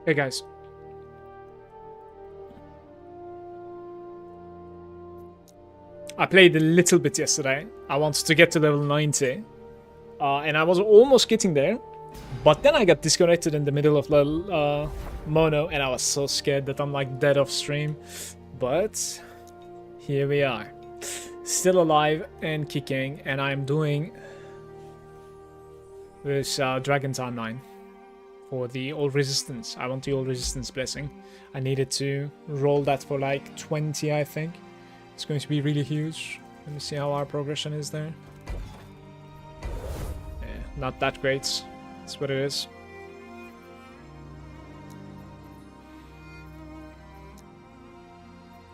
Hey guys, I played a little bit yesterday. I wanted to get to level 90, and I was almost getting there, but then I got disconnected in the middle of level mono, and I was so scared that I'm like dead off stream. But here we are, still alive and kicking, and I'm doing this Dragon Timeline for the All Resistance. I want the All Resistance blessing. I needed to roll that for like 20, I think. It's going to be really huge. Let me see how our progression is there. Yeah, not that great. That's what it is.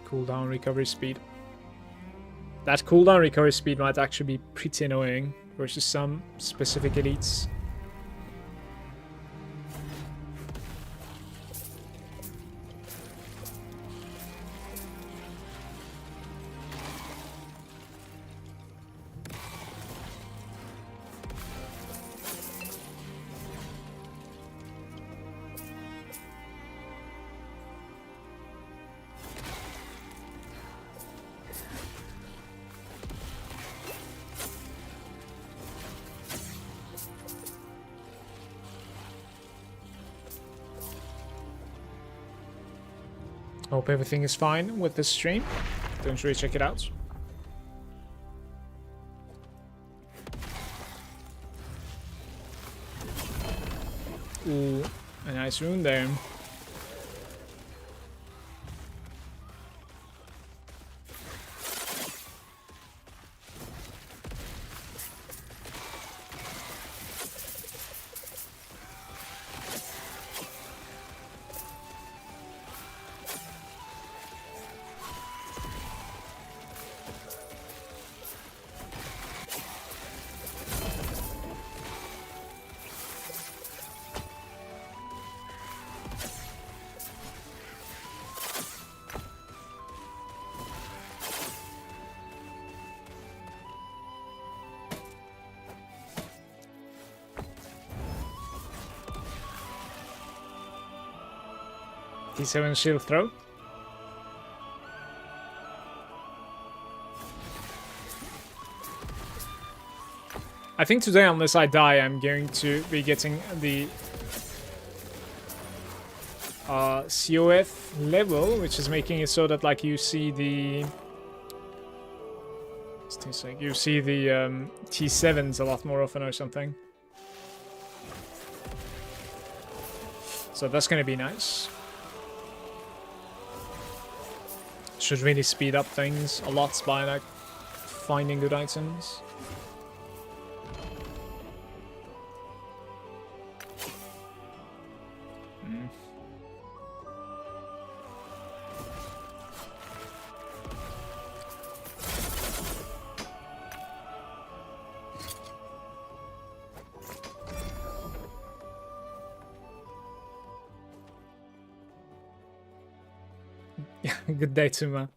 Cooldown recovery speed. That cooldown recovery speed might actually be pretty annoying versus some specific elites. Hope everything is fine with this stream. Don't really check it out. Ooh, a nice rune there. T7 shield throw. I think today, unless I die, I'm going to be getting the CoF level, which is making it so that like you see the T7s a lot more often or something. So that's gonna be nice. Should really speed up things a lot by like finding good items. Good day, Tuma.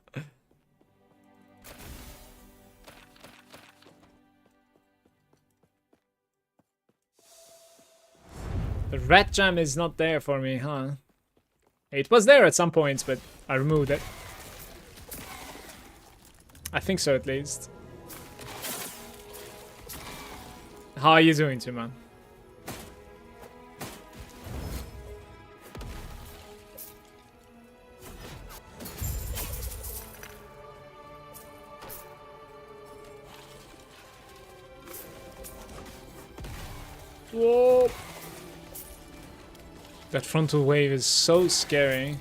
The red gem is not there for me, huh? It was there at some points, but I removed it. I think so, at least. How are you doing, Tuma? Whoa! That frontal wave is so scary.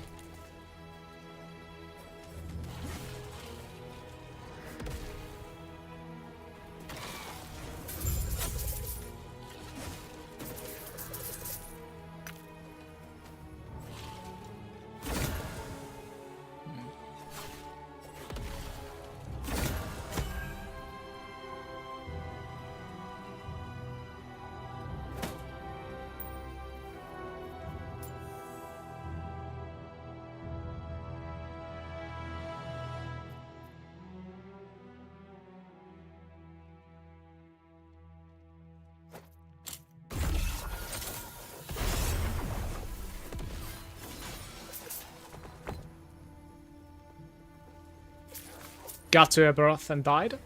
got to Epoch and died?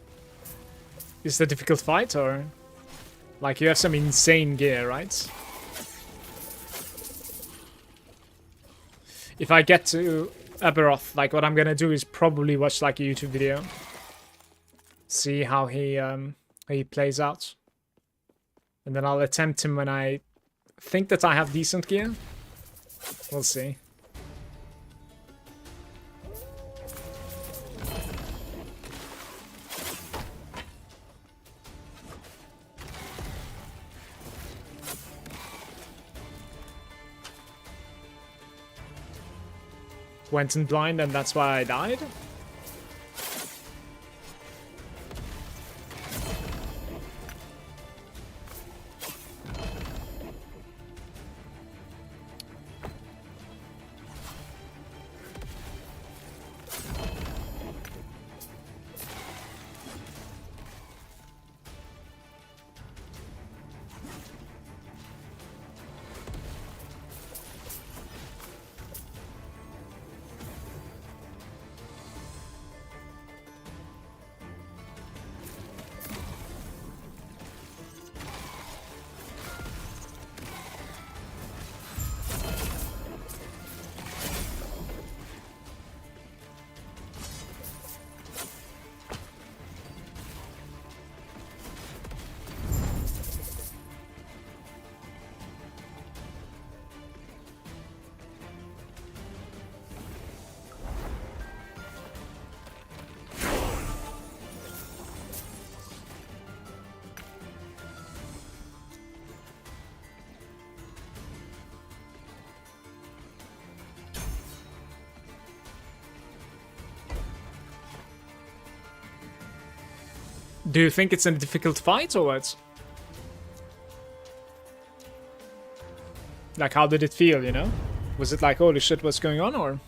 Is it a difficult fight, or... Like, you have some insane gear, right? If I get to Epoch, like, what I'm gonna do is probably watch, like, a YouTube video. See how he plays out. And then I'll attempt him when I think that I have decent gear. We'll see. Went in blind and that's why I died? Do you think it's a difficult fight or what? Like, how did it feel, you know? Was it like, holy shit, what's going on, or?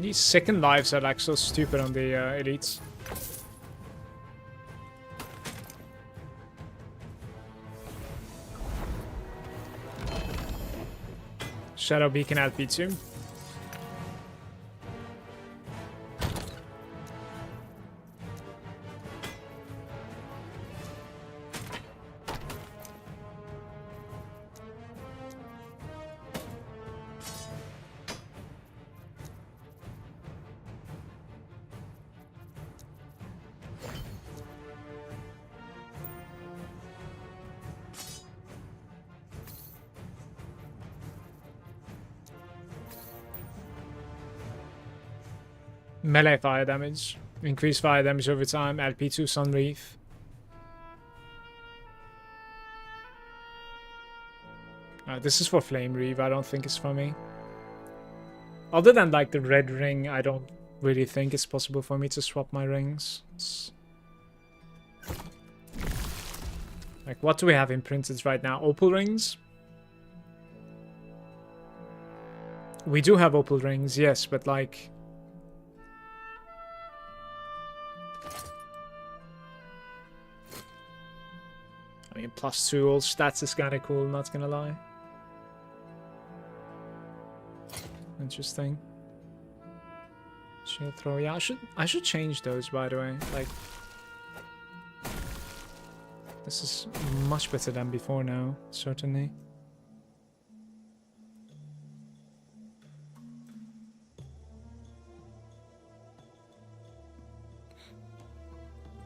These second lives are like so stupid on the elites. Shadow Beacon at B2. Melee fire damage. Increased fire damage over time. LP2 Sunreef. This is for Flame Reeve. I don't think it's for me. Other than like the red ring, I don't really think it's possible for me to swap my rings. Like, what do we have imprinted right now? Opal rings? We do have opal rings, yes, but like... I mean, +2 all stats is kinda cool, not gonna lie. Interesting. Shield throw, yeah, I should change those, by the way. Like, this is much better than before now, certainly.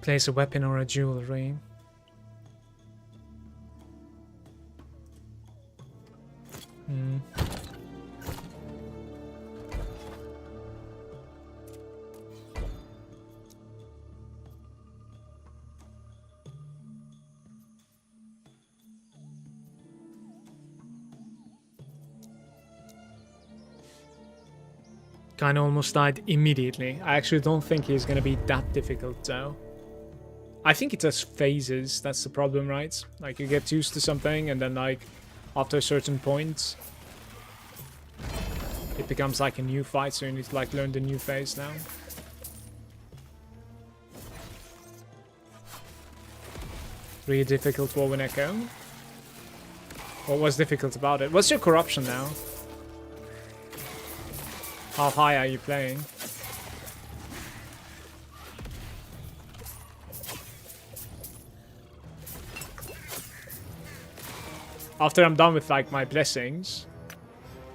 Place a weapon or a jewelry. Hmm. Kinda almost died immediately. I actually don't think he's gonna be that difficult though. I think it just phases, that's the problem, right? Like you get used to something and then like after a certain point it becomes like a new fight, so you need to like learn the new phase now. Really difficult for an Echo. What was difficult about it? What's your corruption now? How high are you playing? After I'm done with like my blessings,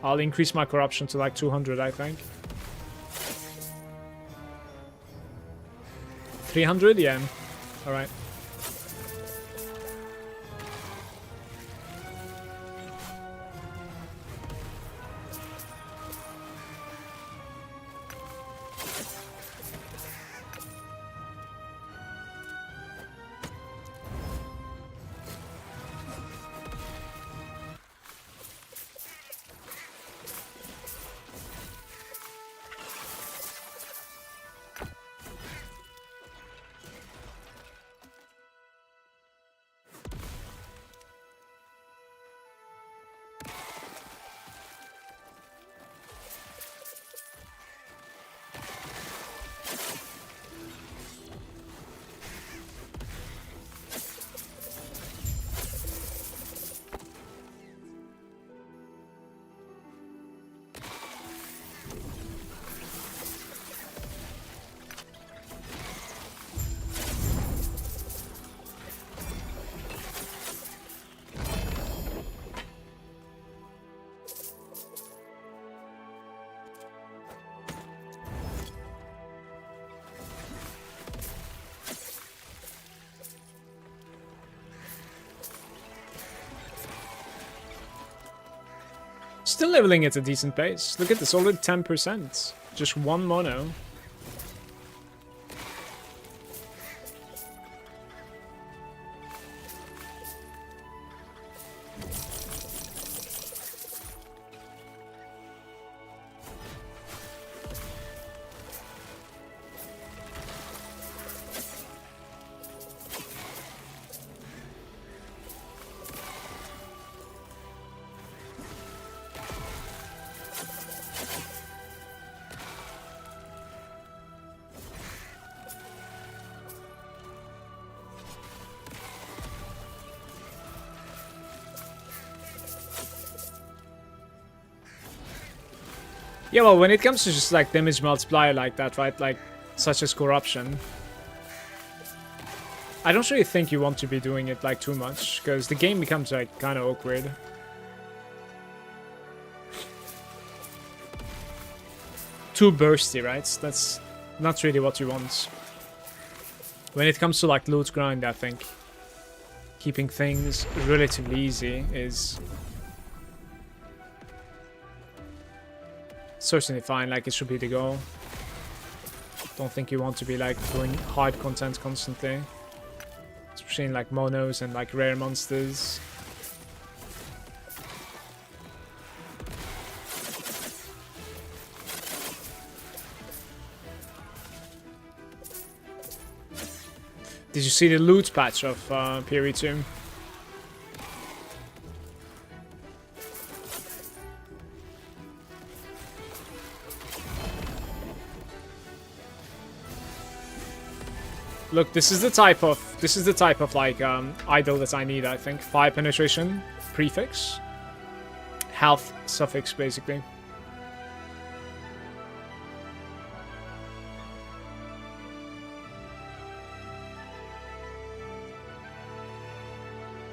I'll increase my corruption to like 200, I think. 300? Yeah. Alright. Still leveling at a decent pace. Look at this, already 10%. Just one mono. Yeah, well, when it comes to just like damage multiplier like that, right? Like, such as corruption, I don't really think you want to be doing it like too much, because the game becomes like kind of awkward. Too bursty, right? That's not really what you want. When it comes to like loot grind, I think keeping things relatively easy is certainly fine, like it should be the goal. Don't think you want to be like doing hard content constantly, especially in like monos and like rare monsters. Did you see the loot patch of Period 2? Look, this is the type of like idol that I need, I think. Fire penetration, prefix, health suffix, basically.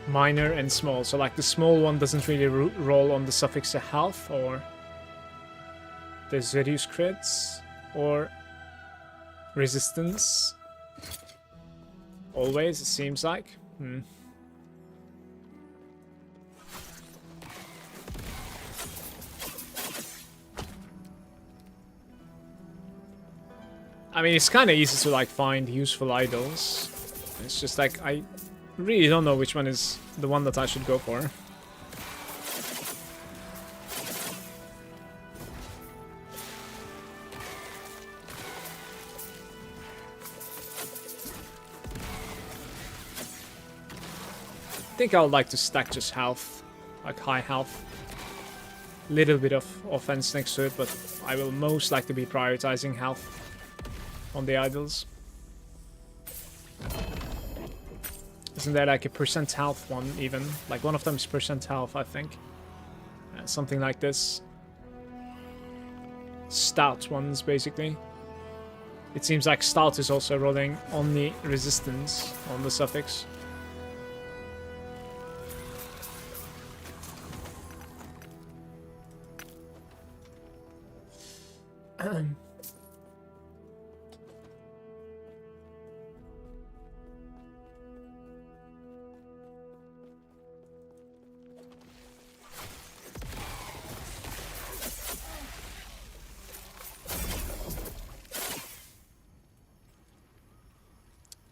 Minor and small. So like the small one doesn't really roll on the suffix to health, or there's reduced crits, or resistance. Always, it seems like. I mean, it's kind of easy to like find useful idols. It's just like I really don't know which one is the one that I should go for. I think I would like to stack just health, like high health. Little bit of offense next to it, but I will most likely be prioritizing health on the idols. Isn't there like a percent health one even? Like one of them is percent health, I think. Something like this. Stout ones, basically. It seems like stout is also rolling only resistance on the suffix.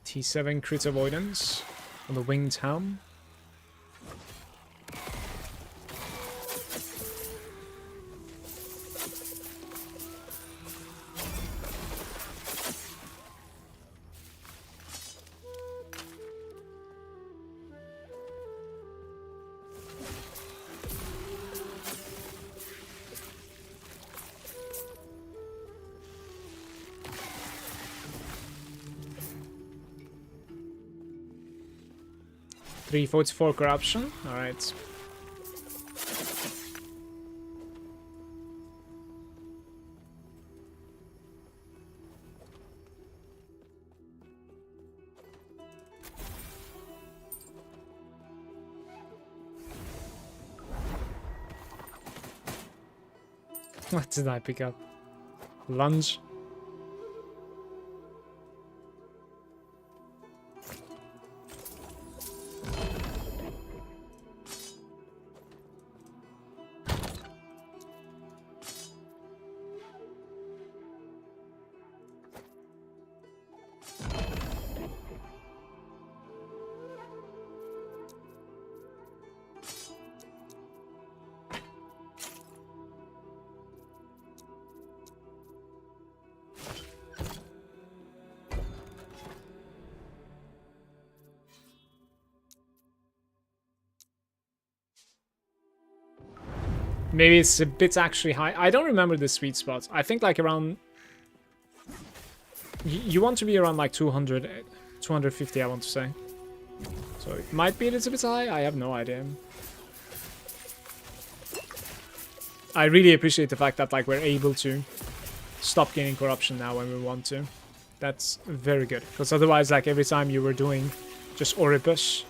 T7 crit avoidance on the winged helm. .344 corruption. All right. What did I pick up? Lunge. Maybe it's a bit actually high. I don't remember the sweet spot. I think like around... You want to be around like 200, 250, I want to say. So it might be a little bit high. I have no idea. I really appreciate the fact that like we're able to stop gaining corruption now when we want to. That's very good. Because otherwise, like every time you were doing just Oropus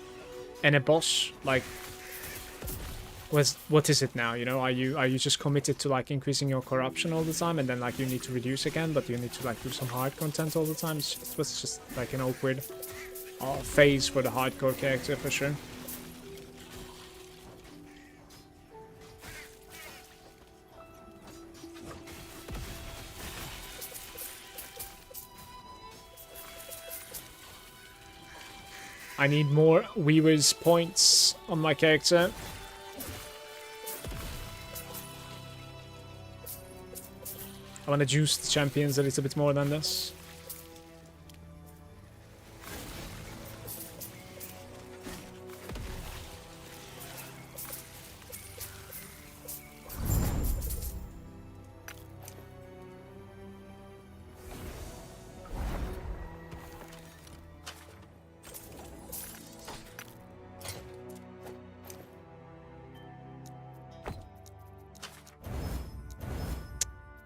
and a boss, like... what is it now, you know? Are you just committed to like increasing your corruption all the time and then like you need to reduce again, but you need to like do some hard content all the time? It was just like an awkward phase for the hardcore character for sure. I need more Weaver's points on my character. I want to juice the champions a little bit more than this.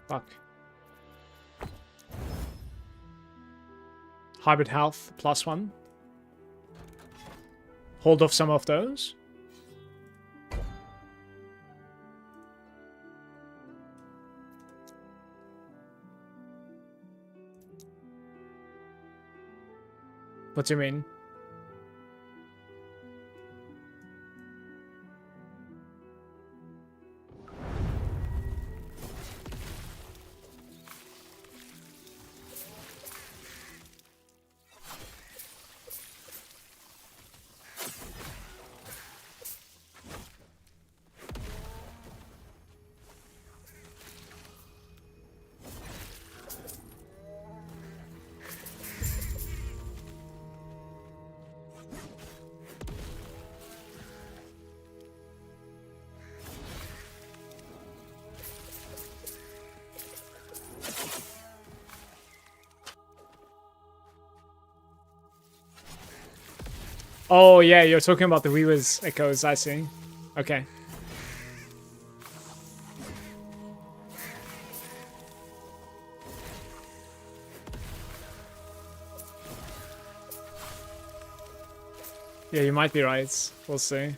Fuck. Hybrid health, +1. Hold off some of those. What do you mean? Oh, yeah, you're talking about the Weaver's echoes, I see. Okay. Yeah, you might be right. We'll see.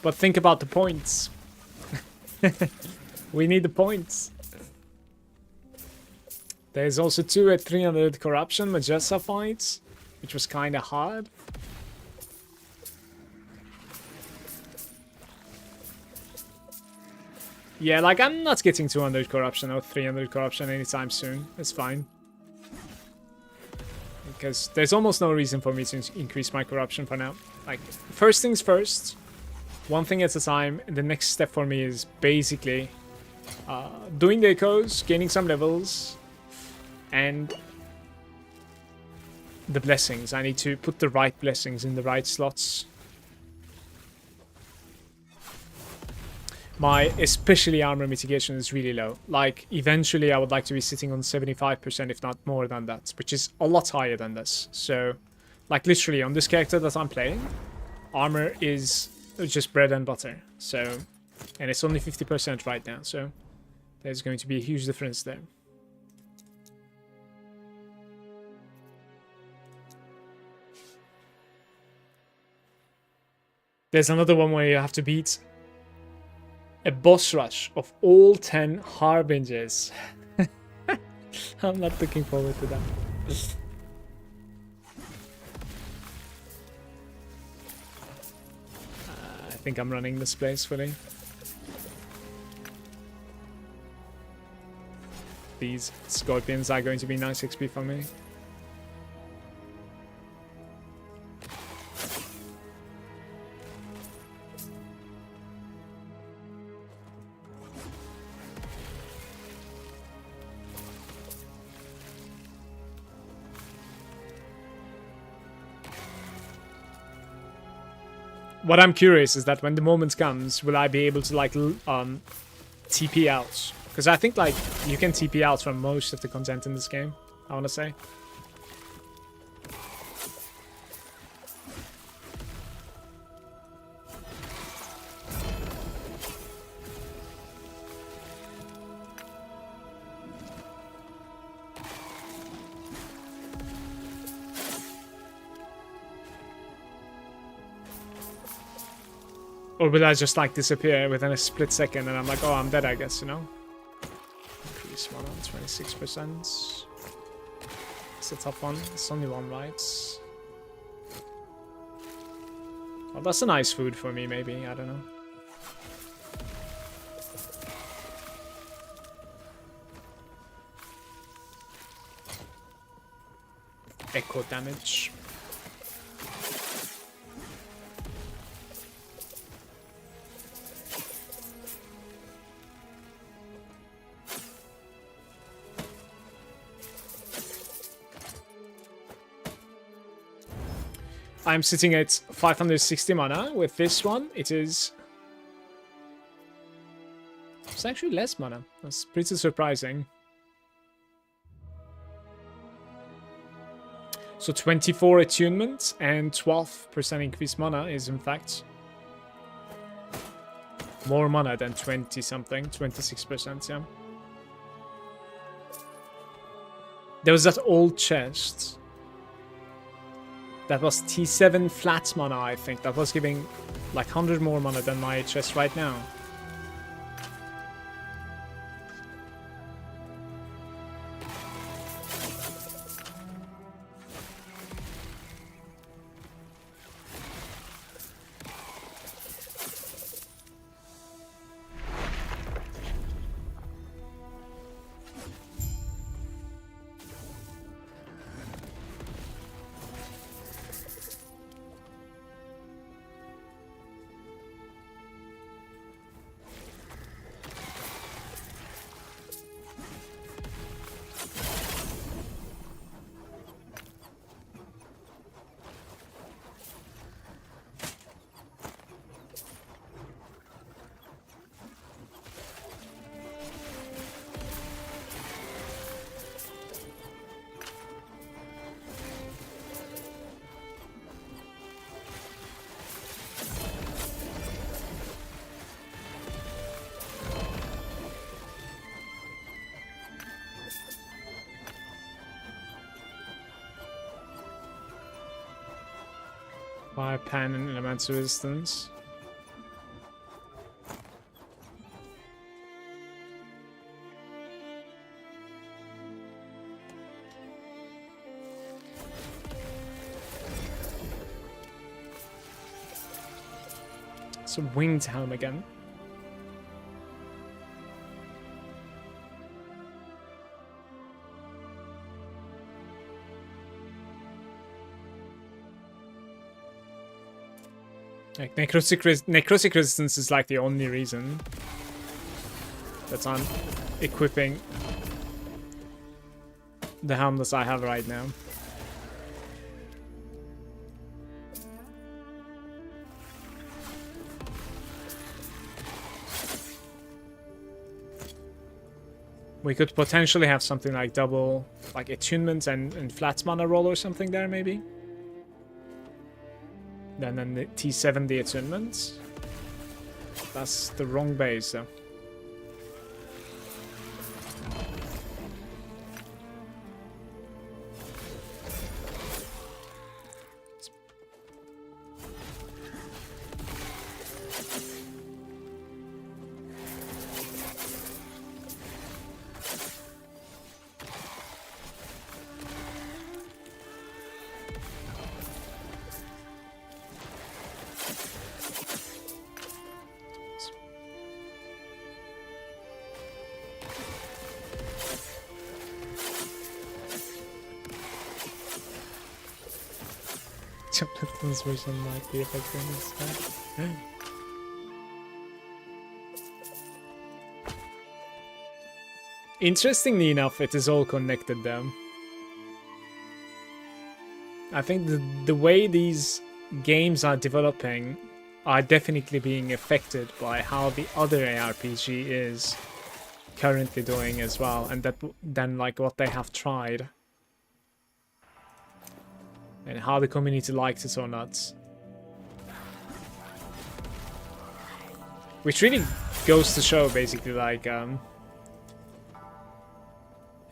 But think about the points. We need the points. There's also 2 at 300 corruption Majesta fights, which was kind of hard. Yeah, like, I'm not getting 200 corruption or 300 corruption anytime soon. It's fine. Because there's almost no reason for me to increase my corruption for now. Like, first things first, one thing at a time. The next step for me is basically doing the echoes, gaining some levels, and the blessings. I need to put the right blessings in the right slots. My especially armor mitigation is really low. Like, eventually I would like to be sitting on 75%, if not more than that, which is a lot higher than this. So, like, literally on this character that I'm playing, armor is just bread and butter. So, and it's only 50% right now, so there's going to be a huge difference there. There's another one where you have to beat a boss rush of all 10 harbingers. I'm not looking forward to that. I think I'm running this place fully. These scorpions are going to be nice XP for me. What I'm curious is that when the moment comes, will I be able to, like, TP out? Because I think, like, you can TP out from most of the content in this game, I want to say. Or will I just, like, disappear within a split second and I'm like, oh, I'm dead, I guess, you know? Increase one on 26%. It's a tough one. It's only one, right? Well, that's a nice food for me, maybe. I don't know. Echo damage. I'm sitting at 560 mana. With this one, it's actually less mana. That's pretty surprising. So 24 attunement and 12% increased mana is in fact more mana than 20 something, 26%, yeah. There was that old chest. That was T7 flat mana, I think. That was giving like 100 more mana than my chest right now. Fire pan and elemental resistance. It's a winged helm again. Like necrotic resistance is like the only reason that I'm equipping the helmets I have right now. We could potentially have something like double, like attunement and flat mana roll or something there, maybe. Then the T70 attunement. That's the wrong base, though. This version might be affecting this stuff. Interestingly enough, it is all connected though. I think the way these games are developing are definitely being affected by how the other ARPG is currently doing as well, and that then like what they have tried. And how the community likes it or not. Which really goes to show, basically, like,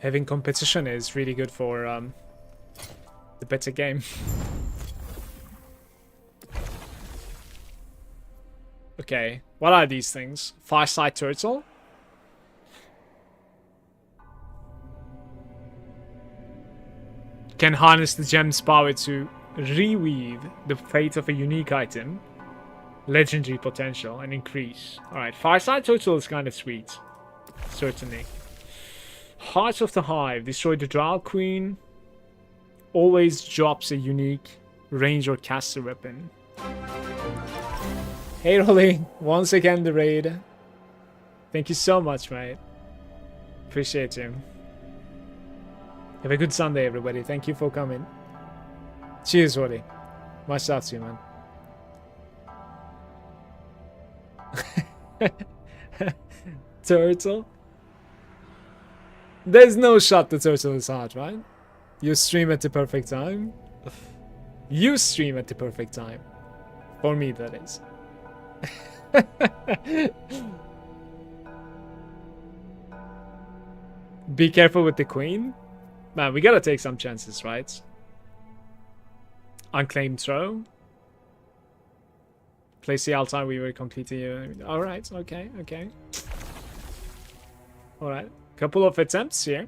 having competition is really good for the better game. Okay, what are these things? Fireside Turtle? Can harness the gem's power to reweave the fate of a unique item, legendary potential, and increase. Alright, Fireside Turtle is kind of sweet. Certainly. Heart of the Hive. Destroy the Drow Queen. Always drops a unique range or caster weapon. Hey Rolly, once again the raid. Thank you so much, mate. Appreciate you. Have a good Sunday, everybody. Thank you for coming. Cheers, Rolly. Much love to you, man. Turtle? There's no shot the turtle is hard, right? You stream at the perfect time. You stream at the perfect time. For me, that is. Be careful with the queen. Man, we gotta take some chances, right? Unclaimed throw. Place the altar we were completing. Alright, okay, okay. Alright. Couple of attempts here.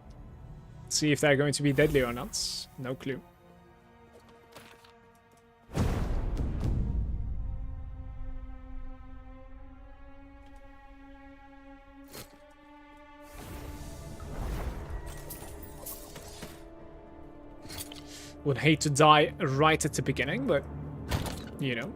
See if they're going to be deadly or not. No clue. Would hate to die right at the beginning, but, you know.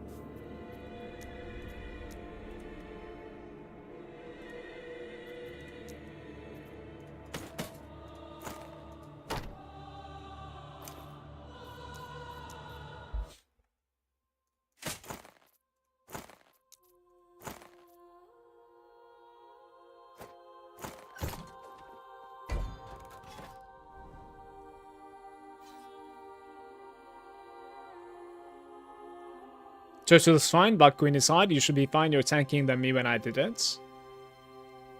Turtle is fine, Black Queen is hard. You should be fine. You're tanking than me when I did it.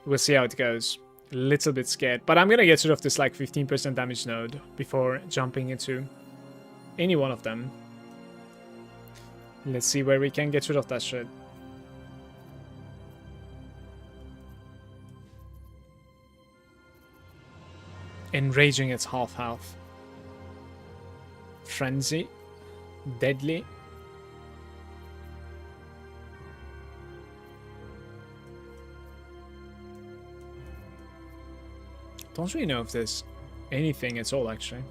We'll see how it goes. A little bit scared. But I'm gonna get rid of this like 15% damage node before jumping into any one of them. Let's see where we can get rid of that shit. Enraging, it's half health. Frenzy. Deadly. Don't really know if there's anything at all, actually.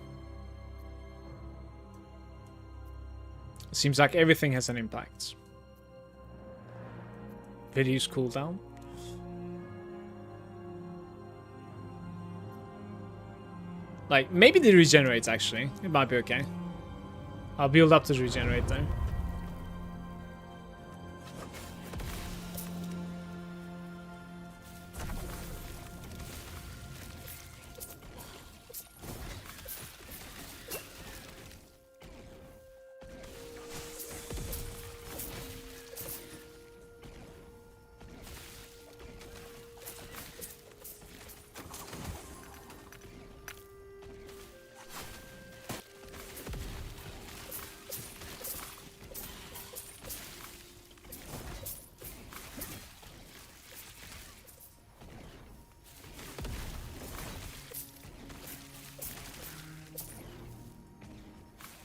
Seems like everything has an impact. Reduce cooldown. Like, maybe the regenerates, actually. It might be okay. I'll build up to regenerate, though.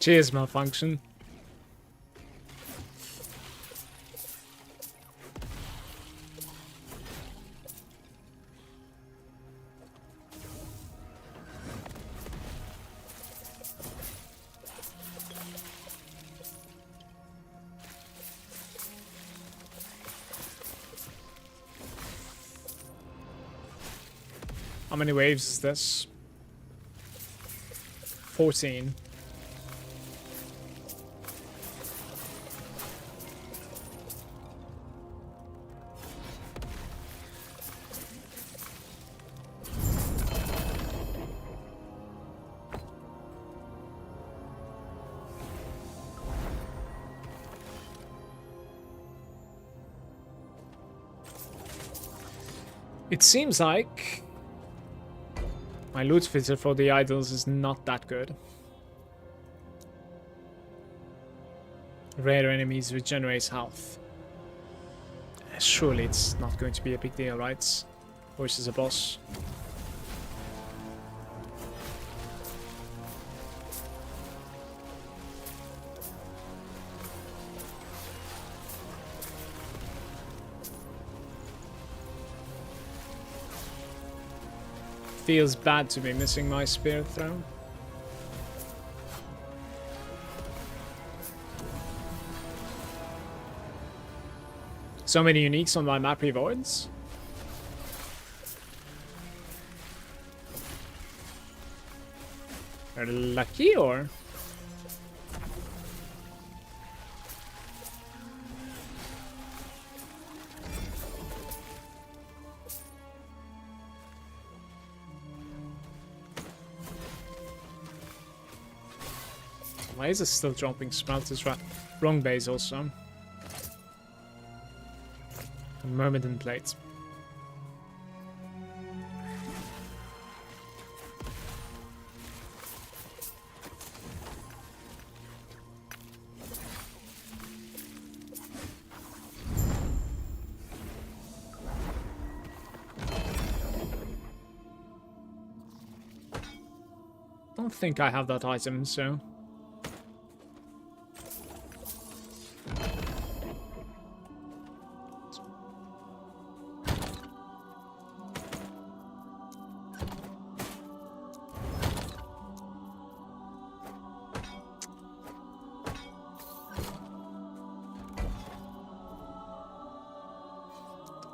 Cheers, malfunction. How many waves is this? 14. It seems like my loot filter for the idols is not that good. Rare enemies regenerates health. Surely it's not going to be a big deal, right? Or is this a boss? Feels bad to be missing my spirit throne. So many uniques on my map rewards. Are they lucky or? Why is it still dropping smelters? Wrong base also. Myrmidon plate. Don't think I have that item, so.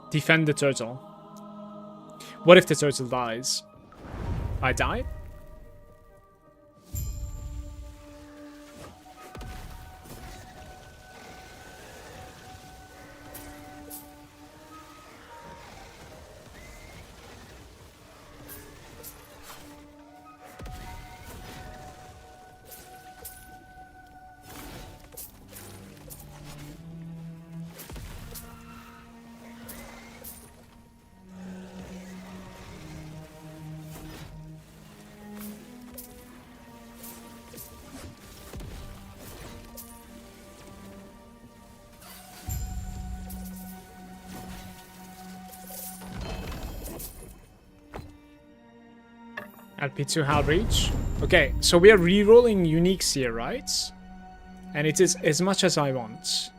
Defend the turtle. What if the turtle dies? I die? LP2 Hal Breach. Okay, so we are re-rolling uniques here, right? And it is as much as I want.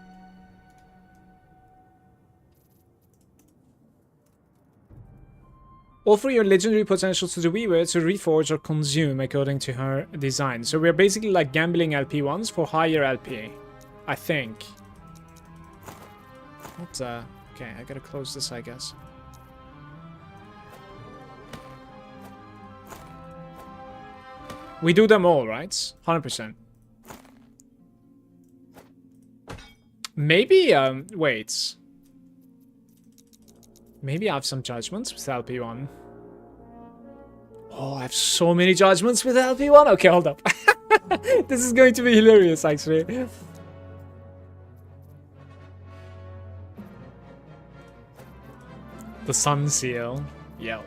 Offer your legendary potential to the Weaver to reforge or consume according to her design. So we're basically like gambling LP1s for higher LP, I think. What the? Okay, I gotta close this, I guess. We do them all, right? 100%. Maybe, wait. Maybe I have some judgments with LP1. Oh, I have so many judgments with LP1. Okay, hold up. This is going to be hilarious, actually. The Sun Seal. Yeah.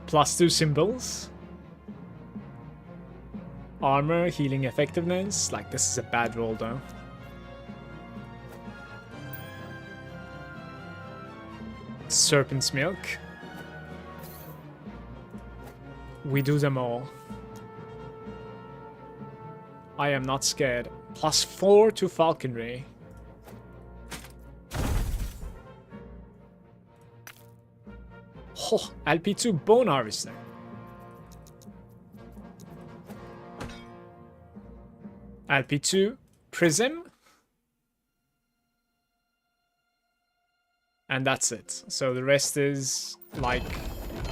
+2 symbols. Armor, healing effectiveness. Like, this is a bad roll, though. Serpent's Milk. We do them all. I am not scared. +4 to Falconry. Oh, LP2 Bone Harvester. LP2 Prism. And that's it. So the rest is, like,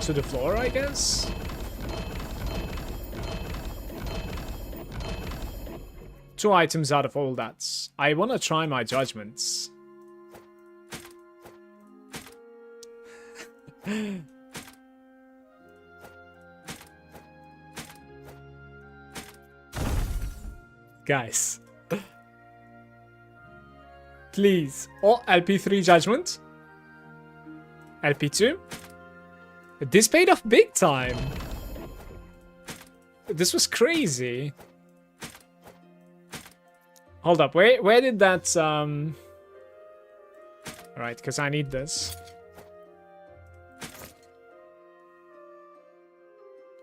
to the floor, I guess. Two items out of all that. I want to try my judgments. Guys. Please. Oh, LP3 judgment. LP2. This paid off big time. This was crazy. Hold up, where did that Alright, because I need this.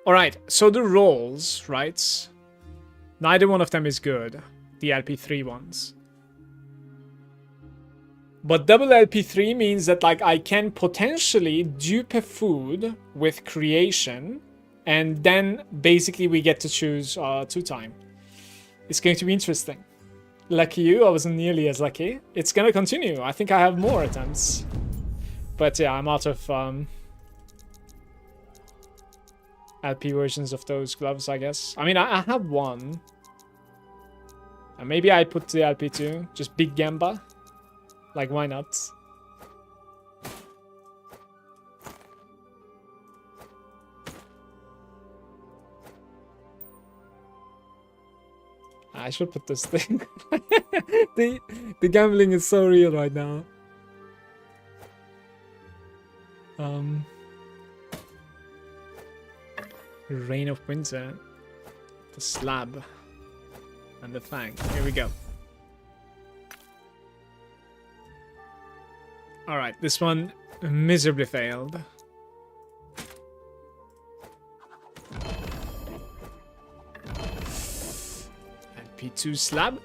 Alright, so the rolls, right? Neither one of them is good. The LP3 ones. But double LP3 means that, like, I can potentially dupe a food with creation, and then basically we get to choose 2-time. It's going to be interesting. Lucky you, I wasn't nearly as lucky. It's gonna continue. I think I have more attempts. But yeah, I'm out of LP versions of those gloves, I guess. I mean, I have one. And maybe I put the LP2. Just big Gamba. Like, why not? I should put this thing. the gambling is so real right now. Reign of Winter, the Slab, and the Fang. Here we go. Alright, this one miserably failed. LP2 Slab.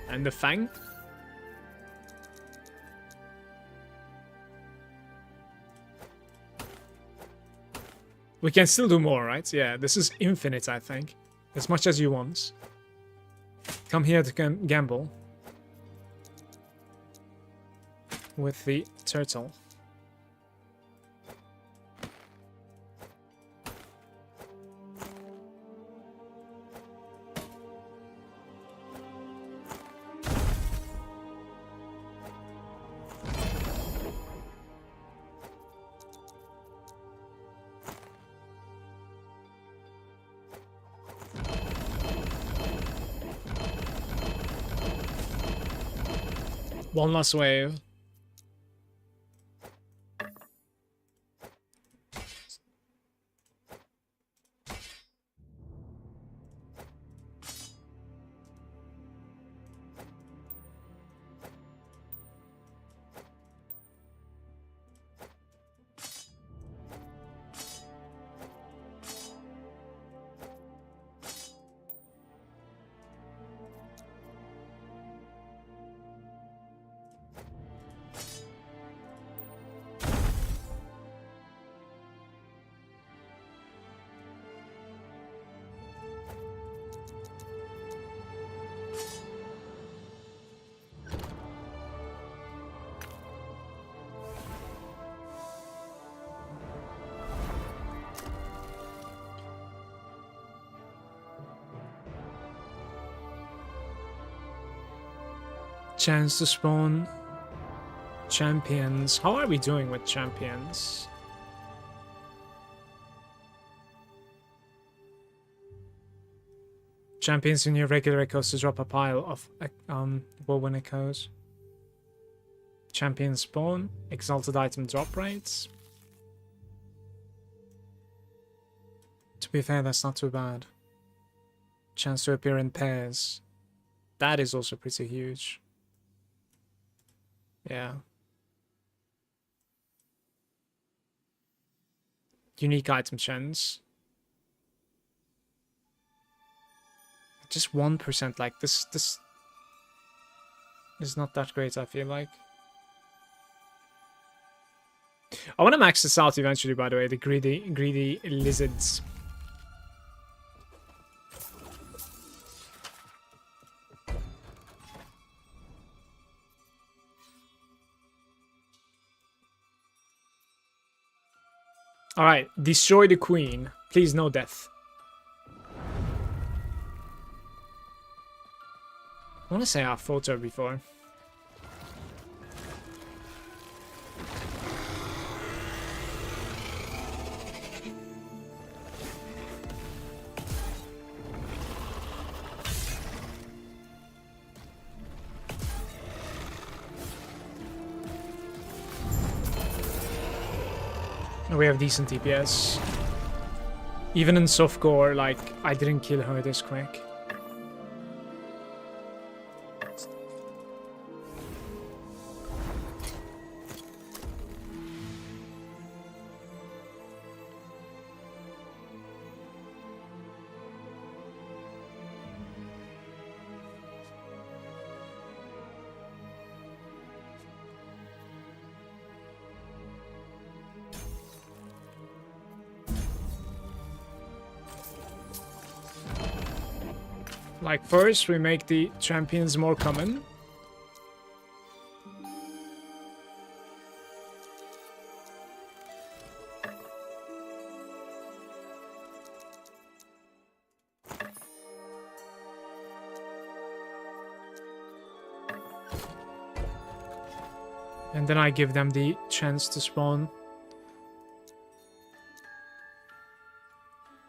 And the Fang. We can still do more, right? Yeah, this is infinite, I think. As much as you want. Come here to gamble. With the turtle. One last wave. Chance to spawn champions. How are we doing with champions? Champions in your regular echoes to drop a pile of woven echoes. Champion spawn. Exalted item drop rates. To be fair, that's not too bad. Chance to appear in pairs. That is also pretty huge. Yeah. Unique item chance. Just 1%, like this is not that great, I feel like. I want to max this out eventually, by the way, the greedy lizards. Alright, destroy the queen. Please, no death. I want to say I fought her before. We have decent DPS. Even in softcore, like, I didn't kill her this quick. Like, first we make the champions more common. And then I give them the chance to spawn.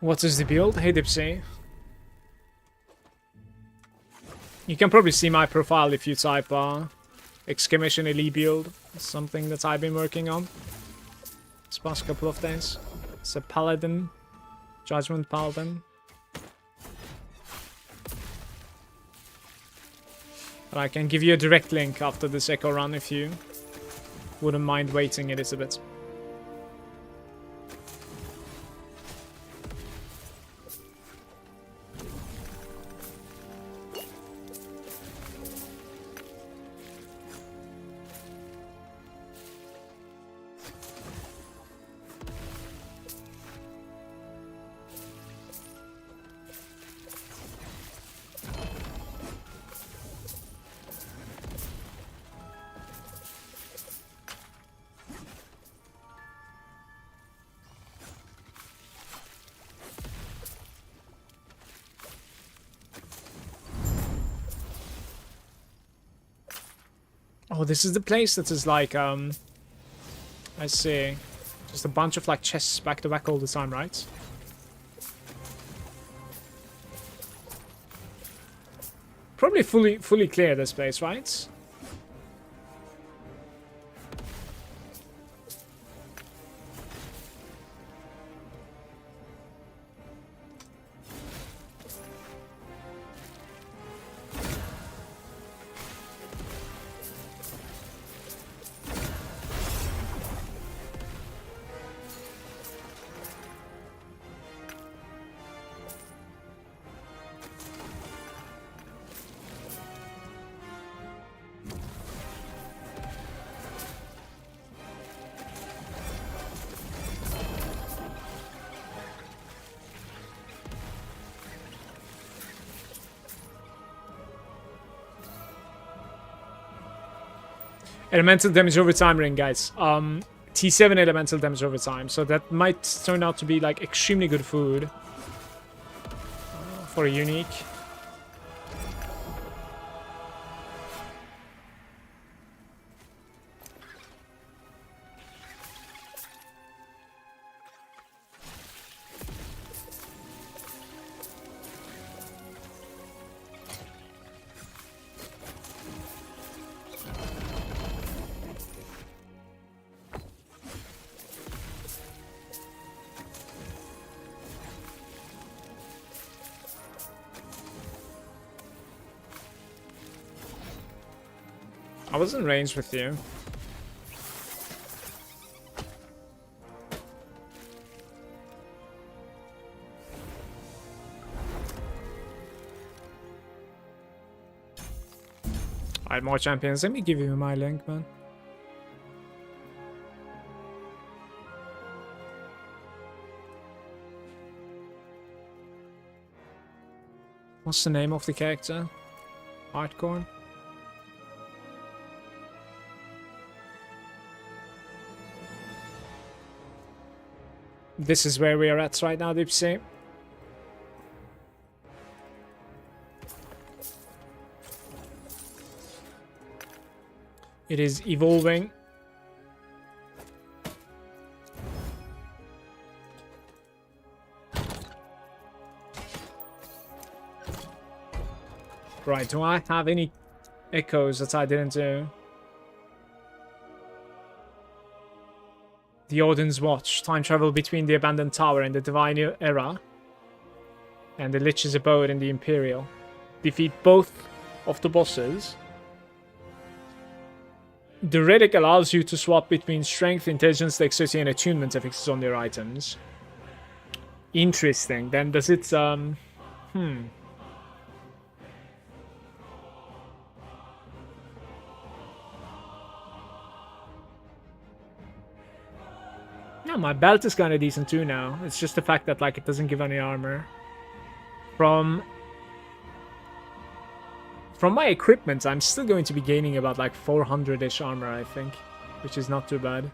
What is the build? Hey Dipsy. You can probably see my profile if you type exclamation elite build. It's something that I've been working on this past couple of days. It's a Paladin, Judgment Paladin. But I can give you a direct link after this echo run if you wouldn't mind waiting a little bit. Oh, this is the place that is like, I see. Just a bunch of like chests back to back all the time, right? Probably fully clear this place, right? Elemental damage over time ring, guys. T7 elemental damage over time. So that might turn out to be like extremely good food for a unique. I was in range with you. Alright, more champions. Let me give you my link, man. What's the name of the character? Hardcore? This is where we are at right now, Dipsy. It is evolving. Right, do I have any echoes that I didn't do? The Odin's Watch. Time travel between the Abandoned Tower and the Divine Era. And the Lich's Abode and the Imperial. Defeat both of the bosses. The relic allows you to swap between strength, intelligence, dexterity, and attunement effects on your items. Interesting. Then does it Yeah, my belt is kind of decent too now. It's just the fact that like it doesn't give any armor. From my equipment, I'm still going to be gaining about like 400-ish armor, I think, which is not too bad.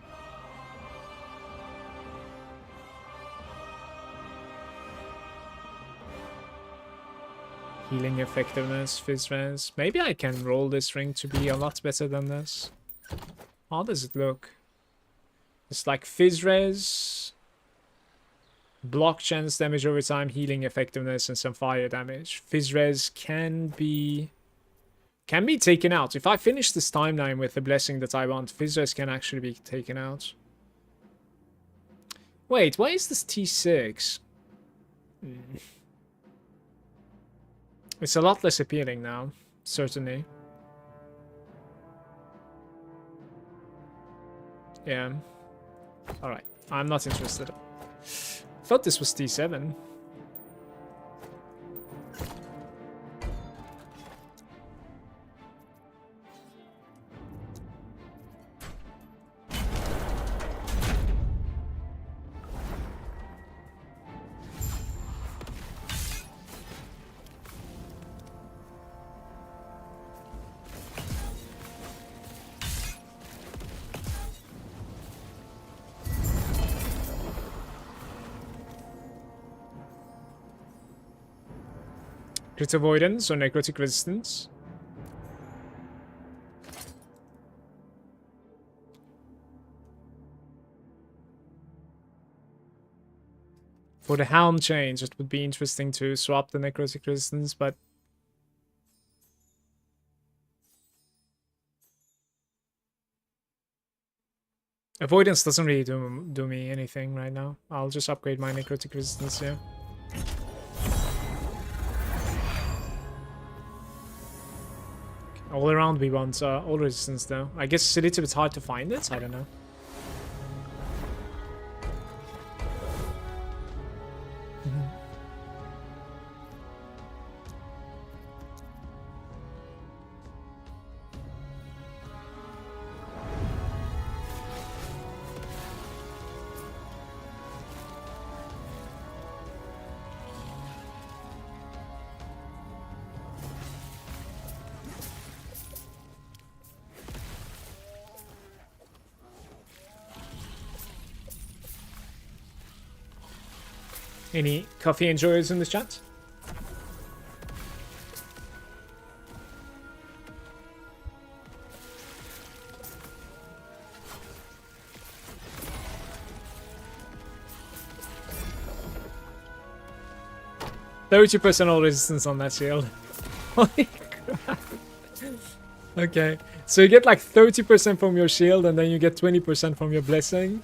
Healing effectiveness, fizz res. Maybe I can roll this ring to be a lot better than this. How does it look? It's like fizz res, block chance damage over time, healing effectiveness, and some fire damage. Fizz res can be taken out. If I finish this timeline with the blessing that I want, fizz res can actually be taken out. Wait, why is this T6? It's a lot less appealing now, certainly. Yeah. Alright, I'm not interested. Thought this was T7. Crit avoidance or necrotic resistance. For the helm change, it would be interesting to swap the necrotic resistance, but avoidance doesn't really do me anything right now. I'll just upgrade my necrotic resistance here. All around we want all resistance though. I guess it's a little bit hard to find it, I don't know. Any coffee enjoyers in the chat? %30% all resistance on that shield. Holy crap. Okay, so you get like 30% from your shield and then you get 20% from your blessing.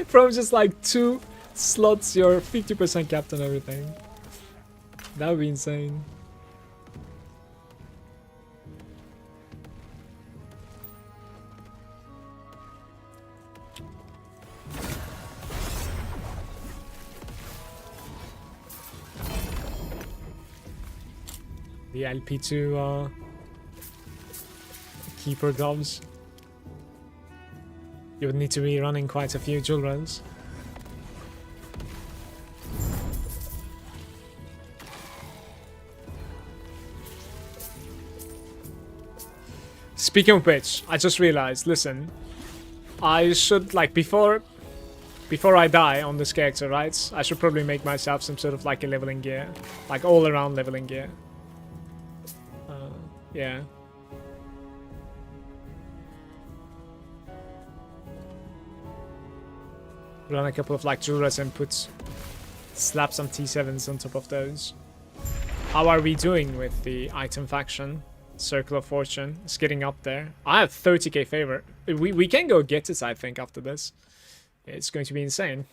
From just like 2 slots, you're 50% capped on everything. That would be insane. the LP2 keeper gloves. You would need to be running quite a few jewel runs. Speaking of which, I just realized, listen, I should, like, before I die on this character, right, I should probably make myself some sort of, like, a leveling gear. Like, all-around leveling gear. Yeah. Run a couple of, like, jewelers and slap some T7s on top of those. How are we doing with the item faction? Circle of Fortune. It's getting up there. I have 30k favor. We can go get it, I think, after this. It's going to be insane.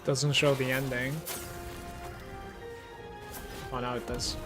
Doesn't show the ending. Oh, now it does.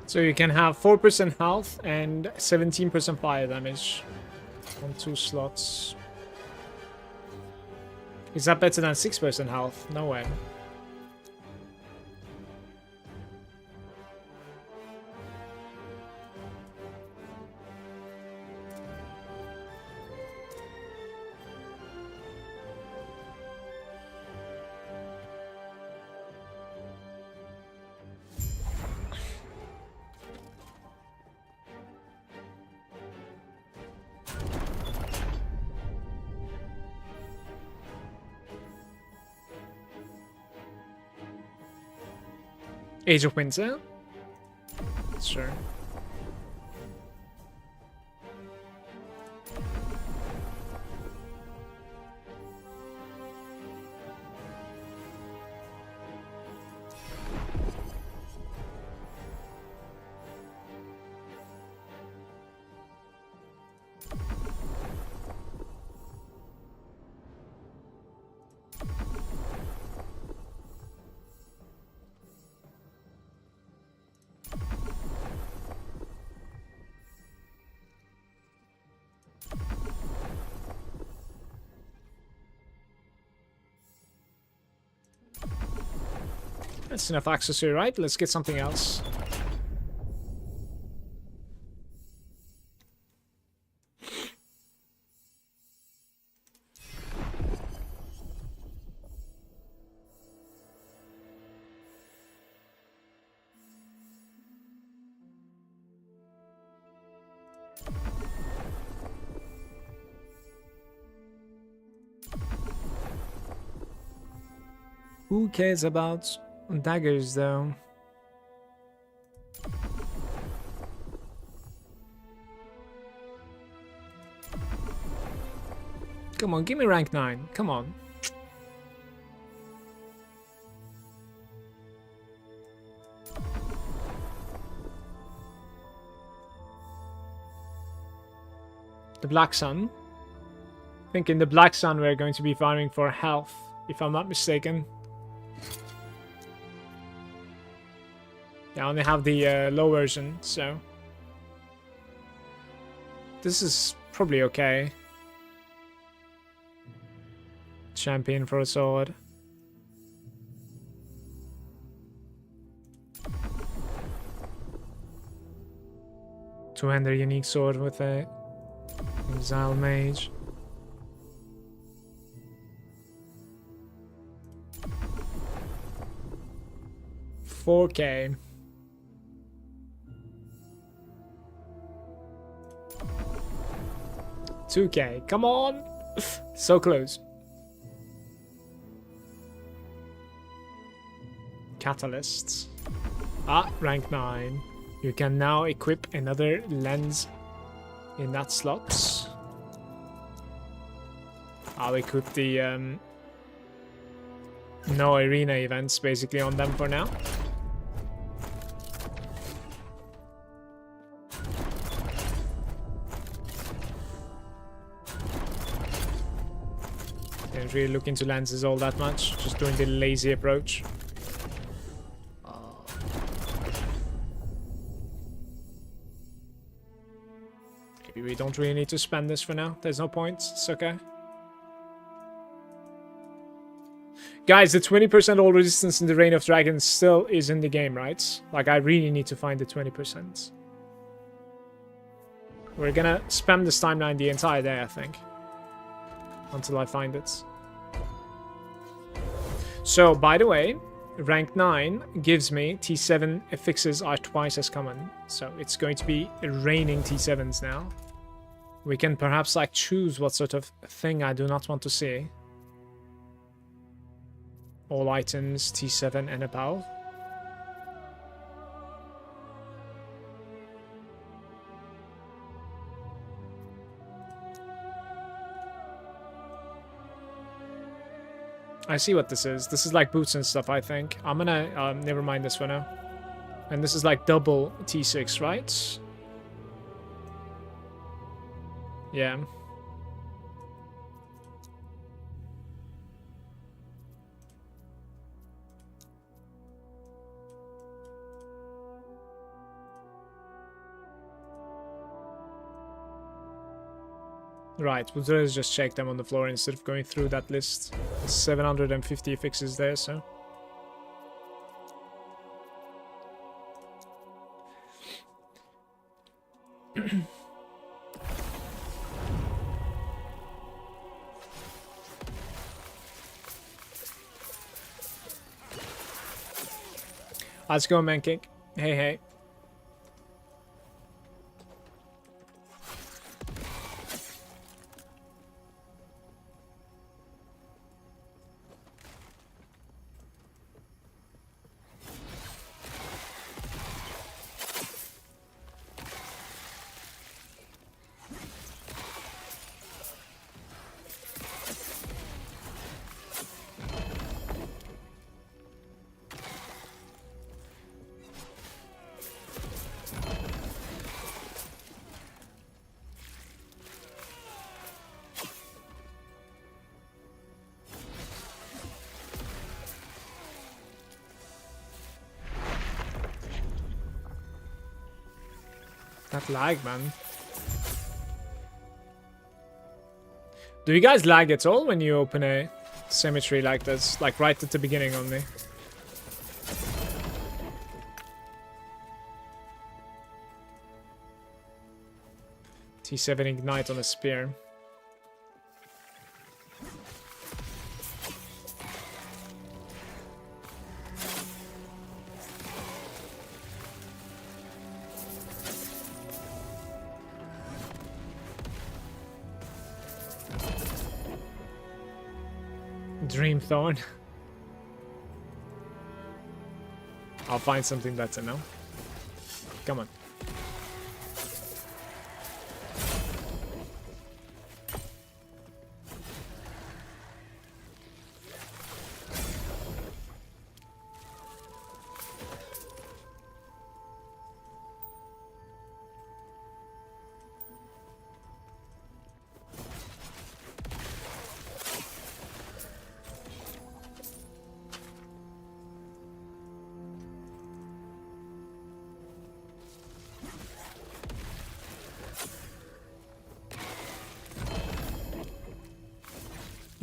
So you can have 4% health and 17% fire damage on 2 slots. Is that better than 6% health? No way. Age of Winter? Sure. That's enough accessory, right? Let's get something else. Who cares about daggers, though? Come on, give me rank 9. Come on. The Black Sun. I think in the Black Sun we're going to be farming for health, if I'm not mistaken. Yeah, I only have the low version, so... This is probably okay. Champion for a sword. Two-hander unique sword with a Exile Mage. $4K. $2K. Come on! So close. Catalysts. Ah, rank 9. You can now equip another lens in that slot. I'll equip the no arena events basically on them for now. Didn't really look into lenses all that much, just doing the lazy approach. Maybe we don't really need to spend this for now. There's no point. It's okay. Guys, the 20% all resistance in the Reign of Dragons still is in the game, right? Like, I really need to find the 20%. We're gonna spam this timeline the entire day, I think. Until I find it. So, by the way, rank 9 gives me T7 affixes are twice as common. So, it's going to be raining T7s now. We can perhaps, like, choose what sort of thing I do not want to see. All items T7 and above. I see what this is. This is like boots and stuff, I think. I'm gonna never mind this for now. And this is like double T6, right? Yeah. Right, we'll just check them on the floor instead of going through that list. 750 fixes there, so... Let's go, Mankink. Hey, hey. That lag, man. Do you guys lag at all when you open a cemetery like this? Like right at the beginning only? T7 Ignite on a spear. Dreamthorn. I'll find something better now. Come on.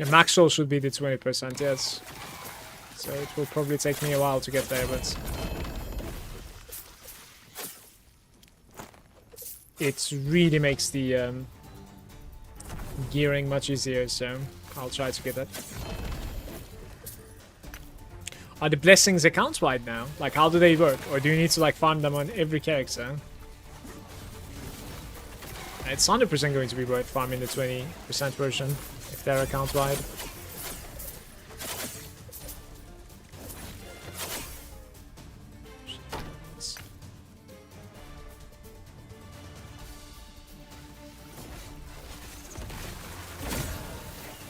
Yeah, max roll should be the 20%, yes. So it will probably take me a while to get there, but it really makes the gearing much easier, so I'll try to get that. Are the blessings accounts wide now? Like, how do they work? Or do you need to like farm them on every character? It's 100% going to be worth farming the 20% version if they're account wide.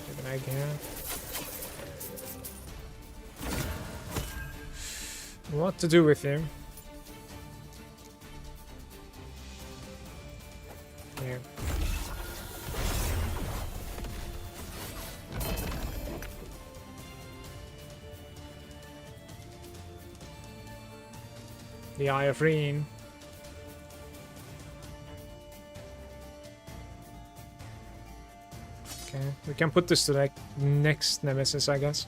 Get an egg here. What to do with you? Here. The Eye of Reen. Okay, we can put this to like next Nemesis, I guess.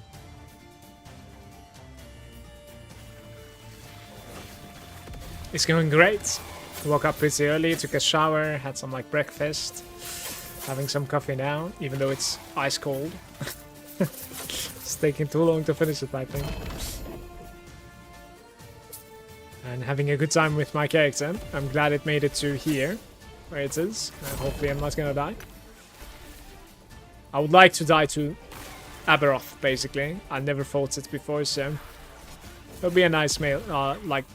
It's going great. Woke up pretty early, took a shower, had some like breakfast, having some coffee now, even though it's ice cold. It's taking too long to finish it, I think. And having a good time with my character. I'm glad it made it to here, where it is, and hopefully I'm not gonna die. I would like to die to Aberoth, basically. I never fought it before, so it'll be a nice like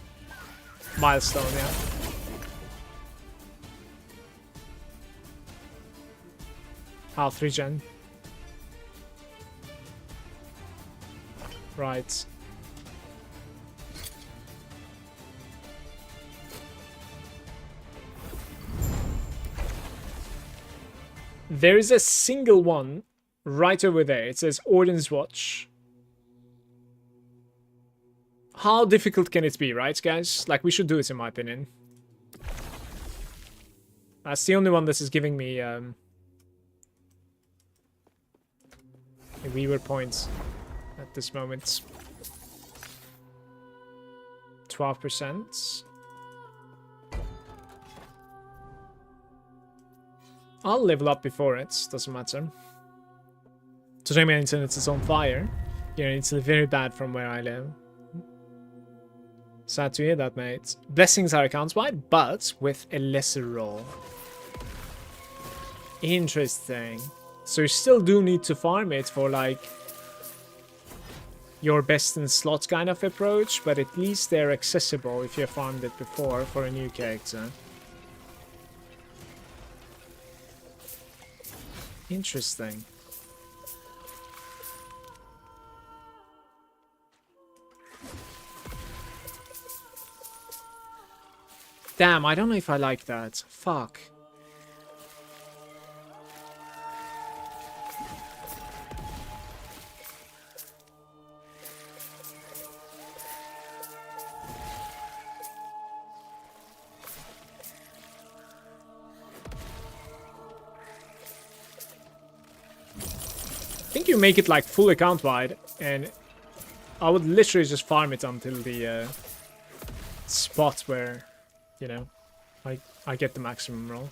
milestone, yeah. Half regen. Right. There is a single one right over there. It says Orden's Watch. How difficult can it be, right, guys? Like, we should do it, in my opinion. That's the only one that is giving me reward points at this moment. 12%. I'll level up before it, doesn't matter. Today my internet is on fire. Yeah, it's very bad from where I live. Sad to hear that, mate. Blessings are accounts wide, but with a lesser roll. Interesting. So you still do need to farm it for like your best in slot kind of approach, but at least they're accessible if you farmed it before for a new character. Interesting. Damn, I don't know if I like that. Fuck. I think you make it like full account wide, and I would literally just farm it until the spot where, you know, I get the maximum roll.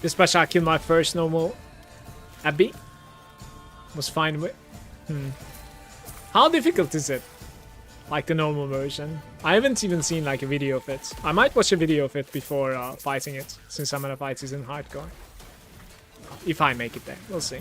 This patch I killed my first normal Abbey. Was fine with. How difficult is it? Like the normal version. I haven't even seen like a video of it. I might watch a video of it before fighting it, since I'm gonna fight it in hardcore. If I make it there, we'll see.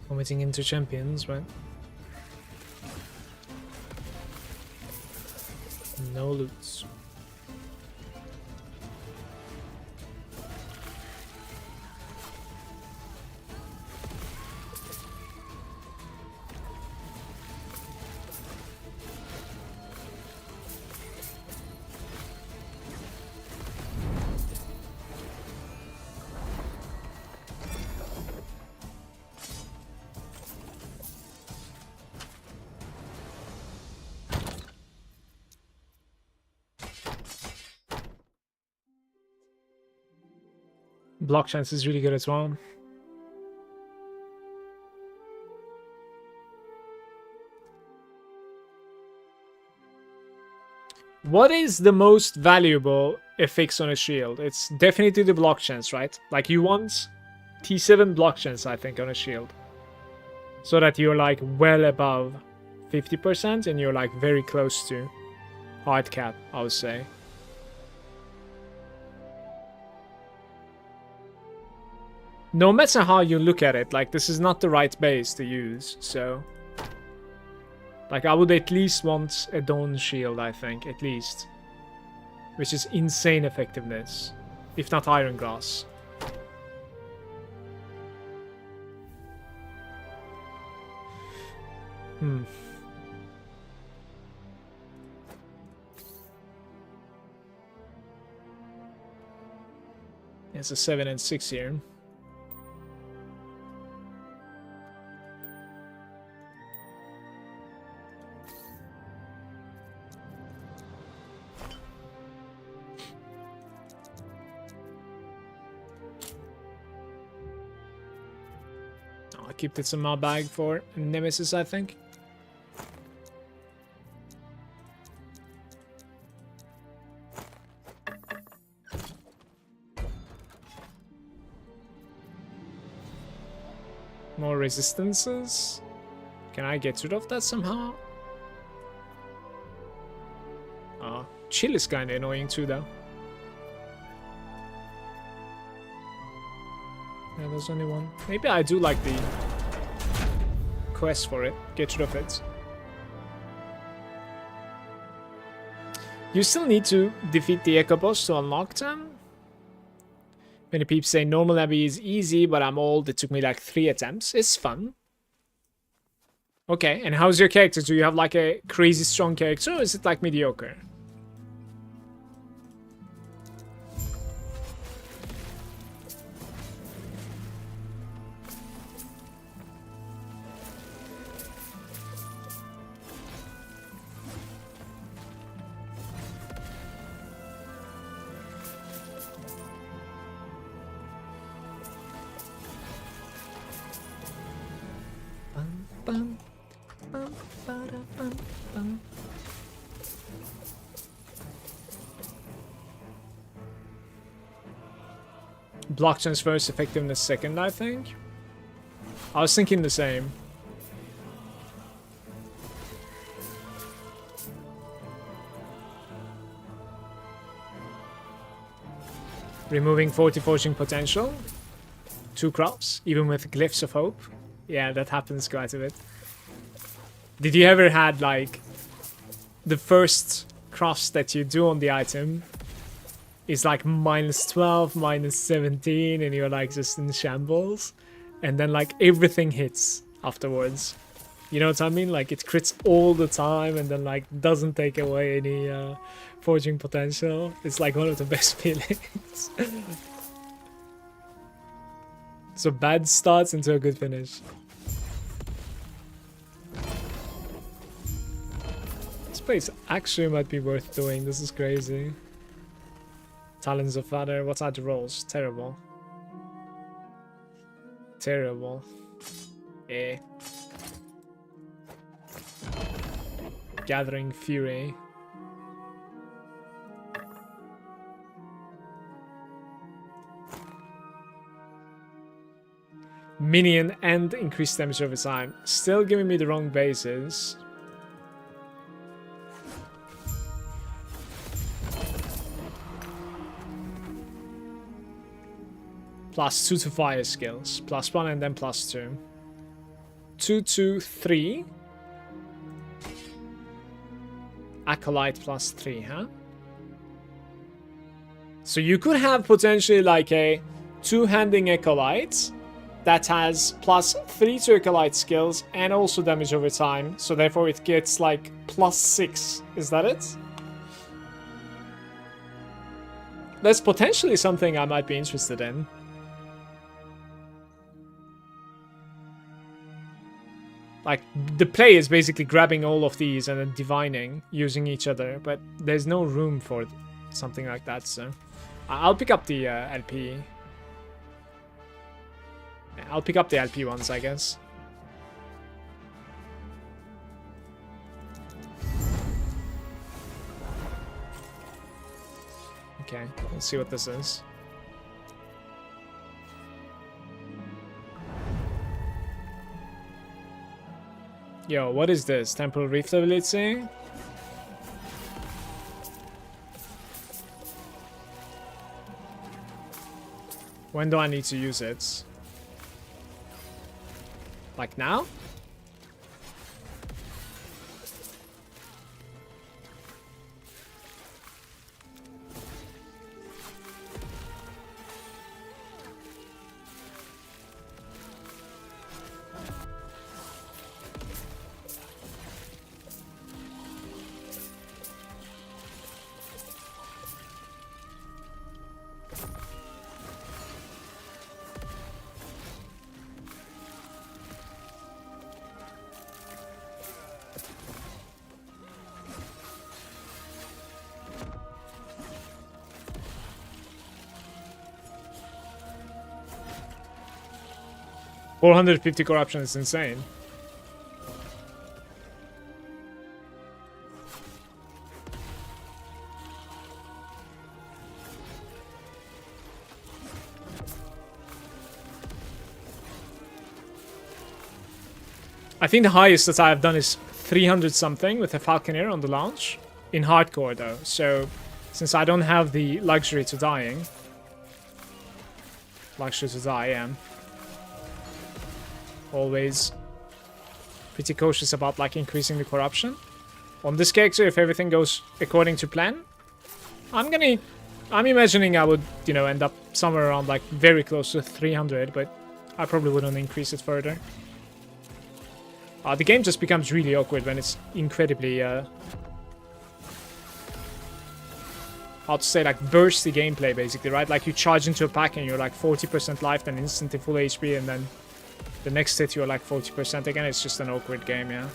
Committing into champions, right? No loots. Block chance is really good as well. What is the most valuable effects on a shield? It's definitely the block chance, right? Like you want T7 block chance, I think, on a shield. So that you're like well above 50% and you're like very close to hard cap, I would say. No matter how you look at it, like this is not the right base to use, so... Like I would at least want a Dawn Shield, I think, at least. Which is insane effectiveness. If not Iron Glass. It's a 7 and 6 here. I'll keep this in my bag for Nemesis, I think. More resistances. Can I get rid of that somehow? Chill is kinda annoying too, though. Yeah, there's only one. Maybe I do like the quest for it. Get rid of it. You still need to defeat the Echo boss to unlock them. Many people say normal Abbey is easy, but I'm old. It took me like 3 attempts. It's fun. Okay, and how's your character? Do you have like a crazy strong character, or is it like mediocre? Block chance first, effectiveness second, I think. I was thinking the same. Removing 40 forging potential. 2 crops, even with glyphs of hope. Yeah, that happens quite a bit. Did you ever had like the first cross that you do on the item is like -12, -17, and you're like just in shambles, and then like everything hits afterwards? You know what I mean? Like it crits all the time and then like doesn't take away any forging potential. It's like one of the best feelings. So bad starts into a good finish. This place actually might be worth doing. This is crazy. Talons of Father. What are the rolls? Terrible. Terrible. Eh. Gathering Fury. Minion and increased damage over time. Still giving me the wrong bases. +2 to fire skills. +1 and then +2. 2, 2, 3. Acolyte +3, huh? So you could have potentially like a two-handing Acolyte that has +3 to Acolyte skills and also damage over time. So therefore it gets like +6. Is that it? That's potentially something I might be interested in. Like, the play is basically grabbing all of these and then divining, using each other, but there's no room for something like that, so... I'll pick up the LP. I'll pick up the LP ones, I guess. Okay, let's see what this is. Yo, what is this? Temporal Rift ability? When do I need to use it? Like now? $450 corruption is insane. I think the highest that I have done is 300 something with a Falconeer on the launch. In hardcore though, so since I don't have the luxury to dying. Luxury to die, yeah. Always pretty cautious about like increasing the corruption. On this character, if everything goes according to plan, I'm imagining I would, you know, end up somewhere around like very close to 300, but I probably wouldn't increase it further. The game just becomes really awkward when it's incredibly, how to say, like bursty gameplay basically, right? Like you charge into a pack and you're like 40% life, then instantly full HP, and then the next hit you're like 40% again. It's just an awkward game, yeah.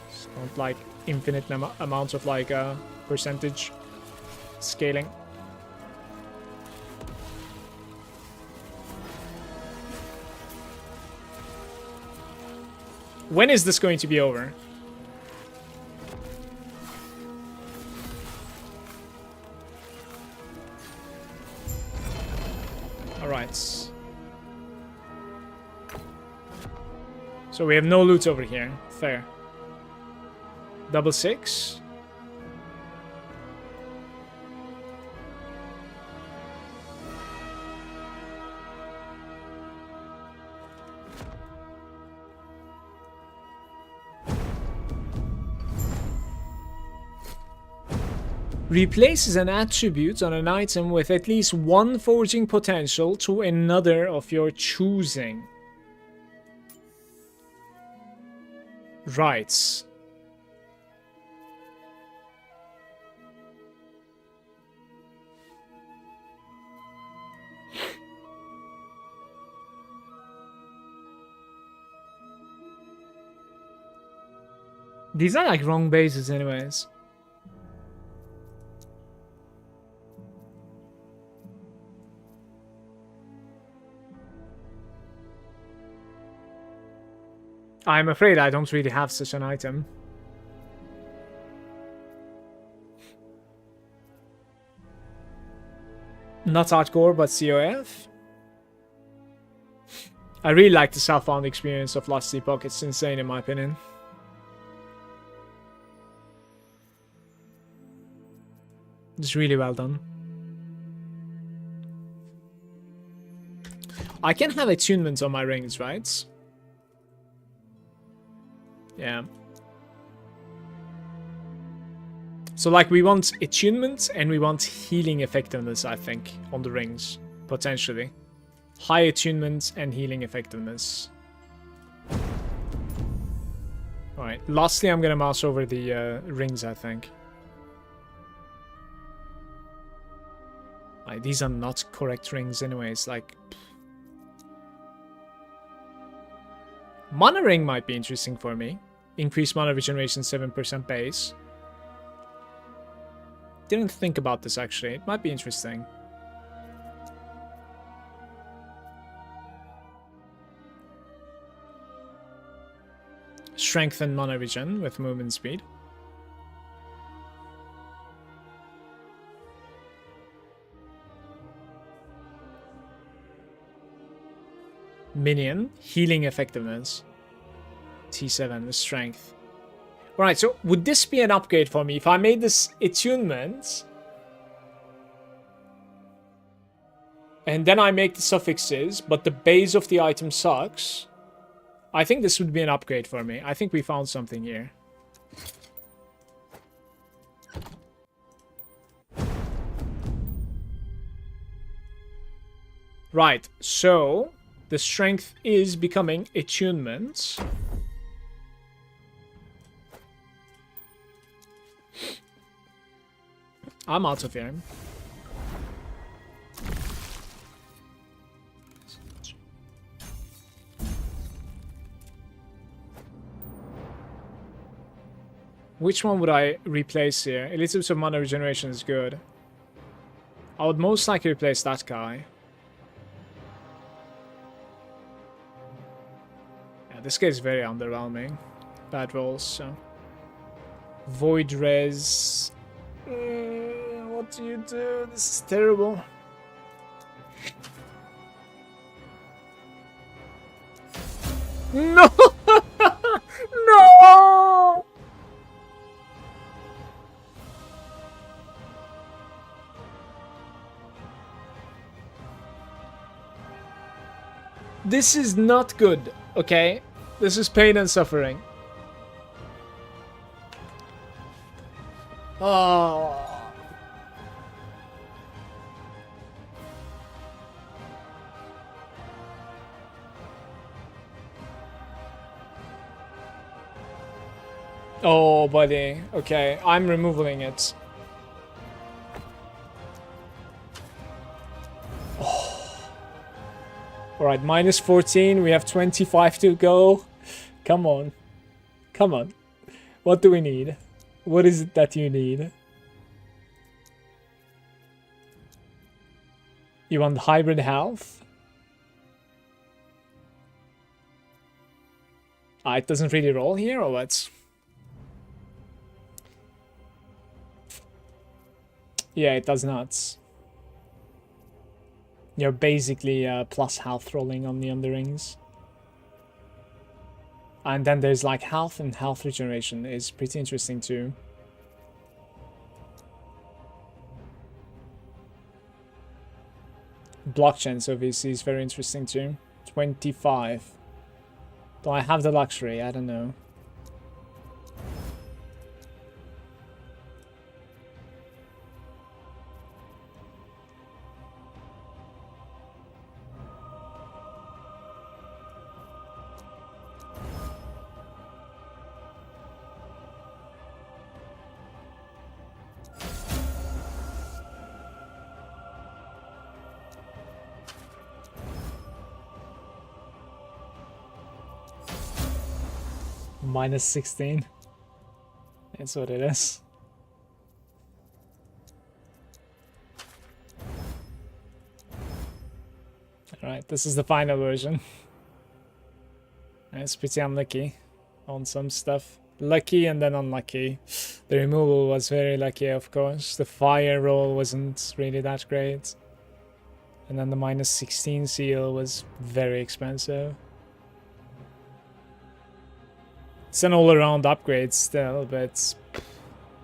It's not like infinite amounts of like percentage scaling. When is this going to be over? Alright. So we have no loot over here. Fair. Double 6. Replaces an attribute on an item with at least one forging potential to another of your choosing. Right. These are like wrong bases anyways. I'm afraid I don't really have such an item. Not hardcore, but CoF. I really like the Southbound experience of Last Epoch. It's insane in my opinion. It's really well done. I can have attunements on my rings, right? Yeah. So like we want attunement and we want healing effectiveness, I think, on the rings, potentially. High attunement and healing effectiveness. Alright, lastly I'm gonna mouse over the rings, I think. Like, these are not correct rings anyways, like... Mana ring might be interesting for me. Increased mana regeneration 7% base. Didn't think about this actually. It might be interesting. Strengthen mana regen with movement speed. Minion, healing effectiveness. T7, the strength. Alright, so would this be an upgrade for me? If I made this attunement, and then I make the suffixes, but the base of the item sucks, I think this would be an upgrade for me. I think we found something here. Right, so the strength is becoming attunement. I'm out of here. Which one would I replace here? Elixir of Mana Regeneration is good. I would most likely replace that guy. Yeah, this guy is very underwhelming. Bad rolls, so. Void Res. What do you do? This is terrible. No! No! This is not good, okay? This is pain and suffering. Oh. Oh, buddy. Okay, I'm removing it. Oh. Alright, minus 14. We have 25 to go. Come on. Come on. What do we need? What is it that you need? You want hybrid health? It doesn't really roll here, or what? Yeah, it does not. You're basically plus health rolling on the underrings. And then there's like health and health regeneration is pretty interesting too. Blockchains obviously is very interesting too. 25. Do I have the luxury? I don't know. Minus 16. That's what it is. Alright, this is the final version. It's pretty unlucky on some stuff. Lucky and then unlucky. The removal was very lucky, of course. The fire roll wasn't really that great. And then the minus 16 seal was very expensive. It's an all-around upgrade still, but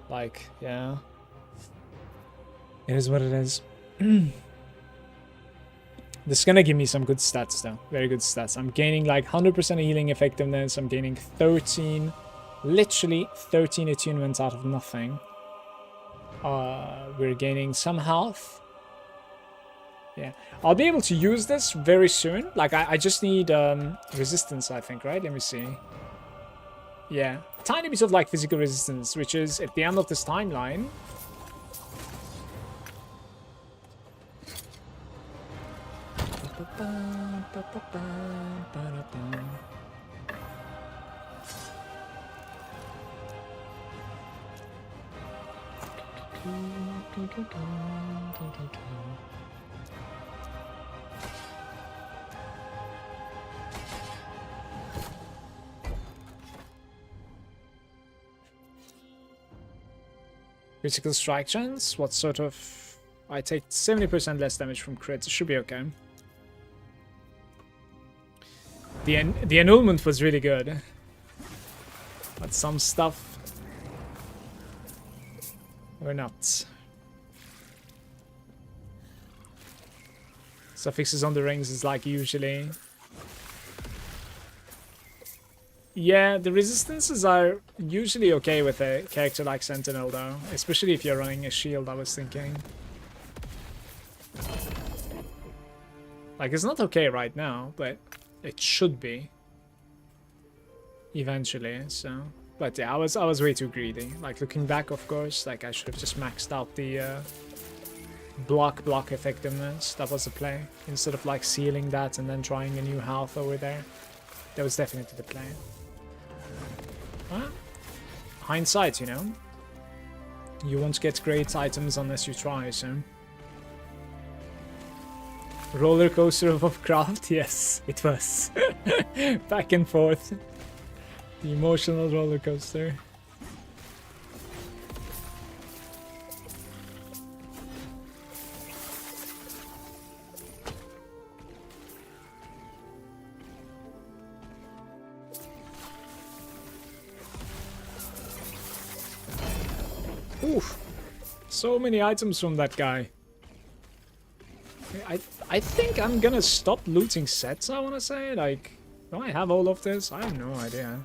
like, yeah. It is what it is. This is gonna give me some good stats though. Very good stats. I'm gaining like 100% healing effectiveness. I'm gaining 13, literally 13 attunements out of nothing. We're gaining some health. Yeah, I'll be able to use this very soon. Like I just need resistance, I think, right? Let me see. Yeah, tiny bit of like physical resistance, which is at the end of this timeline. Critical strike chance? What sort of... I take 70% less damage from crits. It should be okay. The annulment was really good. But some stuff... were not. Suffixes on the rings is like usually... Yeah, the resistances are usually okay with a character like Sentinel though. Especially if you're running a shield, I was thinking. Like, it's not okay right now, but it should be. Eventually, so... But yeah, I was way too greedy. Like, looking back, of course, like, I should have just maxed out the block effectiveness. That was the play. Instead of, like, sealing that and then trying a new health over there. That was definitely the play. Well, hindsight, you know. You won't get great items unless you try, so... Roller coaster of Lovecraft? Yes, it was. Back and forth. The emotional roller coaster. Oof. So many items from that guy. I think I'm gonna stop looting sets, I wanna say. Like, do I have all of this? I have no idea.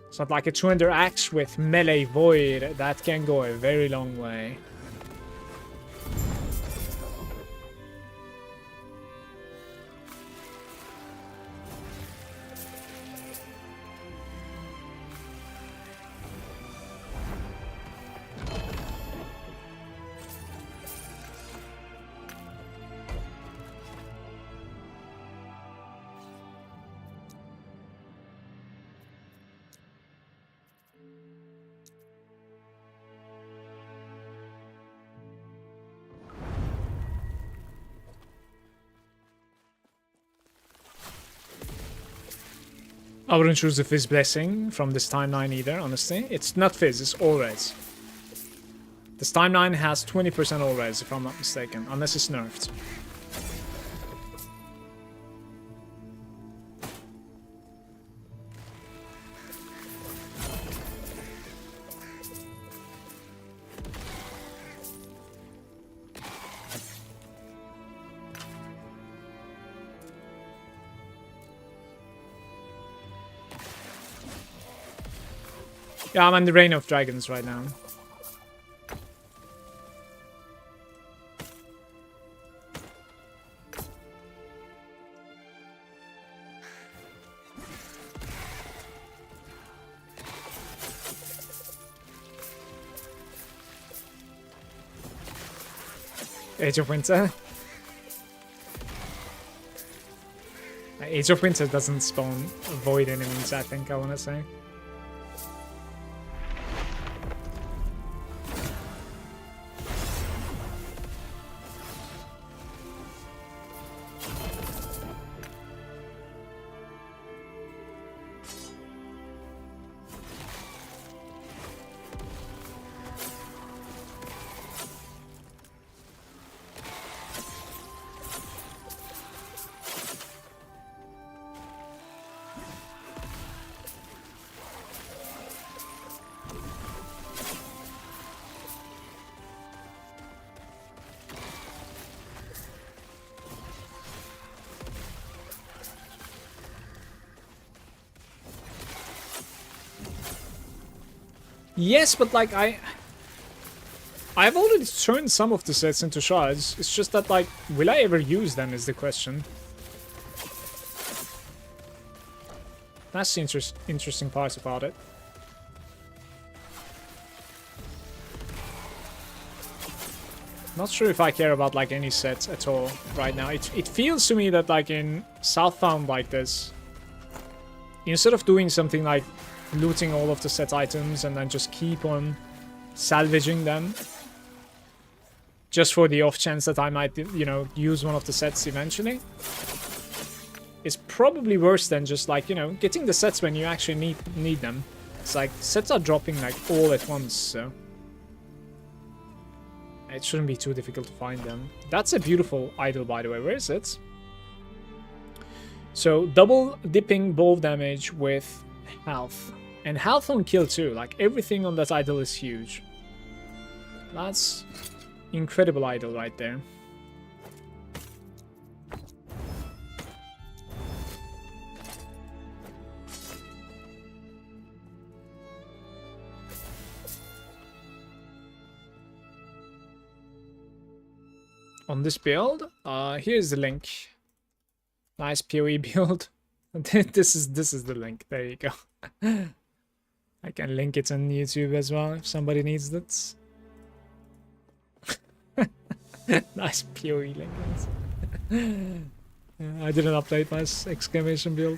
It's not like a 200 axe with melee void. That can go a very long way. I wouldn't choose the Fizz Blessing from this timeline either, honestly. It's not Fizz, it's all res. This timeline has 20% all res, if I'm not mistaken, unless it's nerfed. Yeah, I'm in the Reign of Dragons right now. Age of Winter. Age of Winter doesn't spawn void enemies, I think I want to say. Yes, but like I've already turned some of the sets into shards. It's just that like, will I ever use them is the question. That's the interesting part about it. Not sure if I care about like any sets at all right now. It feels to me that like in Southbound like this, instead of doing something like looting all of the set items and then just keep on salvaging them, just for the off chance that I might, you know, use one of the sets eventually, it's probably worse than just like, you know, getting the sets when you actually need them. It's like sets are dropping like all at once, so it shouldn't be too difficult to find them. That's a beautiful idol, by the way. Where is it? So double dipping bow damage with health, and health on kill too. Like everything on that idol is huge. That's incredible idol right there. On this build, here's the link. Nice PoE build. this is the link. There you go. I can link it on YouTube as well if somebody needs it. Nice PoE link. I didn't update my exclamation build.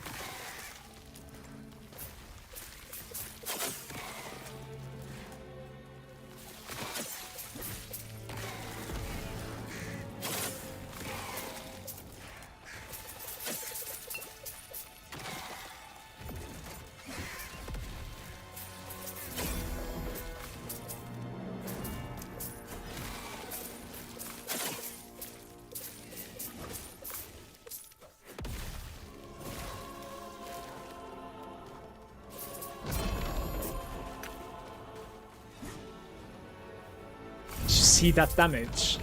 See that damage.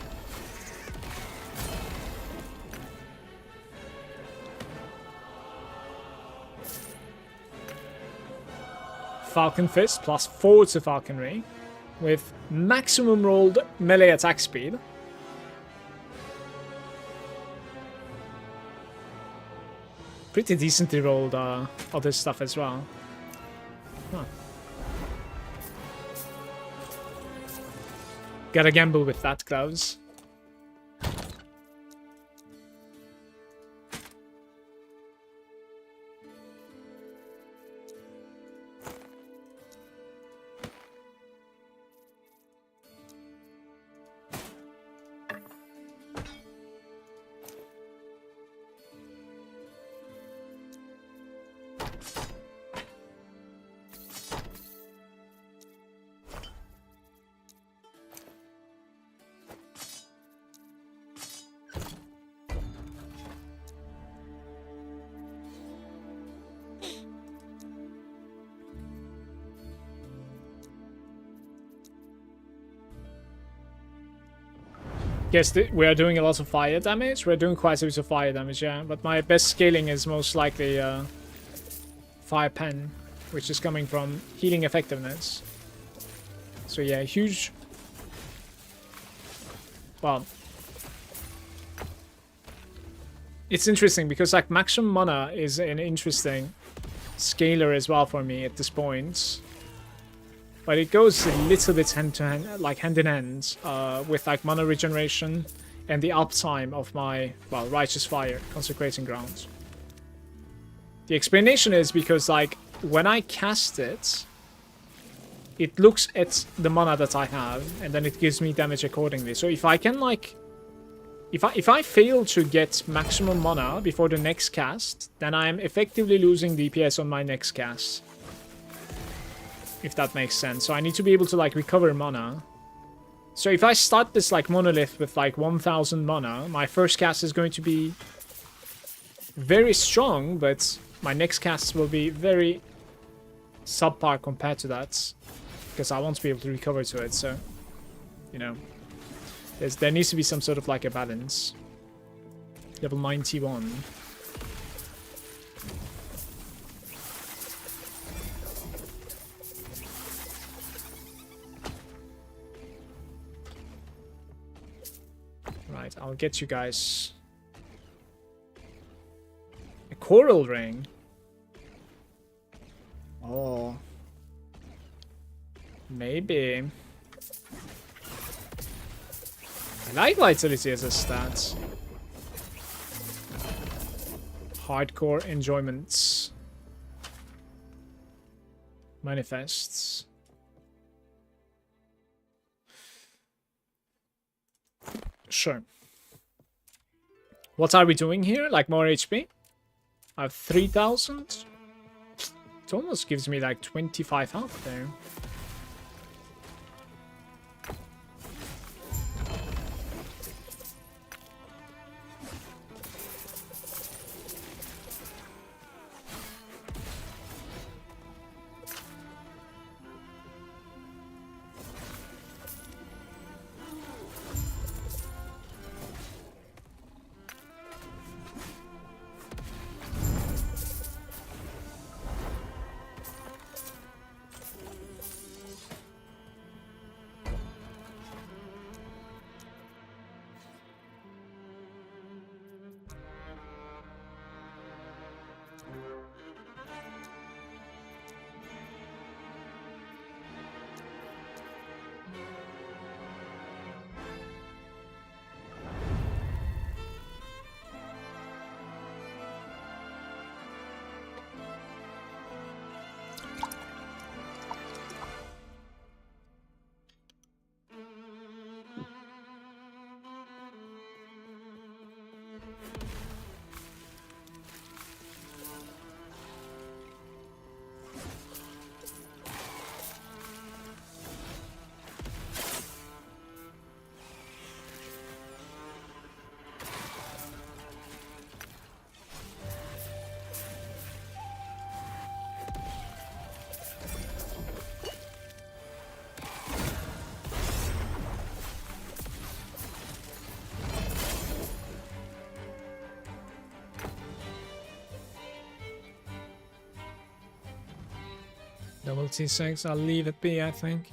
Falcon Fist plus 4 to Falconry with maximum rolled melee attack speed. Pretty decently rolled other stuff as well. Huh. Gotta gamble with that, gloves. Yes, we are doing a lot of fire damage. We're doing quite a bit of fire damage, yeah. But my best scaling is most likely Fire Pen, which is coming from healing effectiveness. So yeah, huge. Well, it's interesting because like maximum mana is an interesting scaler as well for me at this point. But it goes a little bit hand to hand, like hand in hand, with like mana regeneration and the uptime of my, well, Righteous Fire, Consecrating Grounds. The explanation is because like when I cast it, it looks at the mana that I have and then it gives me damage accordingly. So if I can like, if I fail to get maximum mana before the next cast, then I am effectively losing DPS on my next cast. If that makes sense. So I need to be able to like recover mana. So if I start this like monolith with like 1000 mana, my first cast is going to be very strong, but my next cast will be very subpar compared to that, because I won't be able to recover to it. So, you know, there needs to be some sort of like a balance. Level 91. Right, I'll get you guys. A coral ring. Oh. Maybe. I like vitality as a stat. Hardcore enjoyments. Manifests. Sure. What are we doing here? Like more HP? I have 3,000. It almost gives me like 25 health there. Double T6, I'll leave it be, I think.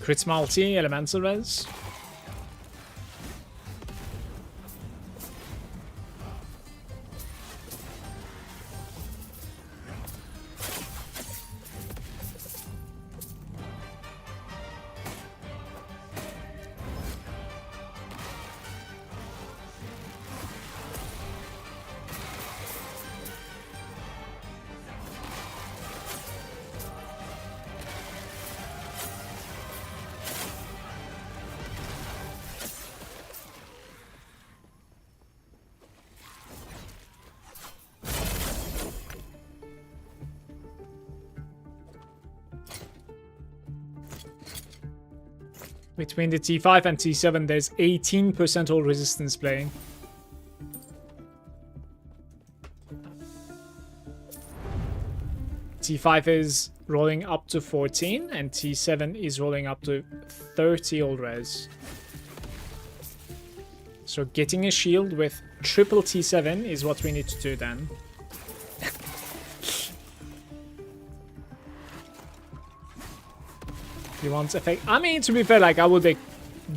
Crit multi, elemental res. Between the T5 and T7, there's 18% all resistance playing. T5 is rolling up to 14, and T7 is rolling up to 30 all res. So getting a shield with triple T7 is what we need to do then. You want effect? I mean, to be fair, like I would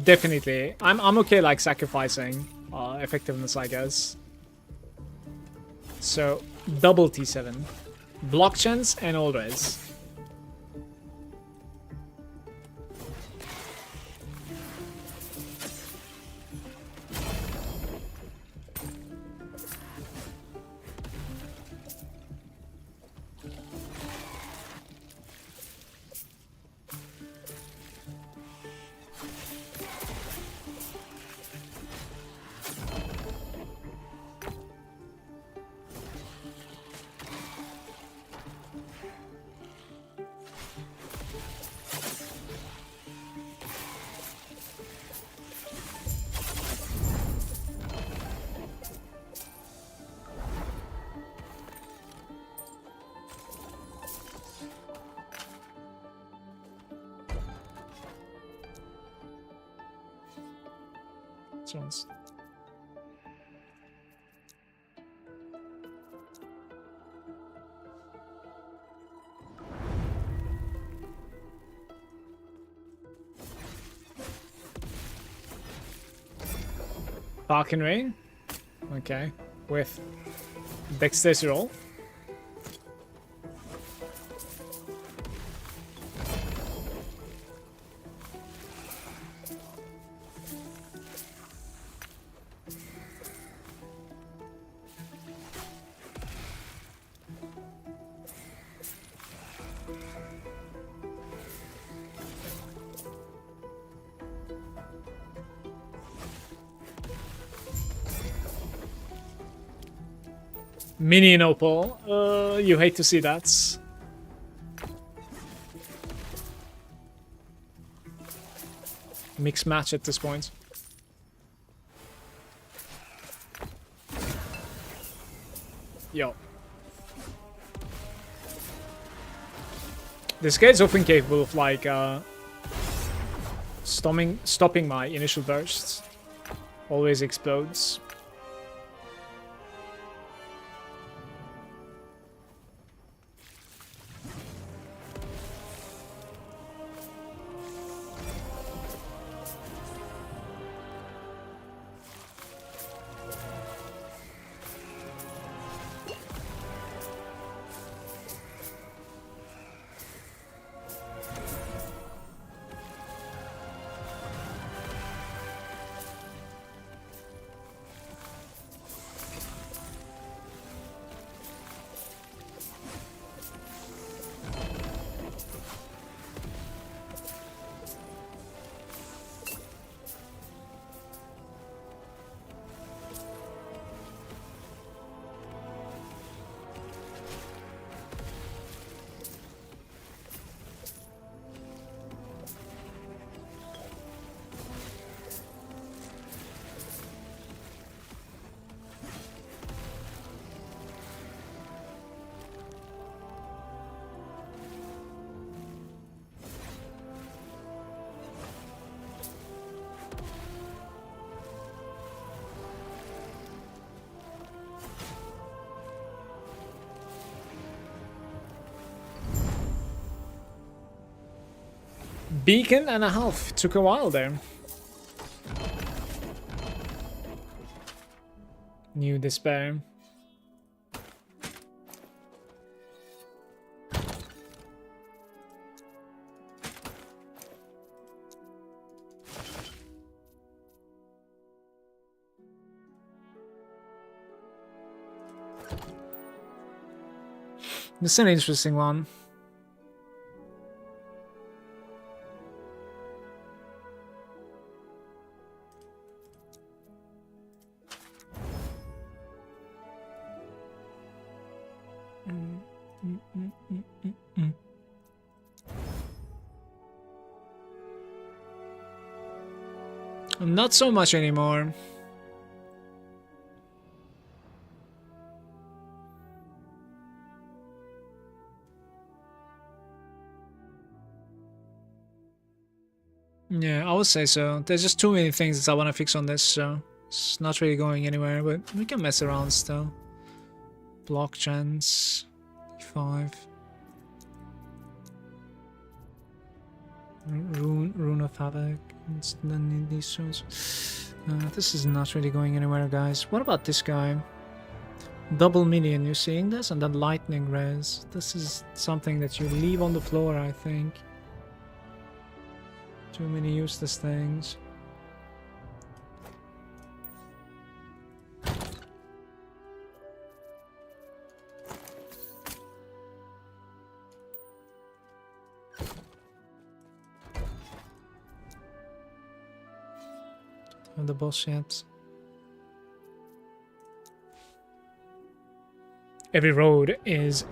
definitely. I'm okay like sacrificing effectiveness, I guess. So double T7, block chance and all res. once. Falconry. Okay. With dexterity roll. Minion opal. You hate to see that. Mixed match at this point. Yo. This guy's often capable of like stopping my initial bursts. Always explodes. Beacon and a half. Took a while there. New despair. This is an interesting one. Not so much anymore. Yeah, I would say so. There's just too many things that I want to fix on this, so it's not really going anywhere, but we can mess around still. Block chance, 5. Rune of Havoc. Then these shows. This is not really going anywhere, guys. What about this guy? Double minion, you seeing this? And then lightning res. This is something that you leave on the floor, I think. Too many useless things. The boss yet. Every road is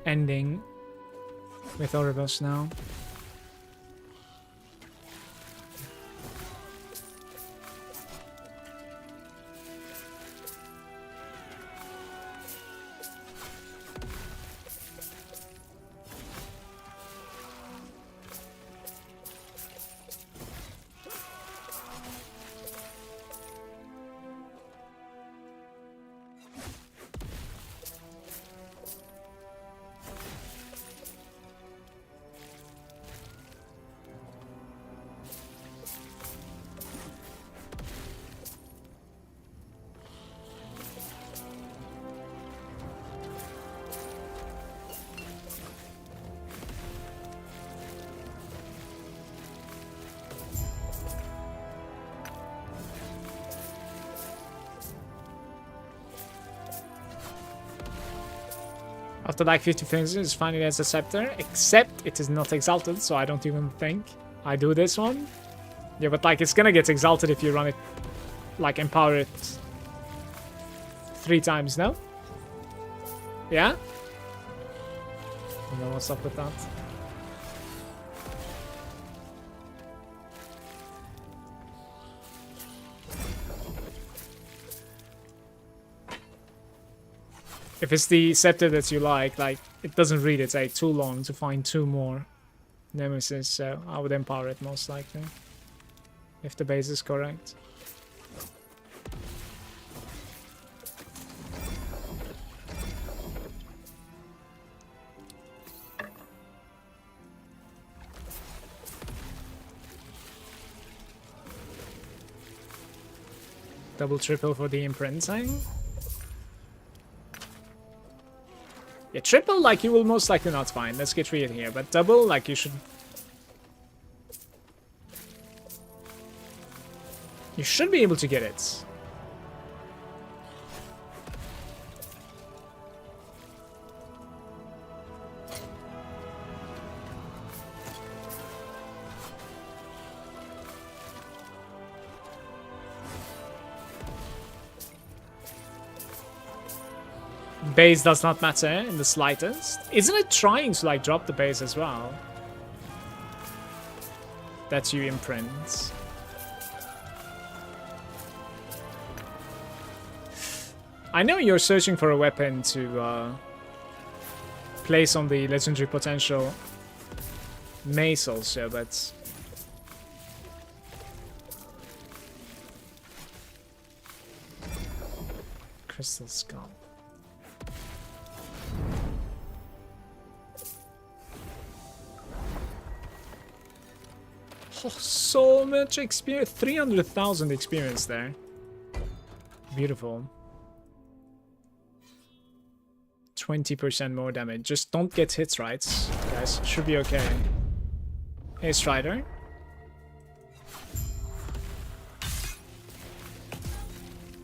ending with Oribus now. After like 50 things, it's finally as a scepter, except it is not exalted, so I don't even think I do this one. Yeah, but like it's gonna get exalted if you run it, like empower it 3 times, no? Yeah? I don't know what's up with that. If it's the scepter that you like, it doesn't really take too long to find 2 more nemesis, so I would empower it most likely. If the base is correct. Double triple for the imprinting. Yeah, triple, like, you will most likely not find. Let's get rid here. But double, like, you should... You should be able to get it. Base does not matter in the slightest. Isn't it trying to like drop the base as well? That you imprint. I know you're searching for a weapon to place on the legendary potential mace also, but... Crystal Skull. Oh, so much experience. 300,000 experience there. Beautiful. 20% more damage. Just don't get hits, right, guys? Should be okay. Hey, Strider.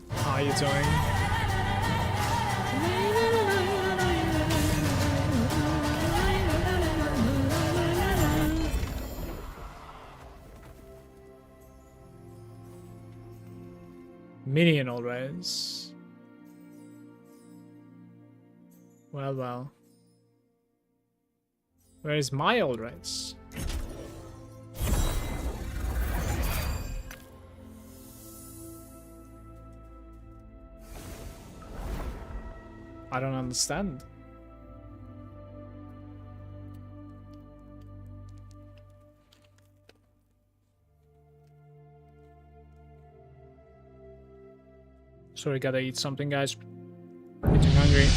How are you doing? Minion always. Well, well. Where is my old race? I don't understand. Sorry, gotta eat something, guys. Getting hungry.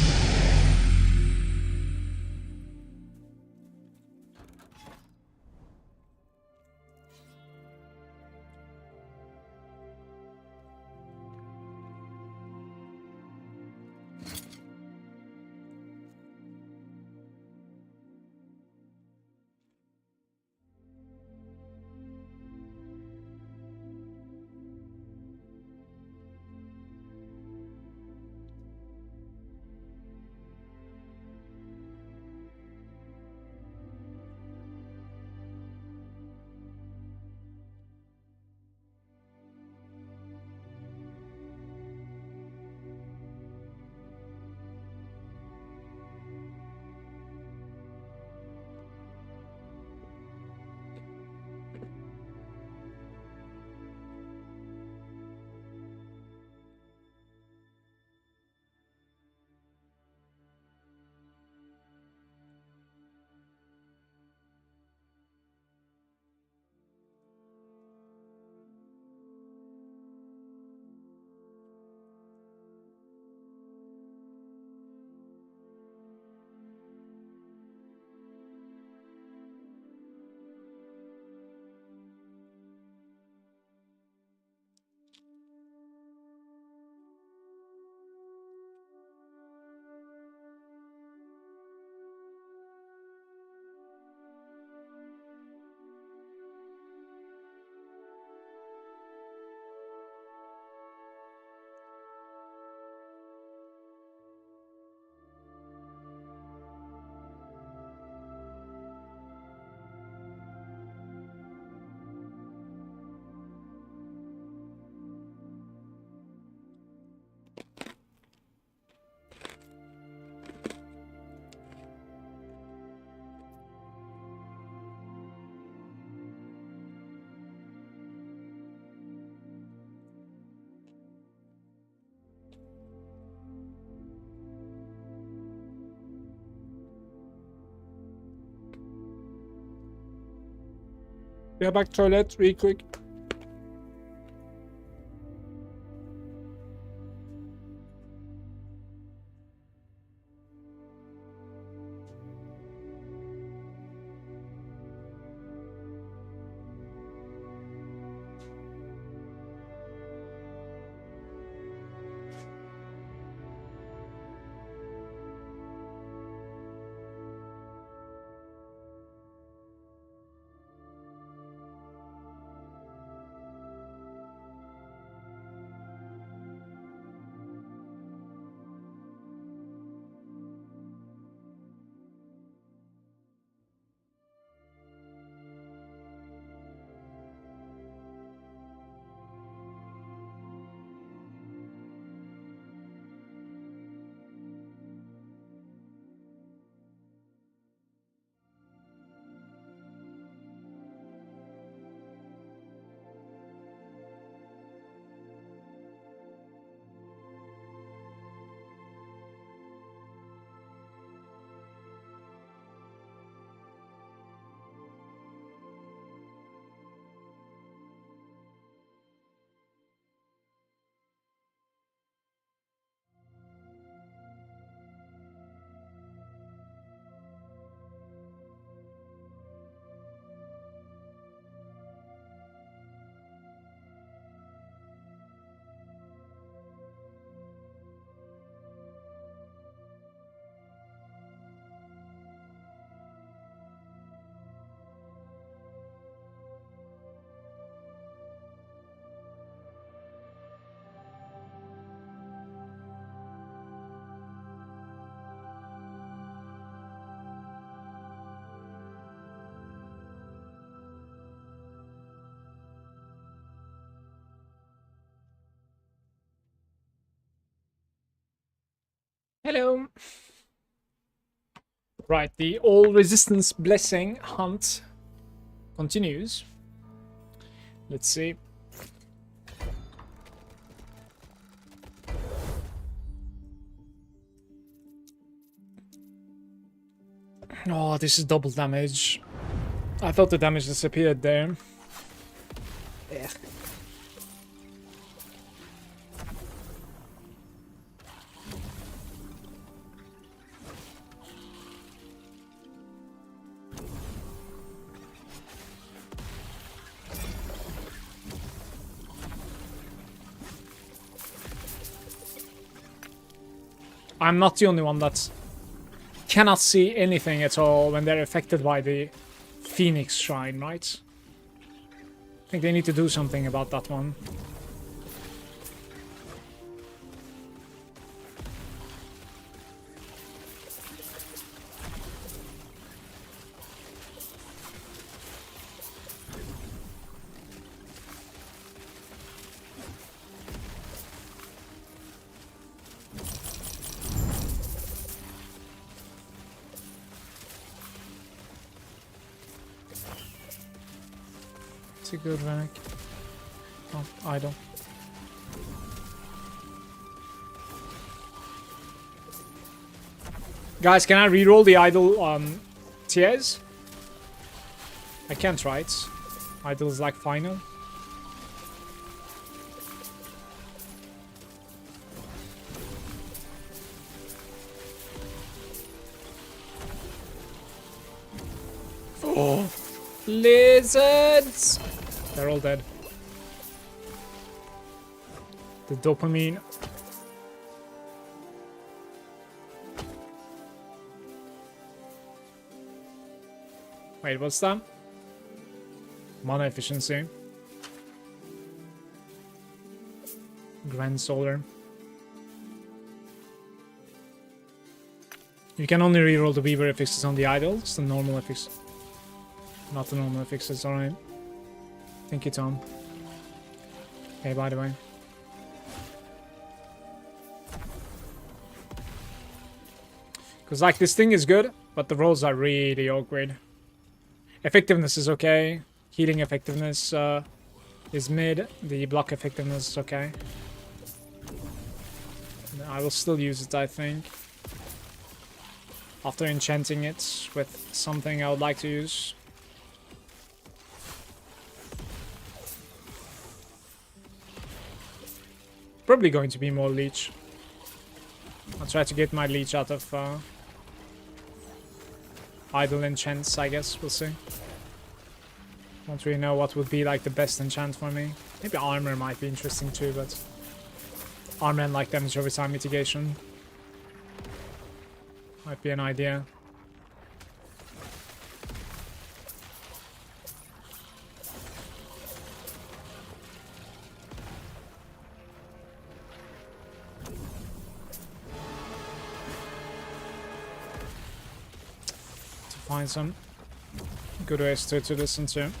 Go back toilet real quick. Hello. Right, the all resistance blessing hunt continues. Let's see. Oh, this is double damage. I thought the damage disappeared there. Yeah. I'm not the only one that cannot see anything at all when they're affected by the Phoenix Shrine, right? I think they need to do something about that one. It's a good relic. Oh, idle. Guys, can I reroll the idle TS? I can't, right? Idle is like final. Oh, lizards! They're all dead. The dopamine. Wait, what's that? Mana efficiency. Grand Solar. You can only reroll the Weaver affixes on the idol. It's the normal affix. Not the normal affixes, alright. Thank you, Tom. Hey, by the way. Because, like, this thing is good, but the rolls are really awkward. Effectiveness is okay. Healing effectiveness is mid. The block effectiveness is okay. I will still use it, I think. After enchanting it with something I would like to use. probably going to be more leech. I'll try to get my leech out of idle enchants, I guess. We'll see. Don't really know what would be like the best enchant for me. Maybe armor might be interesting too, but armor and like damage over time mitigation might be an idea. To find some good ways to listen to.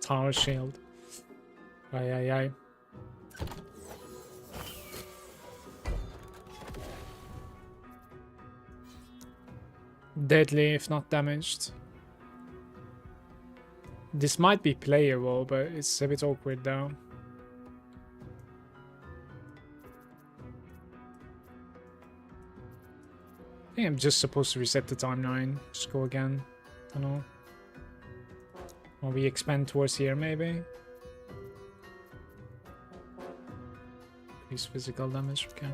Tower shield. Aye, aye, aye. Deadly if not damaged. This might be playable, but it's a bit awkward though. I think I'm just supposed to reset the time 9. Just go again. I don't know. Or we expand towards here, maybe. Increase physical damage, okay.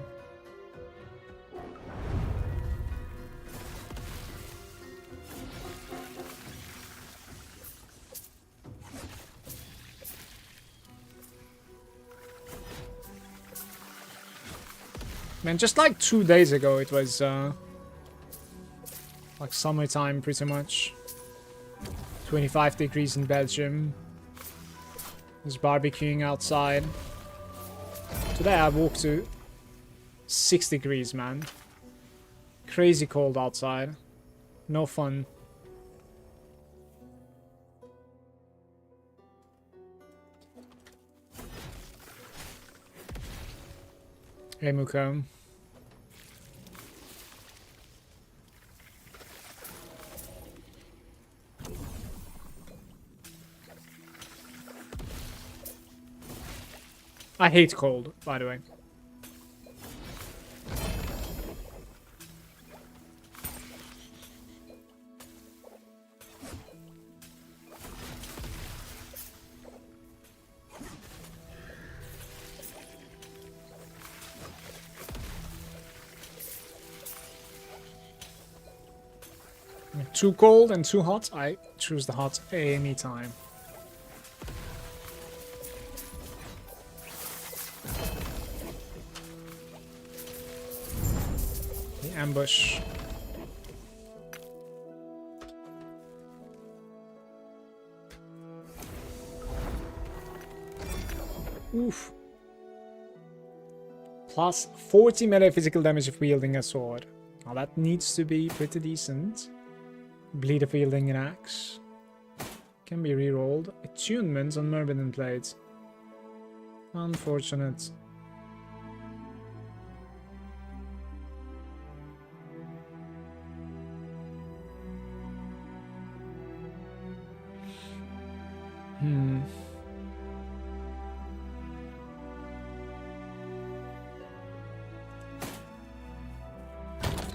Man, just like 2 days ago, it was like summertime pretty much. 25 degrees in Belgium. There's barbecuing outside. Today I walked to 6 degrees, man. Crazy cold outside. No fun. Hey, Muko. I hate cold, by the way. Too cold and too hot, I choose the hot anytime. The ambush. Oof. Plus 40 melee physical damage if wielding a sword. Now that needs to be pretty decent. Bleed if wielding an axe. Can be rerolled. Attunement on Myrmidon Blades. Unfortunate.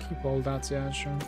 Keep all that, yeah, sure.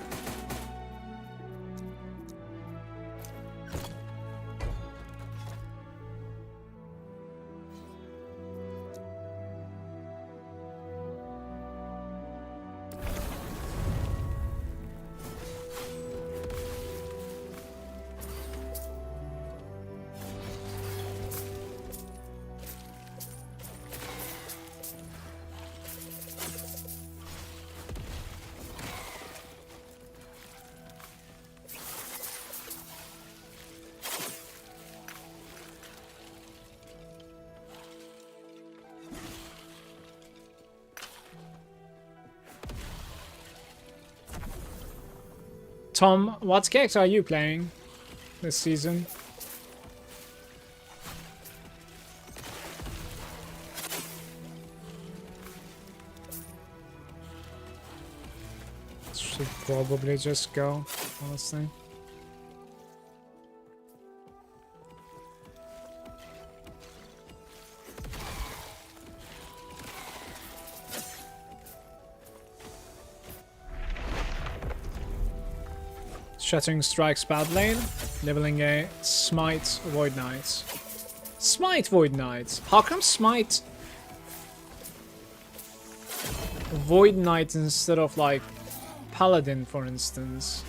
Tom, what character are you playing this season? Should probably just go, honestly. Shattering Strikes bad lane, leveling a Smite Void Knight. Smite Void Knight? How come Smite Void Knight instead of like Paladin, for instance?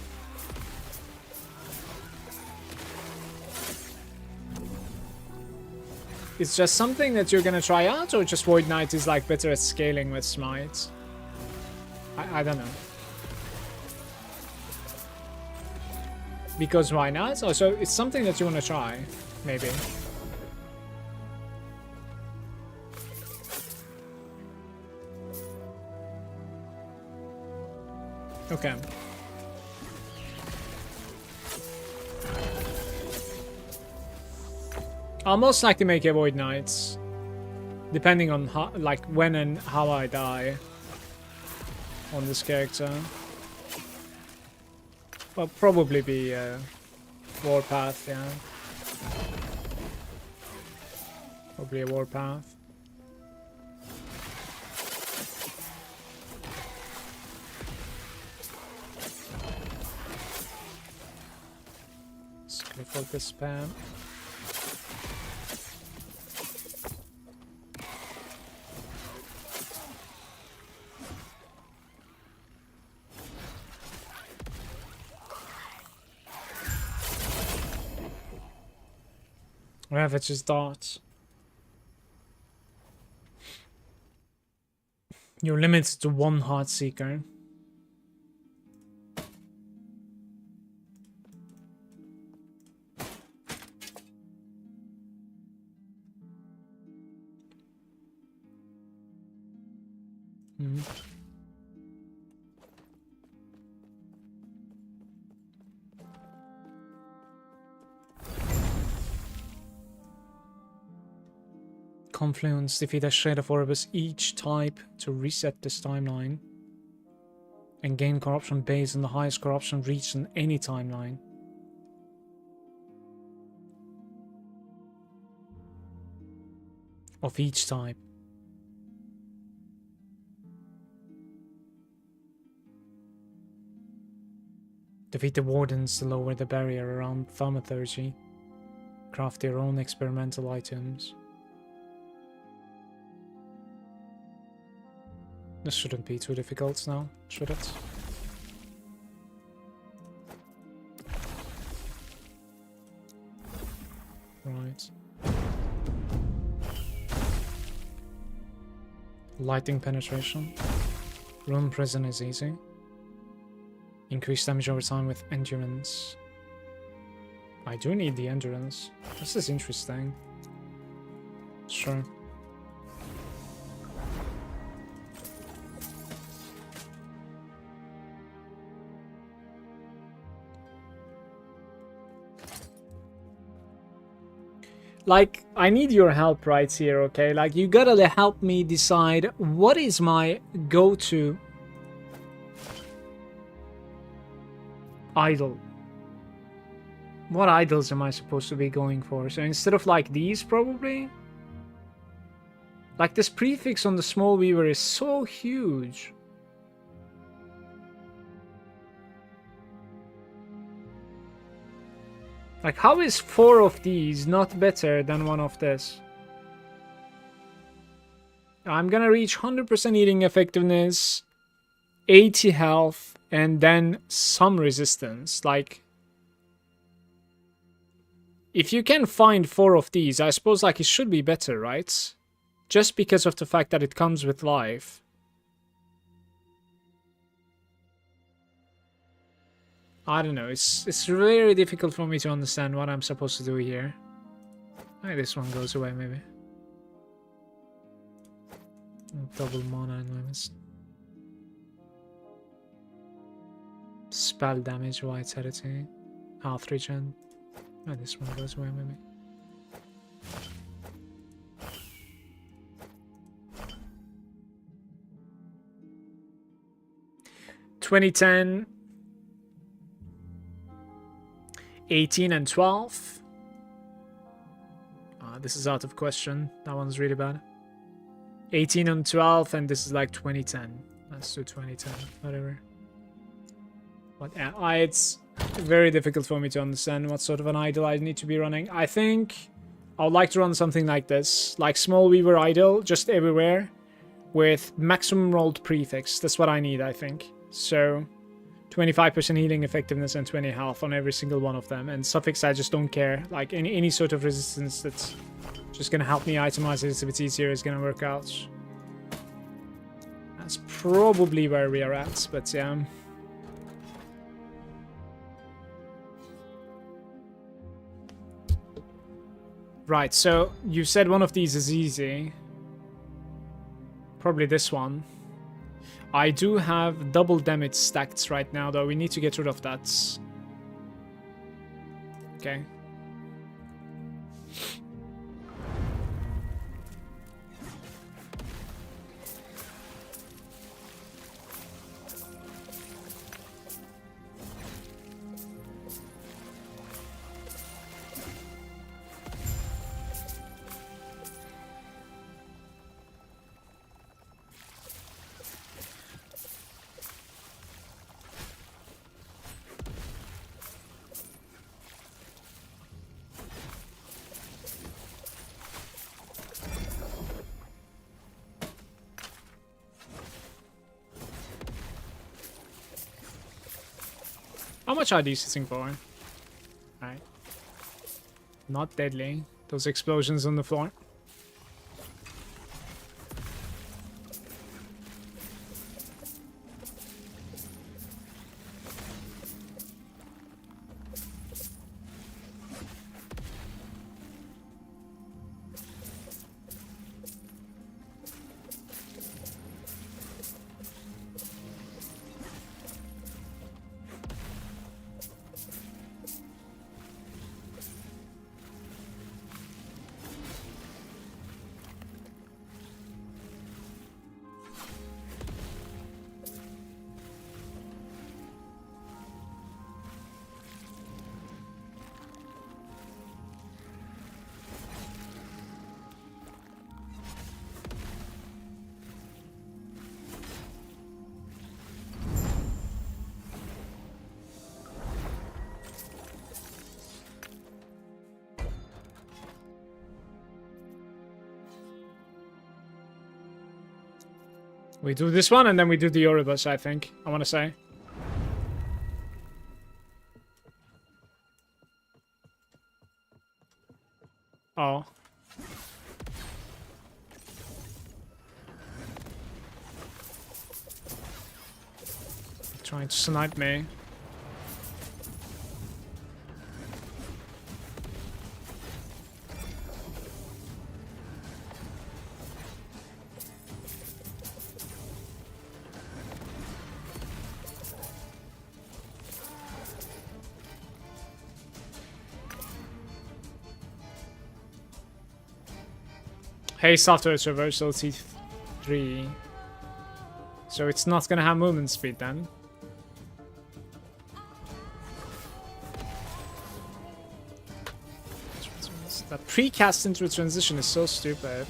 It's just something that you're gonna try out, or just Void Knight is like better at scaling with Smite? I don't know. Because why not? Oh, so it's something that you want to try, maybe. Okay. I'll most likely make a Void Knights, depending on how, like when and how I die on this character. Well, probably be Warpath, yeah. Probably a Warpath. Let's go for the spam. Ravage's Dart. You're limited to one Heartseeker. Confluence, defeat a Shade of Orbis each type to reset this timeline. And gain corruption based on the highest corruption reached in any timeline. Of each type. Defeat the Wardens to lower the barrier around thaumaturgy. Craft their own experimental items. This shouldn't be too difficult now, should it? Right. Lighting penetration. Rune Prison is easy. Increase damage over time with endurance. I do need the endurance. This is interesting. Sure. Like, I need your help right here, okay? Like, you gotta help me decide what is my go-to idol. What idols am I supposed to be going for? So instead of like these, probably? Like, this prefix on the small weaver is so huge. Like, how is 4 of these not better than 1 of this? I'm gonna reach 100% eating effectiveness, 80 health, and then some resistance. Like, if you can find 4 of these, I suppose like it should be better, right? Just because of the fact that it comes with life. I don't know, it's very difficult for me to understand what I'm supposed to do here. Maybe this one goes away, maybe. Double mana and limits. spell damage, vitality, health regen. Oh, this one goes away maybe. (2010) 18 and 12. This is out of question. That one's really bad. 18 and 12, and this is like 2010. Let's do 2010, whatever. But yeah, it's very difficult for me to understand what sort of an idol I need to be running. I think I would like to run something like this, like small weaver idol, just everywhere, with maximum rolled prefix. That's what I need, I think. So 25% healing effectiveness and 20 health on every single one of them. And suffix, I just don't care. Like any sort of resistance that's just gonna help me itemize it a bit easier is gonna work out. That's probably where we are at, but yeah. Right, so you said one of these is easy. Probably this one. I do have double damage stacked right now, though. We need to get rid of that. Okay. How much are these sitting for? Alright. Not deadly. Those explosions on the floor. We do this one and then we do the Oribus, I think. I want to say. Oh. Trying to snipe me. Haste after its reversal, T3. So it's not gonna have movement speed then. That precast into a transition is so stupid.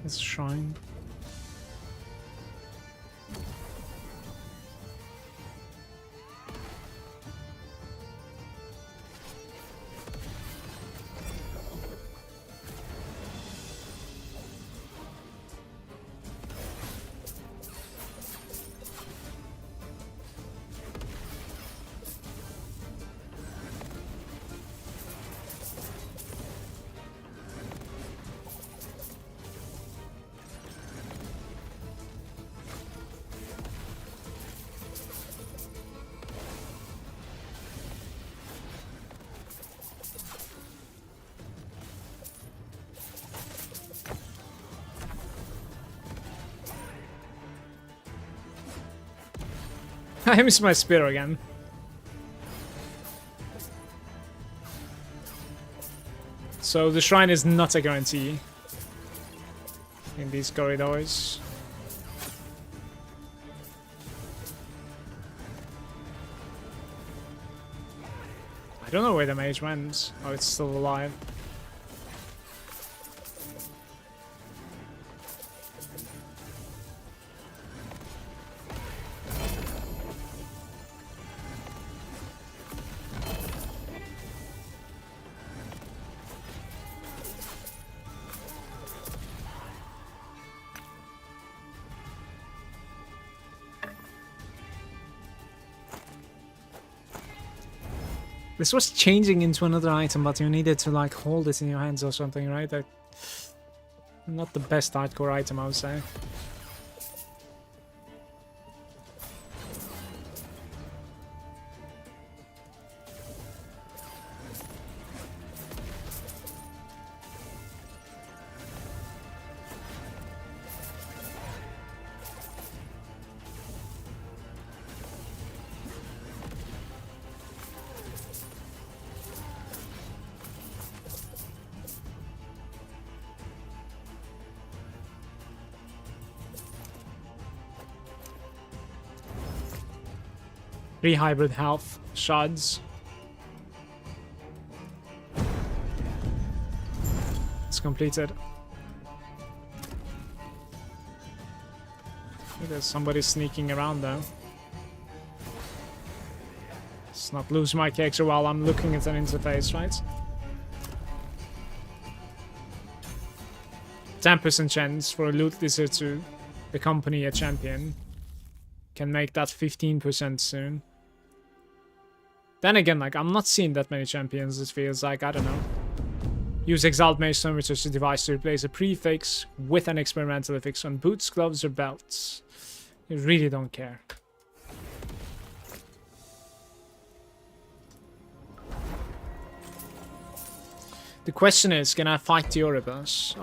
This shrine. I miss my spear again. So the shrine is not a guarantee in these corridors. I don't know where the mage went. Oh, it's still alive. This was changing into another item, but you needed to like hold it in your hands or something, right? Like, not the best hardcore item, I would say. Hybrid health shards. It's completed. There's somebody sneaking around though. Let's not lose my character while I'm looking at an interface, right? 10% chance for a loot lizard to accompany a champion. Can make that 15% soon. Then again, like, I'm not seeing that many champions, it feels like, I don't know. Use Exiled Mage Servitor's device to replace a prefix with an experimental affix on boots, gloves, or belts. You really don't care. The question is, can I fight the Oribus?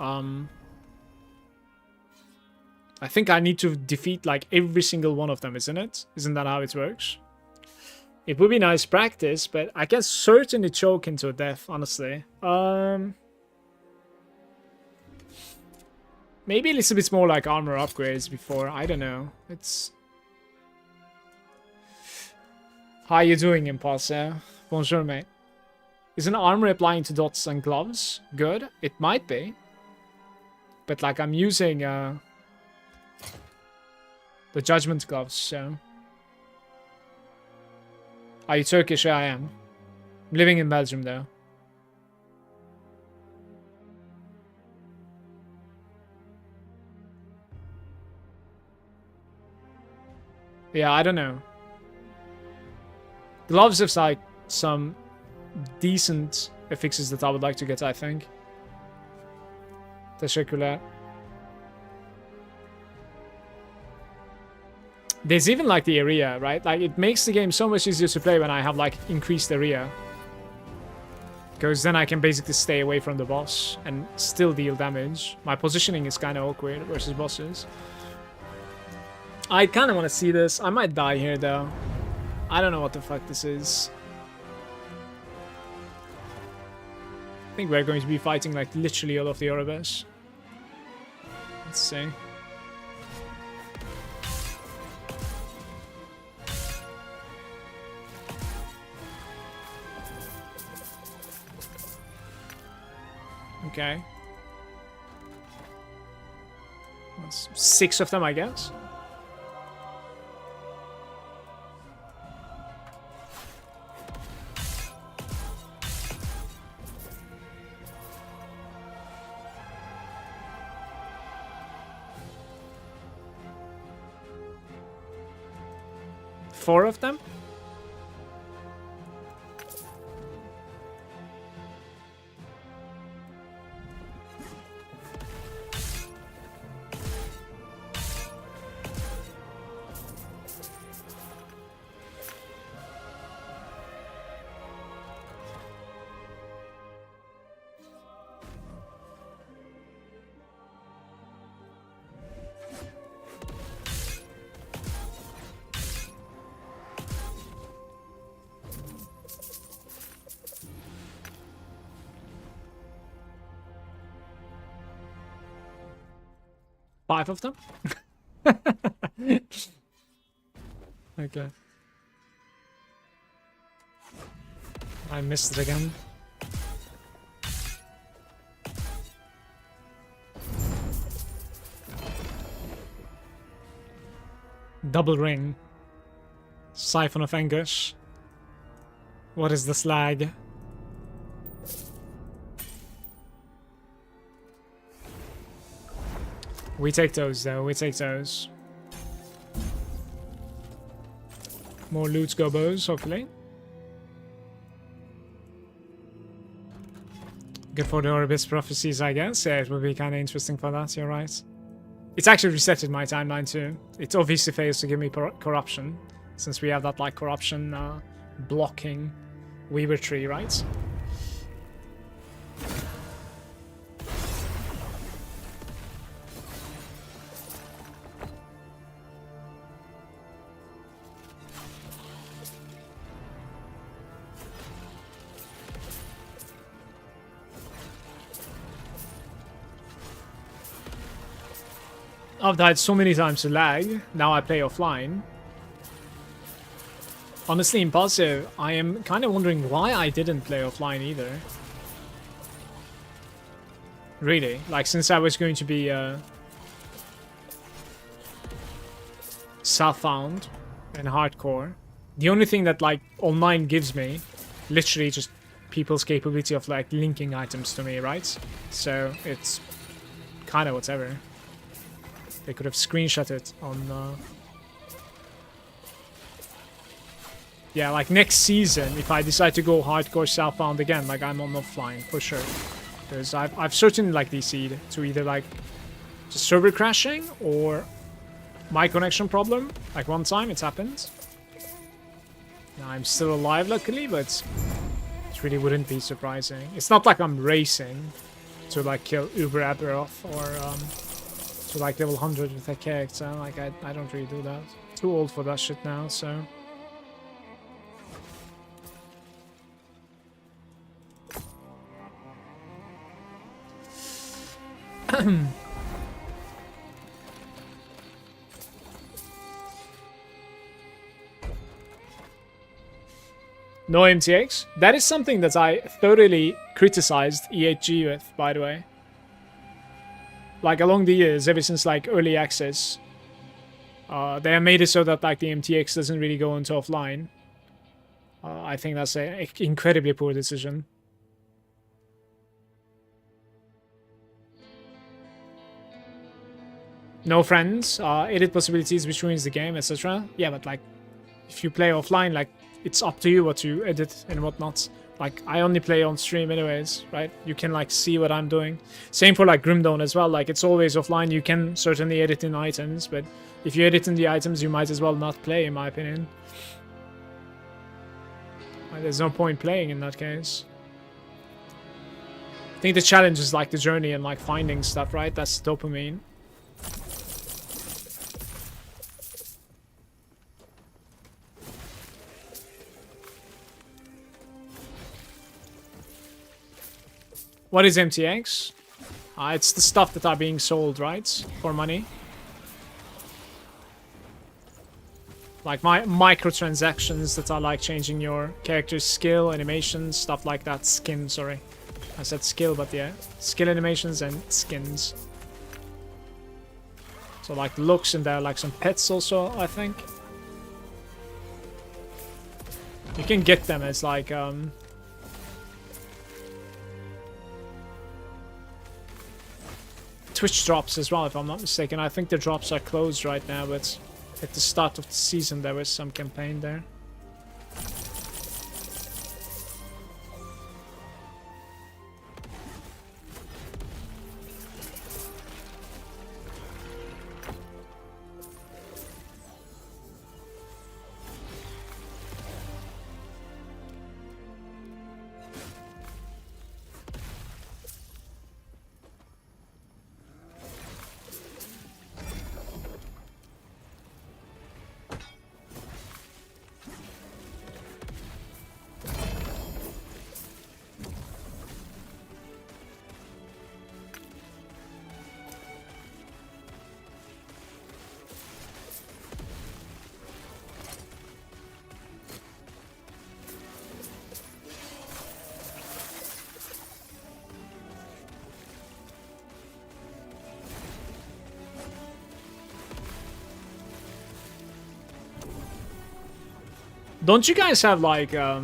I think I need to defeat, like, every single one of them, isn't it? Isn't that how it works? It would be nice practice, but I can certainly choke into a death, honestly. Maybe a little bit more like armor upgrades before. I don't know. It's... How you doing, Impulse? Bonjour, mate. Is an armor applying to dots and gloves good? It might be. But, like, I'm using the Judgment gloves, so... Are you Turkish? Yeah, I am. I'm living in Belgium, though. Yeah, I don't know. Gloves have, like, some decent affixes that I would like to get, I think. Teşekkürler. There's even, like, the area, right? Like, it makes the game so much easier to play when I have, like, increased area. Because then I can basically stay away from the boss and still deal damage. My positioning is kind of awkward versus bosses. I kind of want to see this. I might die here, though. I don't know what the fuck this is. I think we're going to be fighting, like, literally all of the Oribus. Let's see. Okay. That's 6 of them, I guess. Four of them? 5 of them? Okay. I missed it again. Double ring. Siphon of Anguish. What is this lag? We take those though, we take those. More loot gobos, hopefully. Good for the Orbis prophecies, I guess. Yeah, it would be kind of interesting for that, you're right. It's actually resetted my timeline too. It obviously fails to give me corruption, since we have that like corruption blocking Weaver tree, right? I've died so many times to lag, now I play offline. Honestly, Impulsive, I am kind of wondering why I didn't play offline either. Really, like since I was going to be southbound and hardcore, the only thing that like online gives me, literally just people's capability of like linking items to me, right? So it's kind of whatever. They could have screenshot it on... Yeah, like next season, if I decide to go hardcore southbound again, like I'm on offline for sure. Because I've certainly like DC'd to either like just server crashing or my connection problem. Like one time it's happened. Now I'm still alive luckily, but it really wouldn't be surprising. It's not like I'm racing to like kill Uber Aberoth or to like level 100 with a character. Like I don't really do that. Too old for that shit now, so. No MTX? That is something that I thoroughly criticized E8G with, by the way. Like along the years, ever since like early access, they have made it so that like the MTX doesn't really go into offline. I think that's an incredibly poor decision. No friends, edit possibilities which ruins the game, etc. Yeah, but like, if you play offline, like, it's up to you what you edit and whatnot. Like, I only play on stream anyways, right? You can, like, see what I'm doing. Same for, like, Grim Dawn as well. Like, it's always offline. You can certainly edit in items, but if you edit in the items, you might as well not play, in my opinion. Like, there's no point playing in that case. I think the challenge is, like, the journey and, like, finding stuff, right? That's dopamine. What is MTX? It's the stuff that are being sold, right? For money. Like my microtransactions that are like changing your character's skill, animations, stuff like that. Skin, sorry. I said skill, but yeah. Skill animations and skins. So like looks, and there are like some pets also, I think. You can get them as like Twitch drops as well, if I'm not mistaken. I think the drops are closed right now, but at the start of the season there was some campaign there. Don't you guys have like I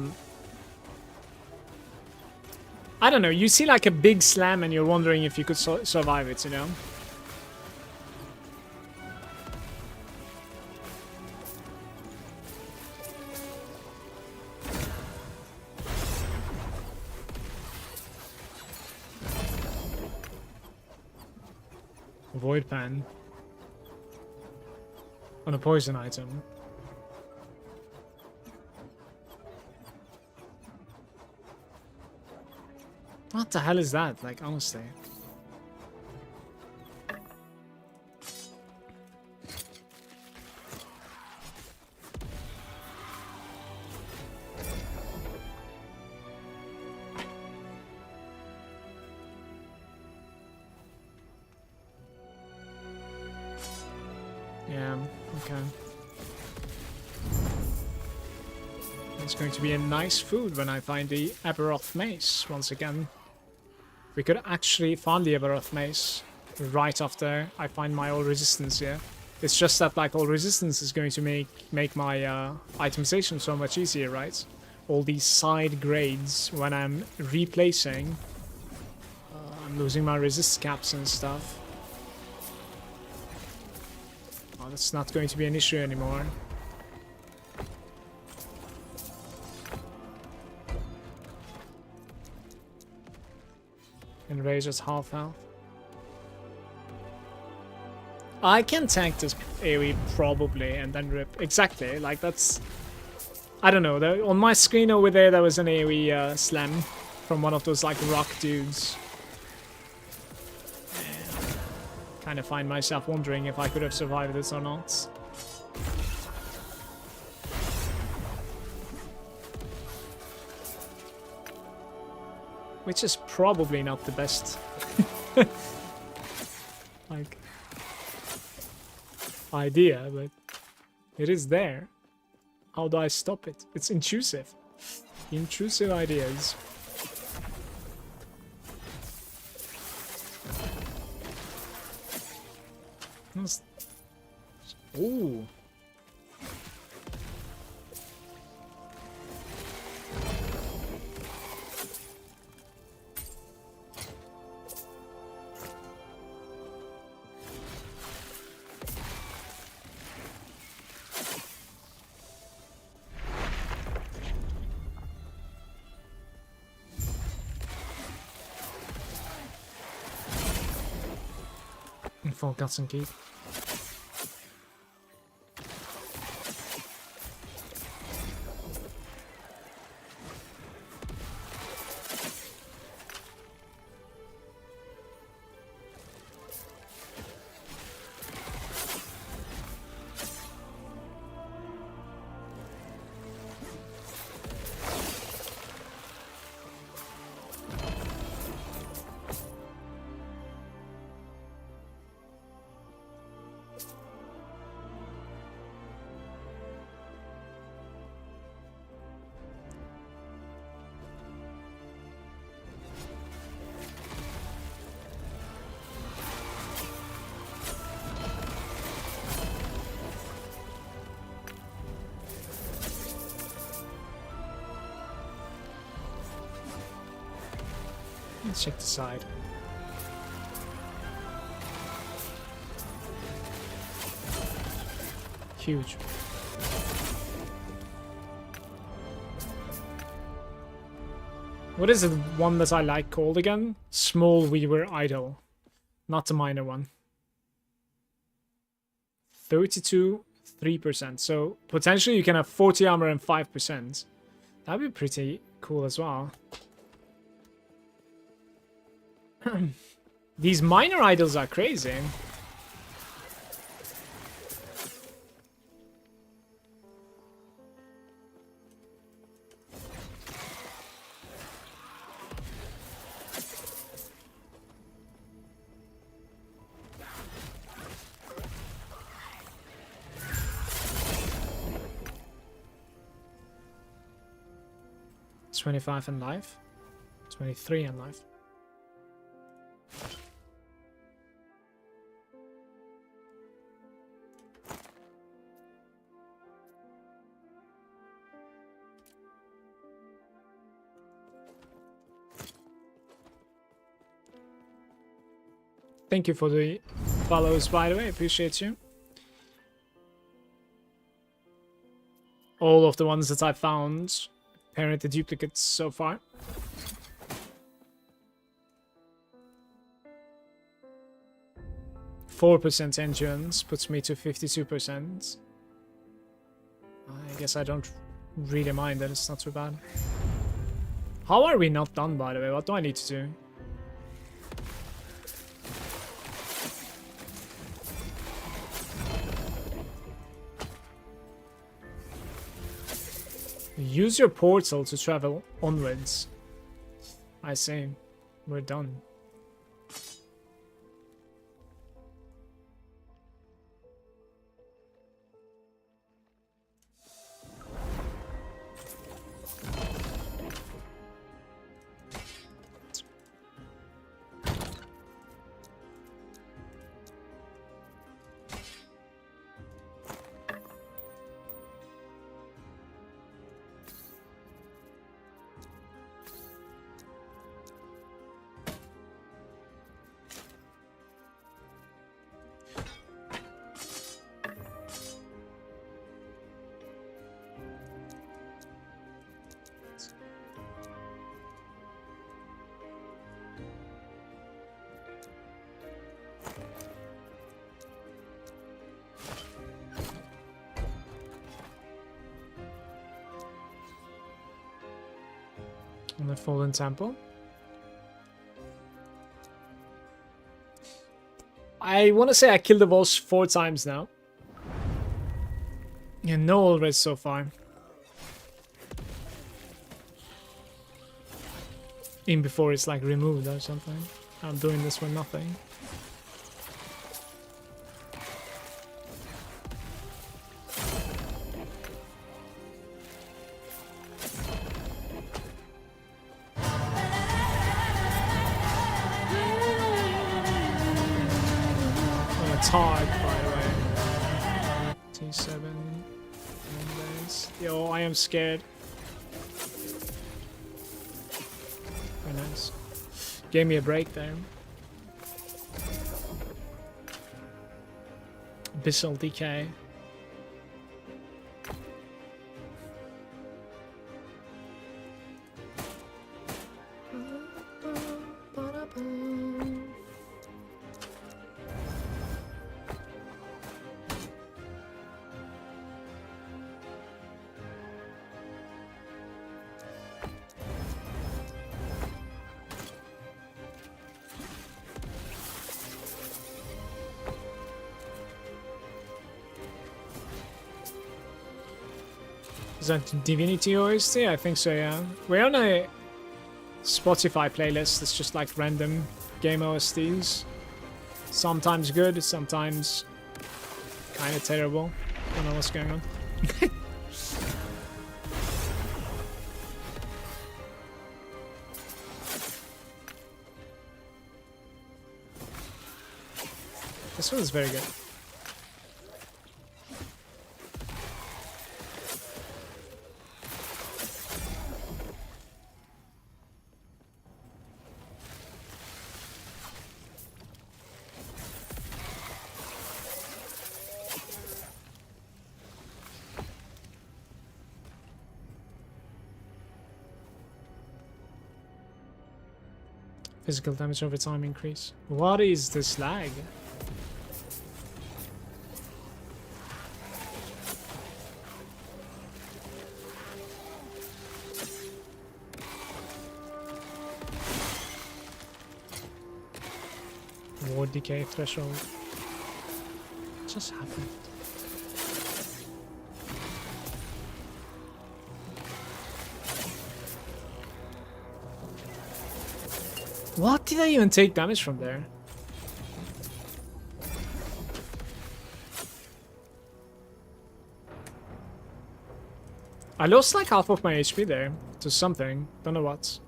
don't know, you see like a big slam and you're wondering if you could survive it, you know? Void Pan. On a poison item. What the hell is that? Like, honestly. Yeah, okay. It's going to be a nice food when I find the Epoch mace once again. We could actually find the Epoch mace right after I find my all resistance here. It's just that like all resistance is going to make my itemization so much easier, right? All these side grades when I'm replacing, I'm losing my resist caps and stuff. Oh, that's not going to be an issue anymore. And Rage at half health. I can tank this AoE probably and then rip. Exactly, like that's... I don't know, on my screen over there was an AoE slam from one of those like rock dudes. Kind of find myself wondering if I could have survived this or not. Which is probably not the best like idea, but it is there. How do I stop it? It's intrusive. Intrusive ideas. Ooh. Full guts and keep. Let's check the side. Huge. What is the one that I like called again? Small Weaver Idol. Not the minor one. 32, 3%. So potentially you can have 40 armor and 5%. That'd be pretty cool as well. These minor idols are crazy. It's 25 in life. 23 in life. Thank you for the follows, by the way. Appreciate you. All of the ones that I found, apparently duplicates so far. %4 endurance puts me to 52%. I guess I don't really mind that, it's not too bad. How are we not done, by the way? What do I need to do? Use your portal to travel onwards. I see. We're done. On the Fallen Temple. I want to say I killed the boss 4 times now. And no all res so far. In before it's like removed or something. I'm doing this for nothing. It's hard, by the way. T7. Yo, I am scared. Very nice. Gave me a break there. Abyssal Decay. Is that Divinity OST? I think so, yeah. We're on a Spotify playlist that's just like random game OSTs. Sometimes good, sometimes kind of terrible. Don't know what's going on. This one is very good. Physical damage over time increase. What is this lag? Ward decay threshold. What just happened? What did I even take damage from there? I lost like half of my HP there to something. Don't know what.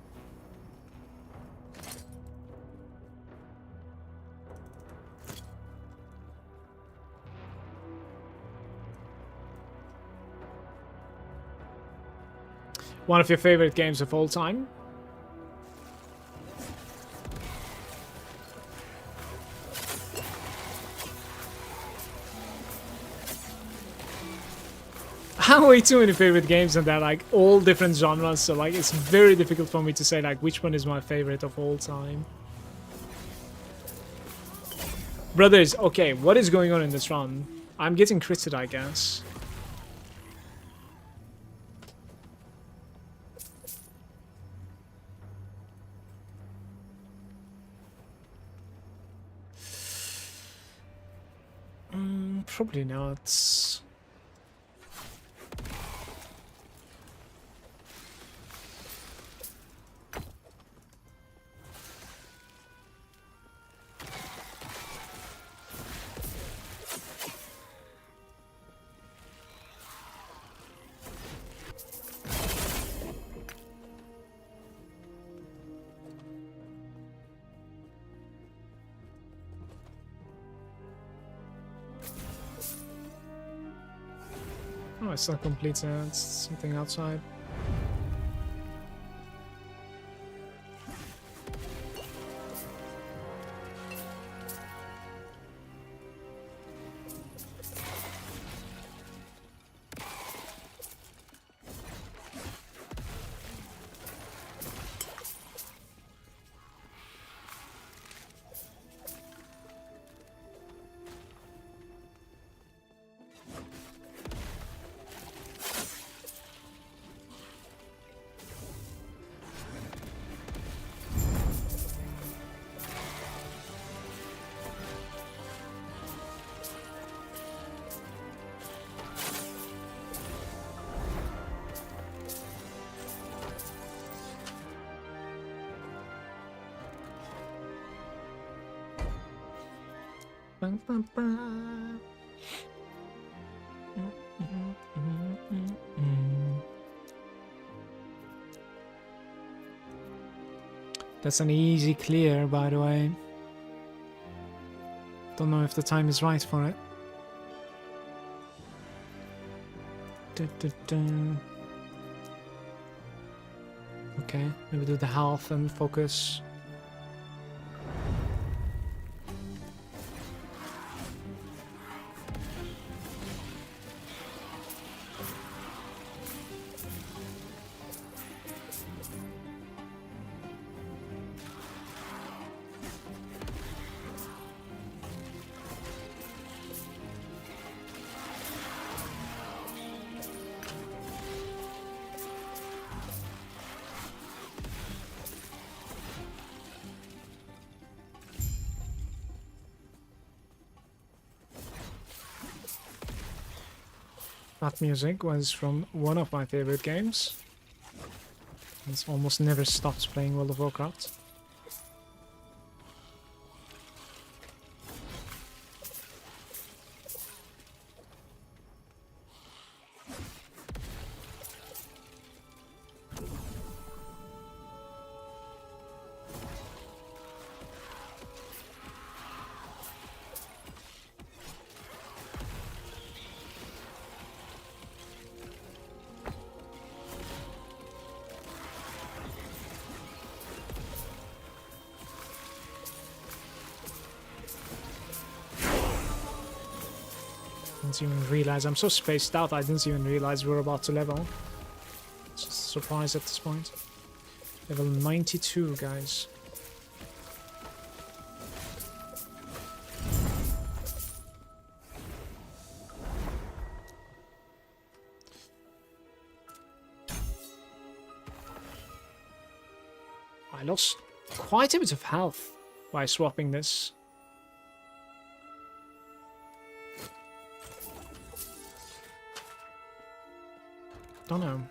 One of your favorite games of all time? I have way too many favorite games and they're like all different genres, so like it's very difficult for me to say like which one is my favorite of all time. Brothers, okay, what is going on in this run? I'm getting critted, I guess. Probably not. Oh, it's not complete. It's something outside. That's an easy clear, by the way. Don't know if the time is right for it. Okay, maybe do the health and focus. That music was from one of my favorite games. It's almost never stopped playing World of Warcraft. Didn't even realize. I'm so spaced out, I didn't even realize we were about to level. Just a surprise at this point. Level 92, guys. I lost quite a bit of health by swapping this. Don't know.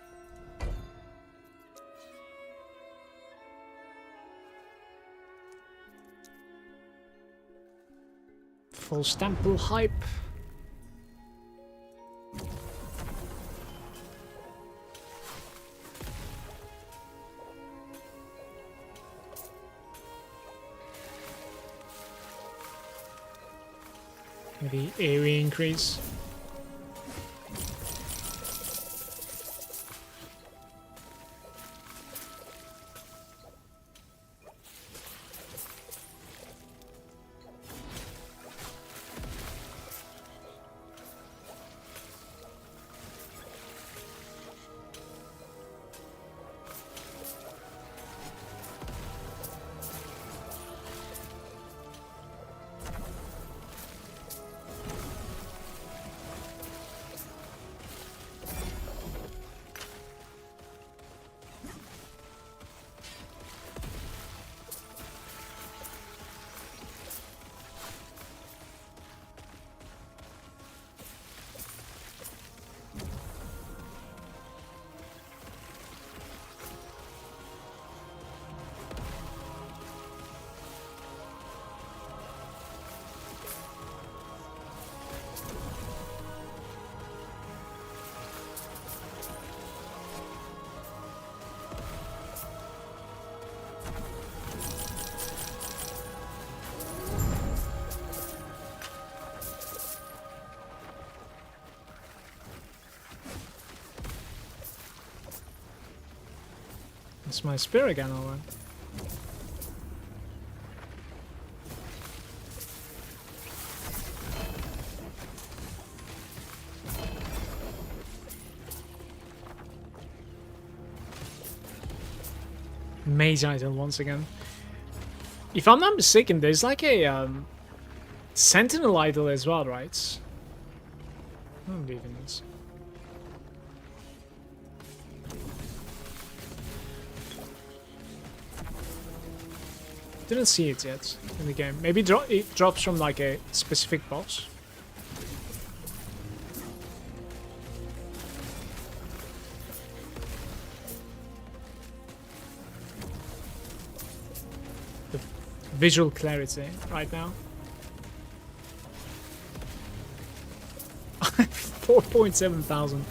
Full Stample hype. Maybe AoE increase. It's my spear again, alright. Mage idol once again. If I'm not mistaken, there's like a sentinel idol as well, right? I don't believe in this. Didn't see it yet in the game. Maybe it drops from like a specific boss. The visual clarity right now. 4.7 thousand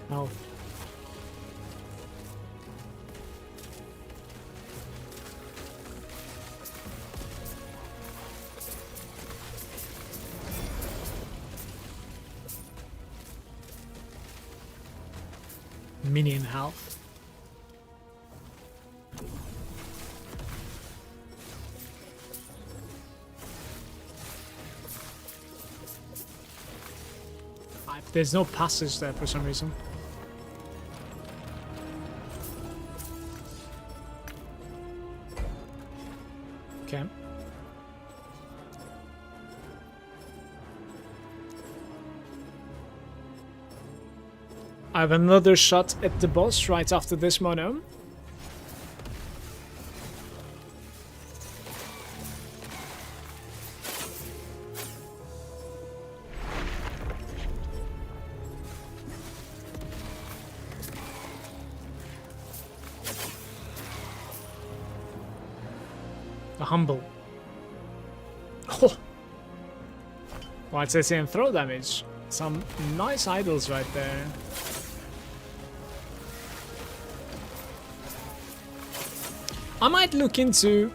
health. Minion health. There's no passage there for some reason. Okay. I have another shot at the boss right after this mono. The humble. Oh! White CC and throw damage. Some nice idols right there. I might look into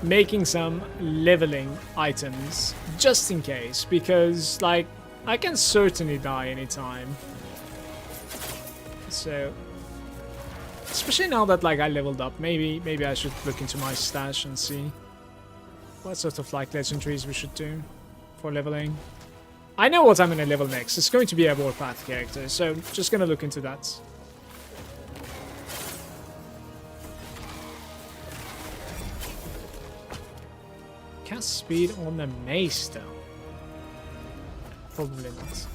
making some leveling items just in case, because like I can certainly die anytime. So especially now that like I leveled up, maybe I should look into my stash and see what sort of like legendaries we should do for leveling. I know what I'm gonna level next. It's going to be a warpath character, so just gonna look into that. Cast speed on the mace though. Probably not.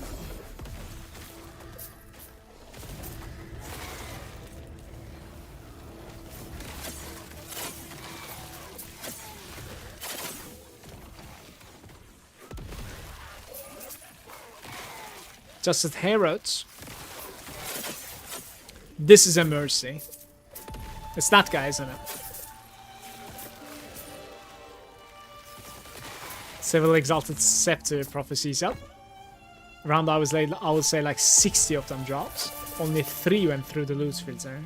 Just at Herods. This is a mercy. It's that guy, isn't it? Several Exalted Scepter prophecies up. Around I would say like 60 of them dropped. Only 3 went through the loot filter.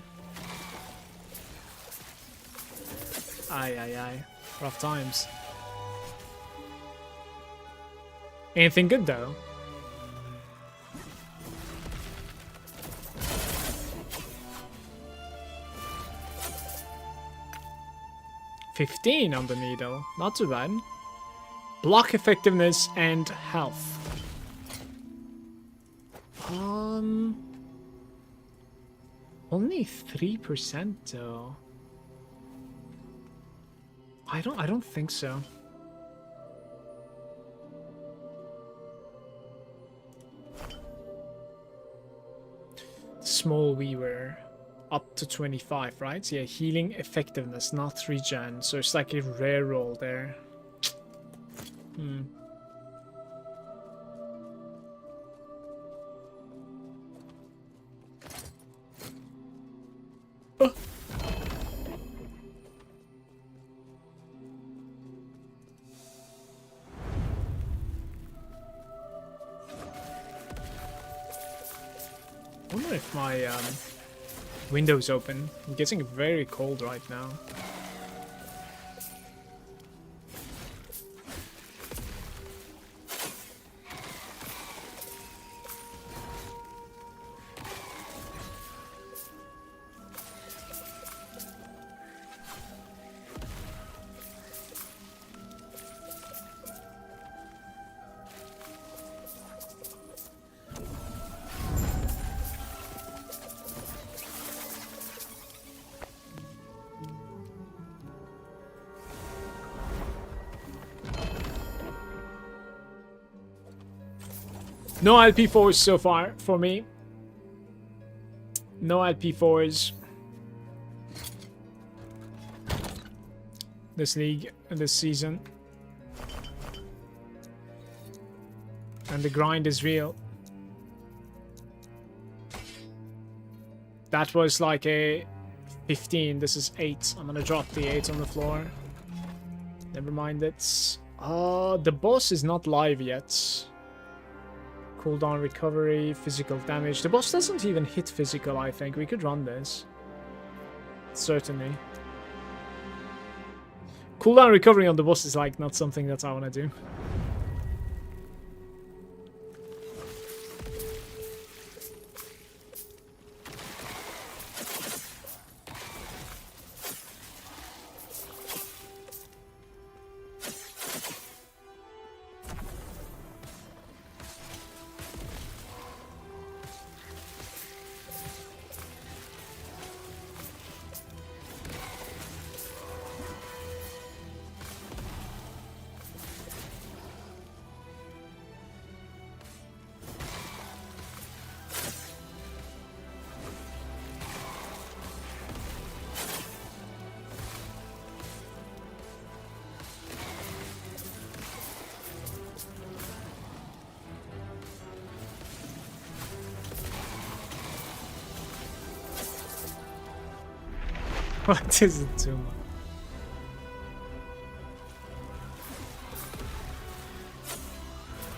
Aye. Rough times. Anything good though? $15 on the needle. Not too bad. Block effectiveness and health. Only 3% though. I don't think so. Small Weaver. Up to 25, right? Yeah, healing effectiveness, not regen. So it's like a rare roll there. Oh. I wonder if my window's open. I'm getting very cold right now. No LP4s so far for me. No LP4s. This league, this season. And the grind is real. That was like a 15. This is 8. I'm gonna drop the 8 on the floor. Never mind it. The boss is not live yet. Cooldown recovery, physical damage. The boss doesn't even hit physical, I think. We could run this. Certainly. Cooldown recovery on the boss is like not something that I want to do. What is it too much?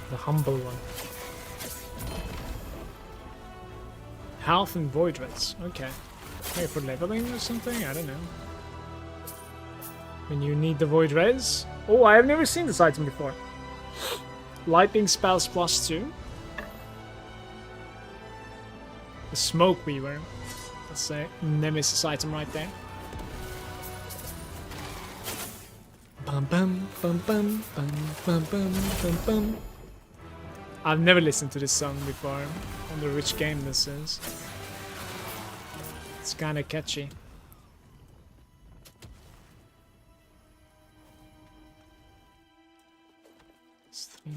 The humble one. Health and void rats. Okay. Maybe for leveling or something? I don't know. When you need the void res. Oh, I have never seen this item before. Lightning spells +2. The smoke weaver. That's a nemesis item right there. Bum bum bum bum bum bum bum bum bum. I've never listened to this song before. I wonder which game this is. It's kind of catchy. It's 3.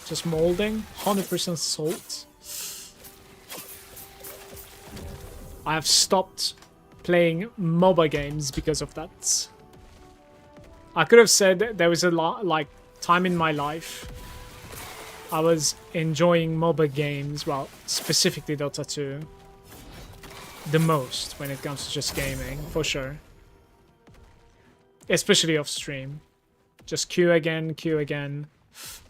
Just molding, 100% salt. I have stopped playing MOBA games because of that. I could have said there was a lot, like, time in my life I was enjoying MOBA games, well, specifically Dota 2, the most when it comes to just gaming, for sure. Especially off stream. Just Q again.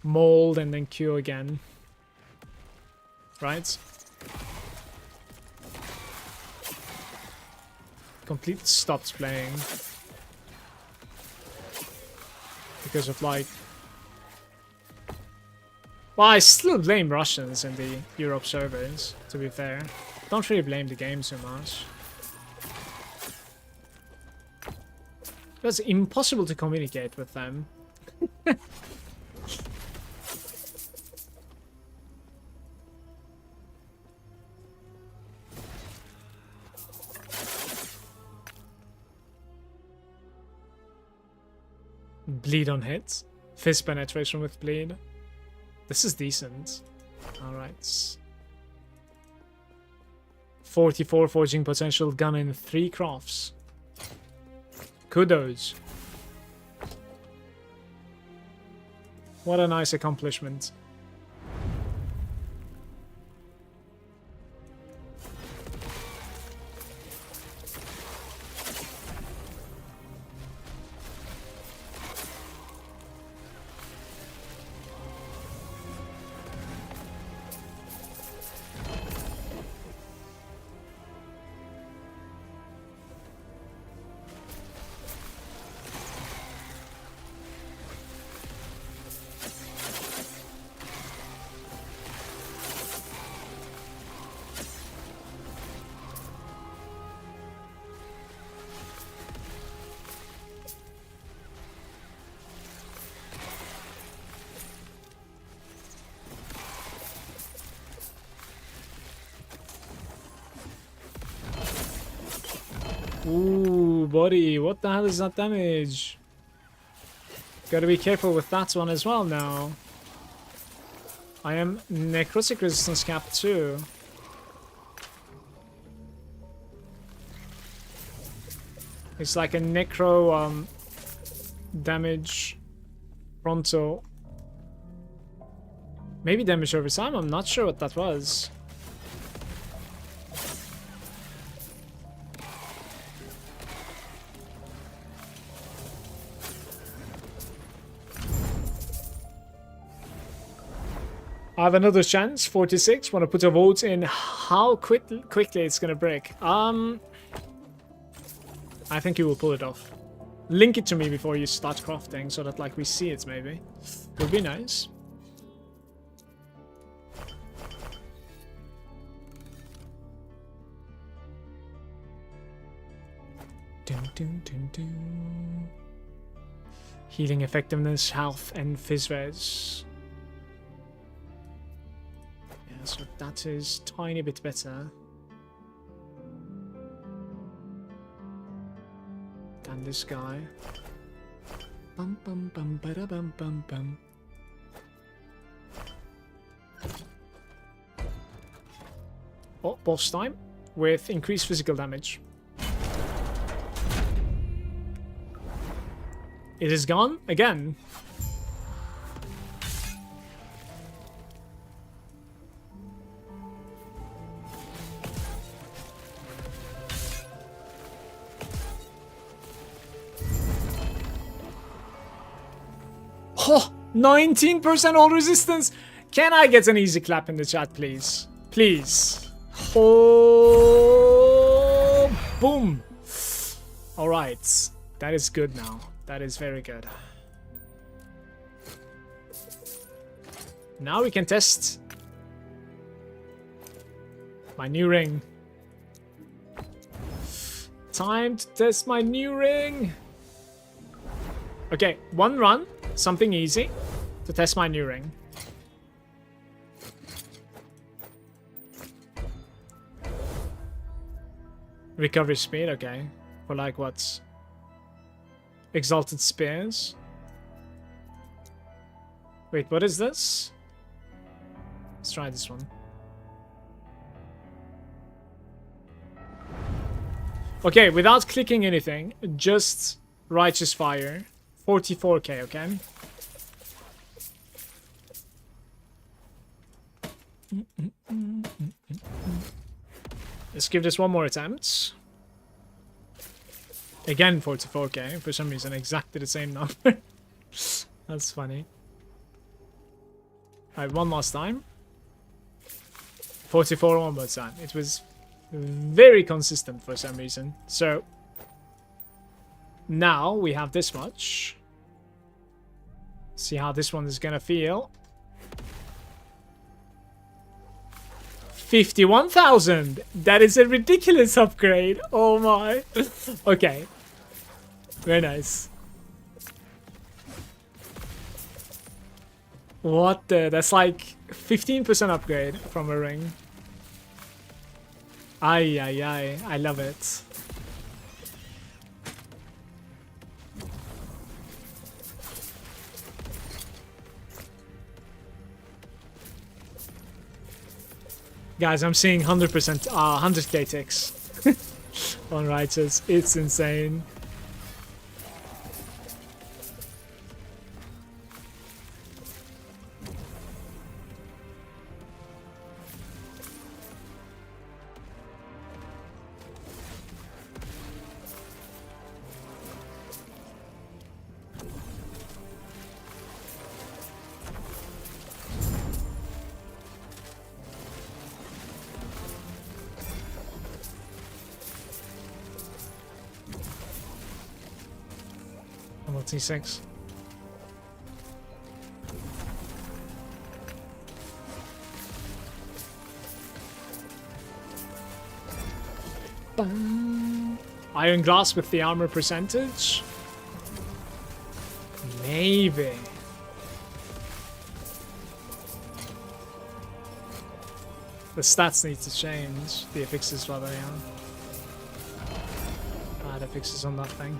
Mold and then Q again. Right? Completely stopped playing. Because of like... Well, I still blame Russians in the Europe servers, to be fair. Don't really blame the game so much. It was impossible to communicate with them. Bleed on hit. Fist penetration with bleed. This is decent. Alright. 44 forging potential gun in 3 crafts. Kudos. What a nice accomplishment. Ooh, buddy, what the hell is that damage? Gotta be careful with that one as well now. I am necrotic resistance cap too. It's like a necro damage pronto. Maybe damage over time, I'm not sure what that was. I have another chance, 46. Want to put a vote in how quickly it's gonna break. I think you will pull it off. Link it to me before you start crafting so that like we see it maybe. Would be nice. Dun, dun, dun, dun. Healing effectiveness, health, and phys res. Yeah, so that is tiny bit better than this guy. Bum bum bum ba da bum bum bum. Oh, boss time with increased physical damage. It is gone again. Oh, 19% all resistance. Can I get an easy clap in the chat, please? Please. Oh, boom. All right. That is good now. That is very good. Now we can test my new ring. Time to test my new ring. Okay, one run, something easy to test my new ring. Recovery speed, okay. For like what? Exalted Spears. Wait, what is this? Let's try this one. Okay, without clicking anything, just Righteous Fire. 44k, okay? Let's give this one more attempt. Again, 44k, for some reason, exactly the same number. That's funny. Alright, one last time. 44 one more time. It was very consistent for some reason. So, now we have this much. See how this one is gonna feel. 51,000! That is a ridiculous upgrade! Oh my! Okay. Very nice. What the? That's like 15% upgrade from a ring. Ay, ay, ay. I love it. Guys, I'm seeing 100%, 100k ticks on Righteous. It's insane. T6. Iron glass with the armor percentage? Maybe. The stats need to change. The affixes rather, yeah. The fixes on that thing.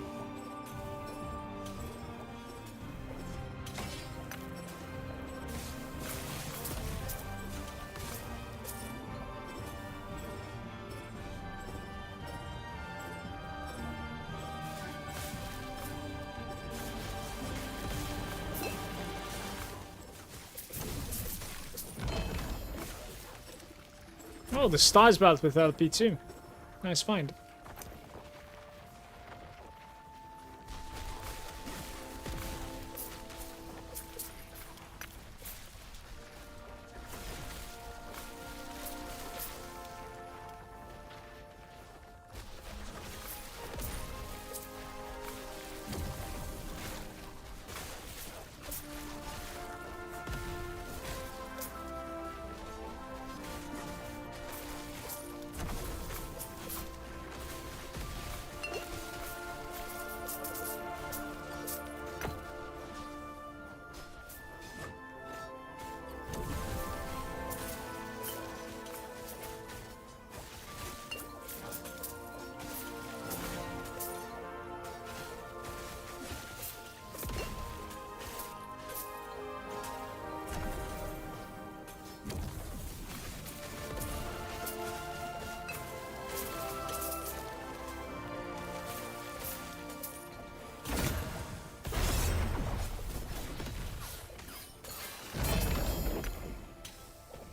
Oh, the stars belt with LP too. Nice find.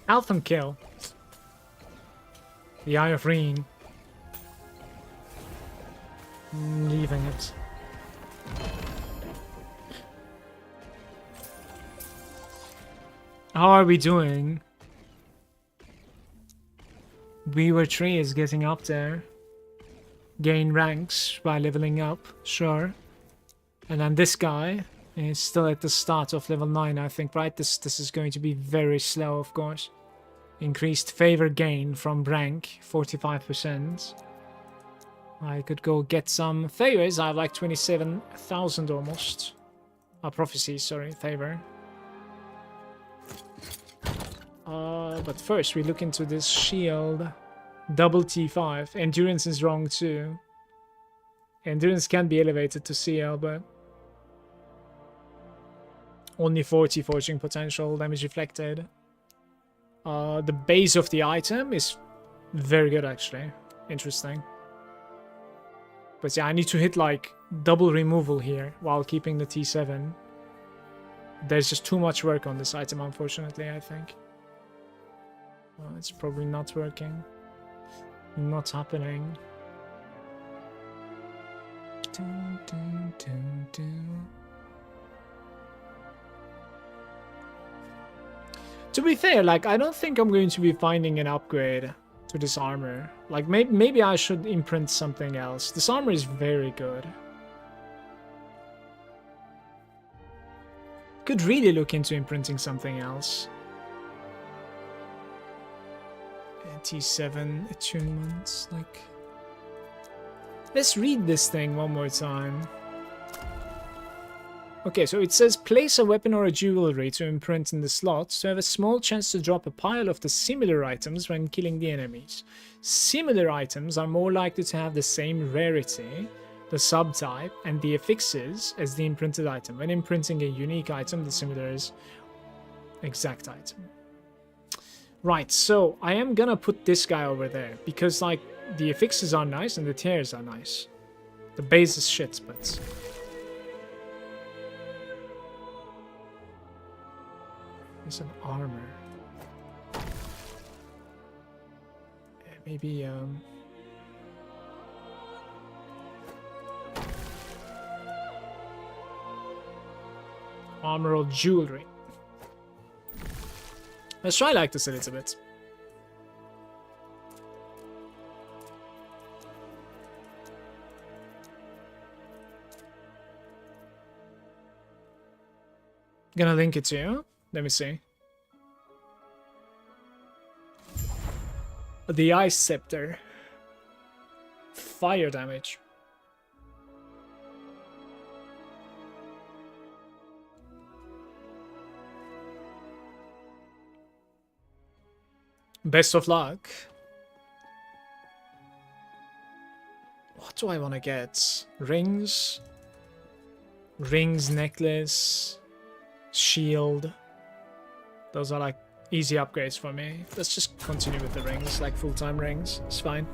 Alpha kill. The Eye of Reen. Leaving it. How are we doing? Weaver Tree is getting up there. Gain ranks by leveling up, sure. And then this guy is still at the start of level 9, I think, right? This is going to be very slow, of course. Increased favor gain from rank, 45%. I could go get some favors. I have like 27,000 almost. Prophecies, sorry, favor. But first we look into this shield. Double T5. Endurance is wrong too. Endurance can be elevated to CL, but only 40 forging potential, damage reflected. The base of the item is very good, actually. Interesting. But yeah, I need to hit like double removal here while keeping the T7. There's just too much work on this item, unfortunately, I think. It's probably not working. Not happening. Dun, dun, dun, dun. To be fair, like, I don't think I'm going to be finding an upgrade to this armor. Like, maybe I should imprint something else. This armor is very good. Could really look into imprinting something else. T7 attunements, like... Let's read this thing one more time. Okay, so it says place a weapon or a jewelry to imprint in the slots to have a small chance to drop a pile of the similar items when killing the enemies. Similar items are more likely to have the same rarity, the subtype, and the affixes as the imprinted item. When imprinting a unique item, the similar is exact item. Right, so I am gonna put this guy over there because, like, the affixes are nice and the tears are nice. The base is shit, but... It's an armor. Maybe, armor or jewelry. Let's try like this a little bit. Gonna link it to you. Let me see. The Ice Scepter. Fire damage. Best of luck. What do I want to get? Rings? Rings, necklace, shield. Those are like easy upgrades for me. Let's just continue with the rings, like full-time rings. It's fine.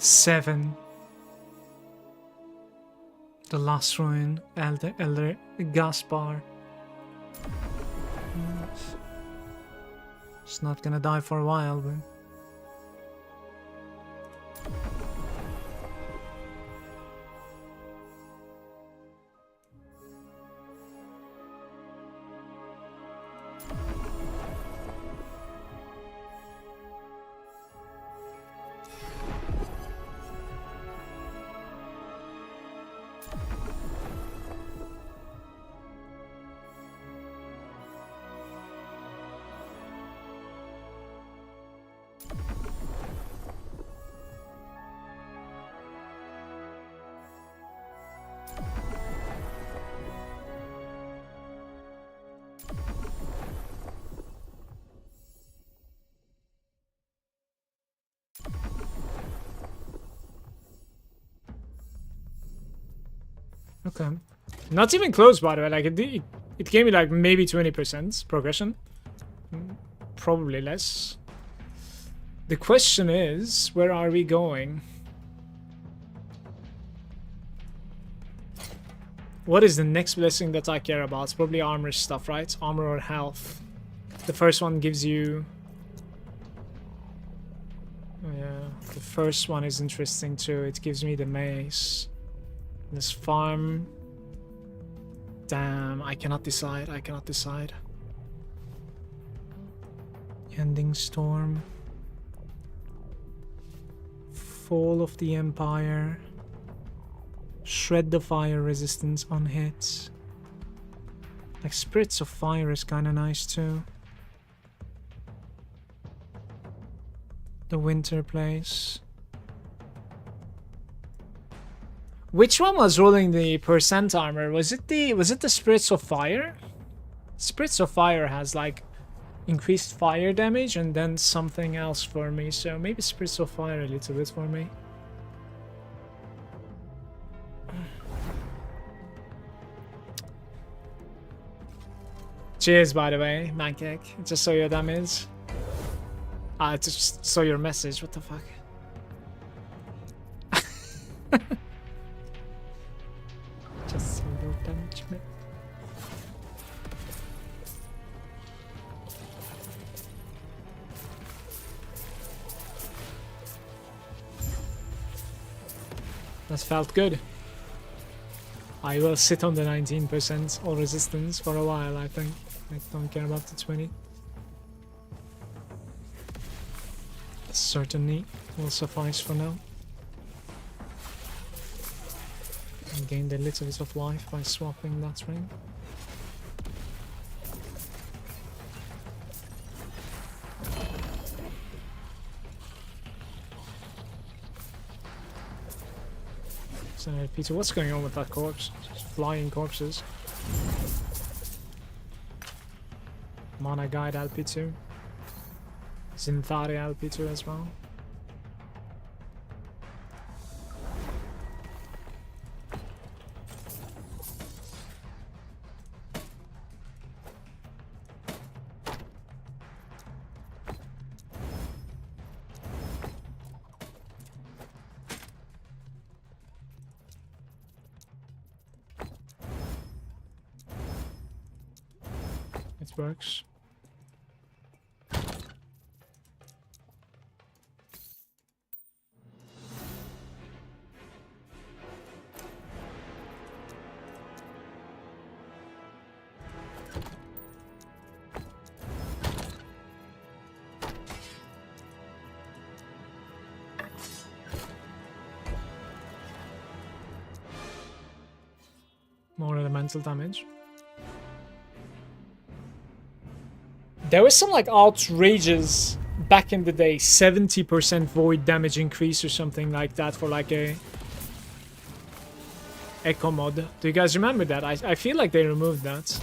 Seven. The last ruin, Elder Gaspar. It's not gonna die for a while, but okay. Not even close, by the way. Like it gave me like maybe 20% progression. Probably less. The question is, where are we going? What is the next blessing that I care about? It's probably armor stuff, right? Armor or health. The first one gives you... Oh, yeah, the first one is interesting too. It gives me the mace. This farm... Damn, I cannot decide. I cannot decide. Ending Storm. Fall of the Empire. Shred the fire resistance on hits. Like Spirits of Fire is kinda nice too. The Winter Place. Which one was rolling the percent armor? Was it the Spirits of Fire? Spirits of Fire has like increased fire damage and then something else for me, so maybe Spirits of Fire a little bit for me. Cheers, by the way, Mancake. Just saw your damage. I just saw your message. What the fuck? Just saw your damage, man. That felt good. I will sit on the 19% all resistance for a while, I think. I don't care about the 20. Certainly will suffice for now. I gained a little bit of life by swapping that ring. So, Peter, what's going on with that corpse? Just flying corpses. Mana Guide LP2. Zinthari LP2 as well. It works. More elemental damage. There was some like outrageous back in the day 70% void damage increase or something like that for like a echo mod. Do you guys remember that? I feel like they removed that.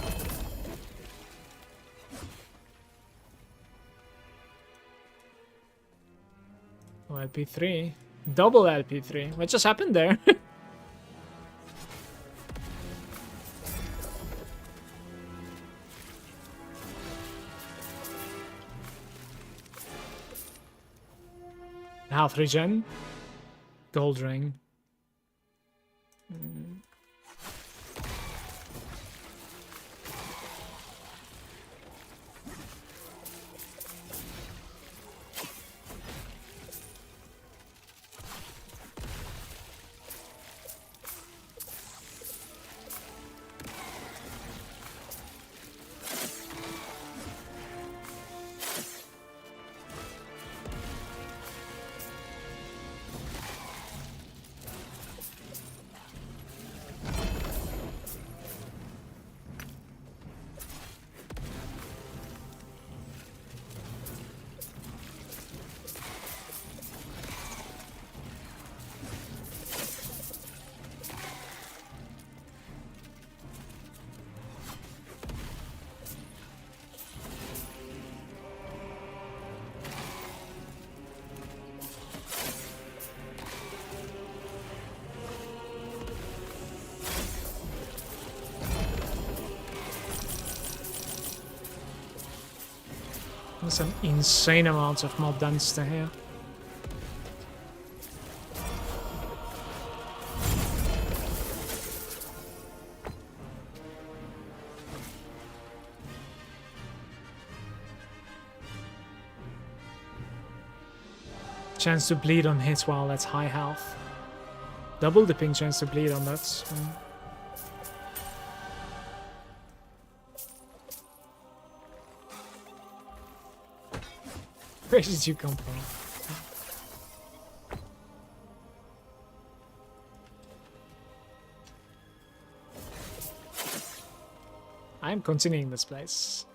Oh, LP3. Double LP3. What just happened there? Health regen. Gold ring. There's an insane amount of mob density here. Chance to bleed on hits while that's high health. Double dipping chance to bleed on that. Where did you come from? I'm continuing this place.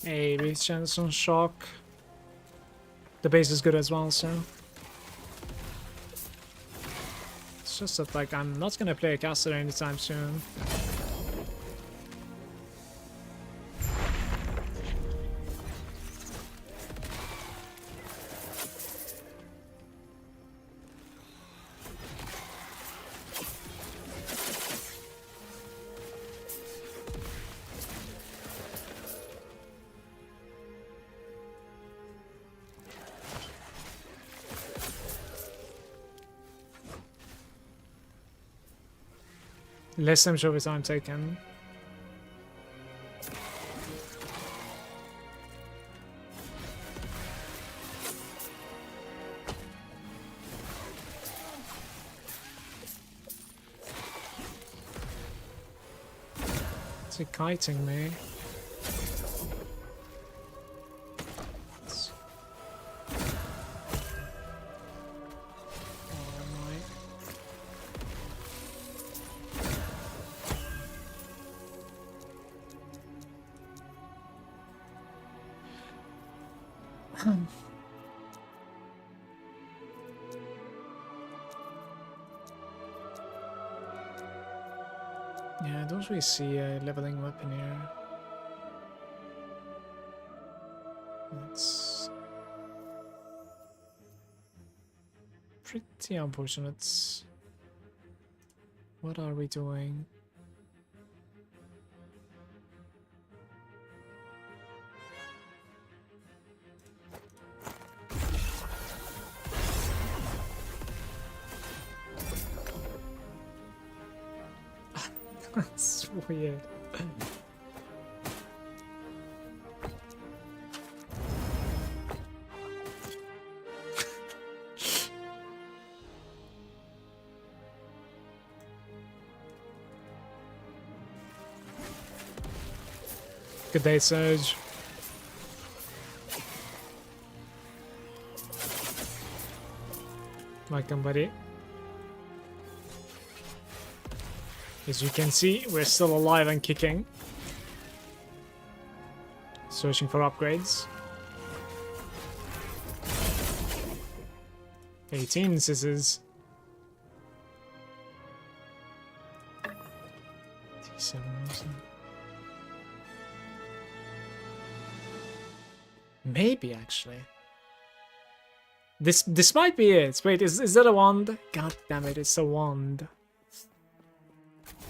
Hey, base chance on shock. The base is good as well, so. It's just that, like, I'm not gonna play a caster anytime soon. Less damage over time taken. Is it kiting me? suppose we see a leveling weapon here. It's pretty unfortunate. What are we doing? That's weird. Good day, Surge. Welcome, buddy. As you can see, we're still alive and kicking. Searching for upgrades. 18 scissors. T7 wasn't. Maybe actually. This might be it. Wait, is that a wand? God damn it, it's a wand.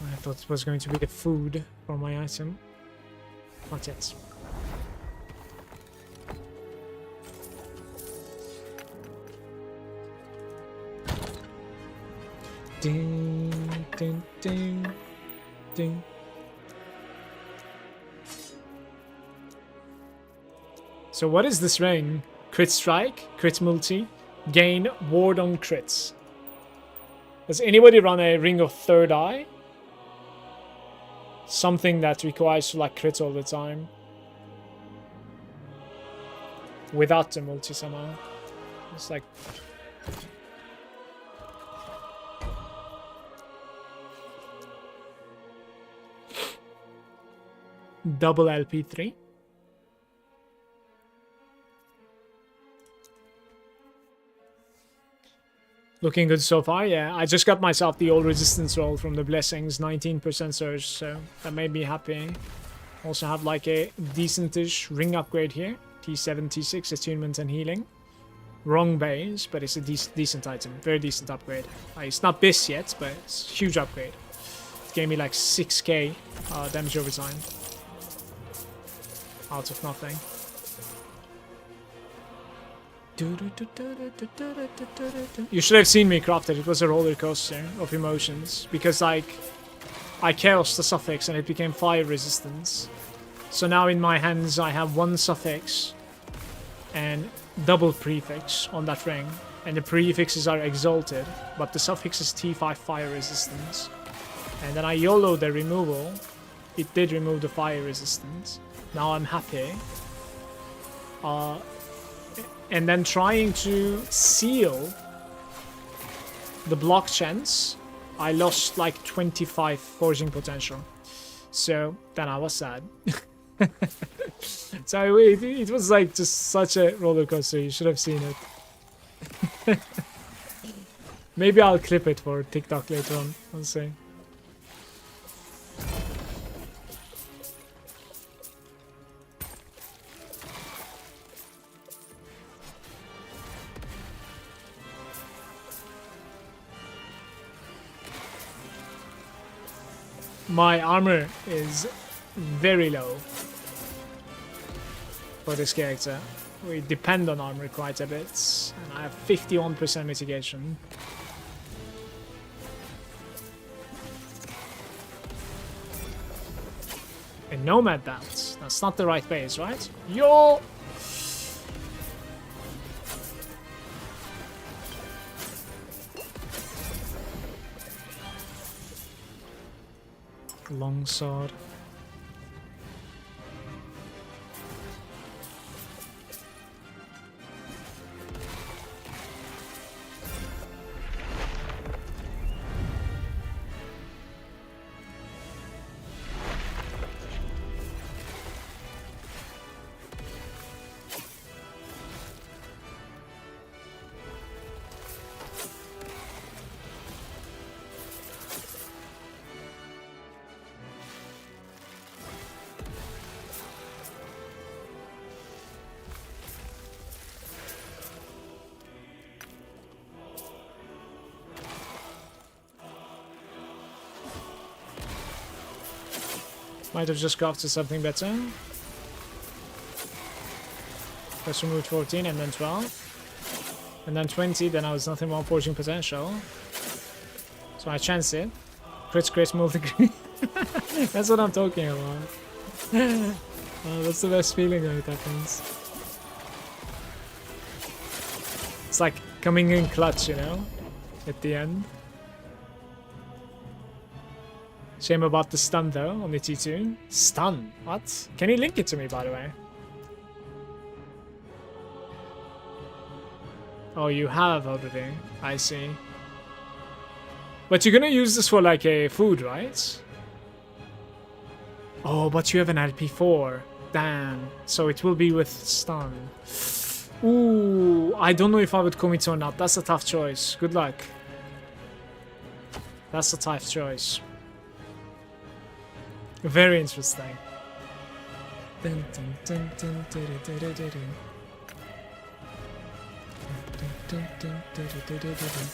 I thought it was going to be the food for my item. Not yet. Ding, ding, ding, ding. So what is this ring? Crit strike, crit multi, gain ward on crits. Does anybody run a ring of third eye? Something that requires to like crit all the time. Without the multi somehow. It's like... double LP3. Looking good so far, yeah. I just got myself the old resistance roll from the blessings, 19% surge, so that made me happy. Also have like a decentish ring upgrade here. T7, T6, attunement and healing. Wrong base, but it's a decent item. Very decent upgrade. It's not this yet, but it's a huge upgrade. It gave me like 6k damage over time. Out of nothing. You should have seen me craft it. It was a roller coaster of emotions because like I chaosed the suffix and it became fire resistance. So now in my hands I have one suffix and double prefix on that ring, and the prefixes are exalted, but the suffix is T5 fire resistance. And then I YOLO the removal. It did remove the fire resistance. Now I'm happy. And then trying to seal the block chance, I lost like 25 forging potential. So then I was sad. So it was like just such a roller coaster. You should have seen it. Maybe I'll clip it for TikTok later on. I'll see. My armor is very low for this character. We depend on armor quite a bit, and I have 51% mitigation. A nomad bounce. That's not the right base, right? Yo! Longsword. Might have just crafted something better. First removed 14 and then 12. And then 20, then I was nothing more forging potential. So I chance it. Crit, move the green. That's what I'm talking about. That's the best feeling when it happens. It's like coming in clutch, you know? At the end. Shame about the stun though, on the T2. Stun? What? Can you link it to me, by the way? Oh, you have already. I see. But you're gonna use this for like a food, right? Oh, but you have an LP4. Damn. So it will be with stun. Ooh, I don't know if I would commit or not. That's a tough choice. Good luck. That's a tough choice. Very interesting. Dun, dun, dun, dun, dun, dun, dun, dun, dun. Dun, dun, dun, dun, dun, dun, dun.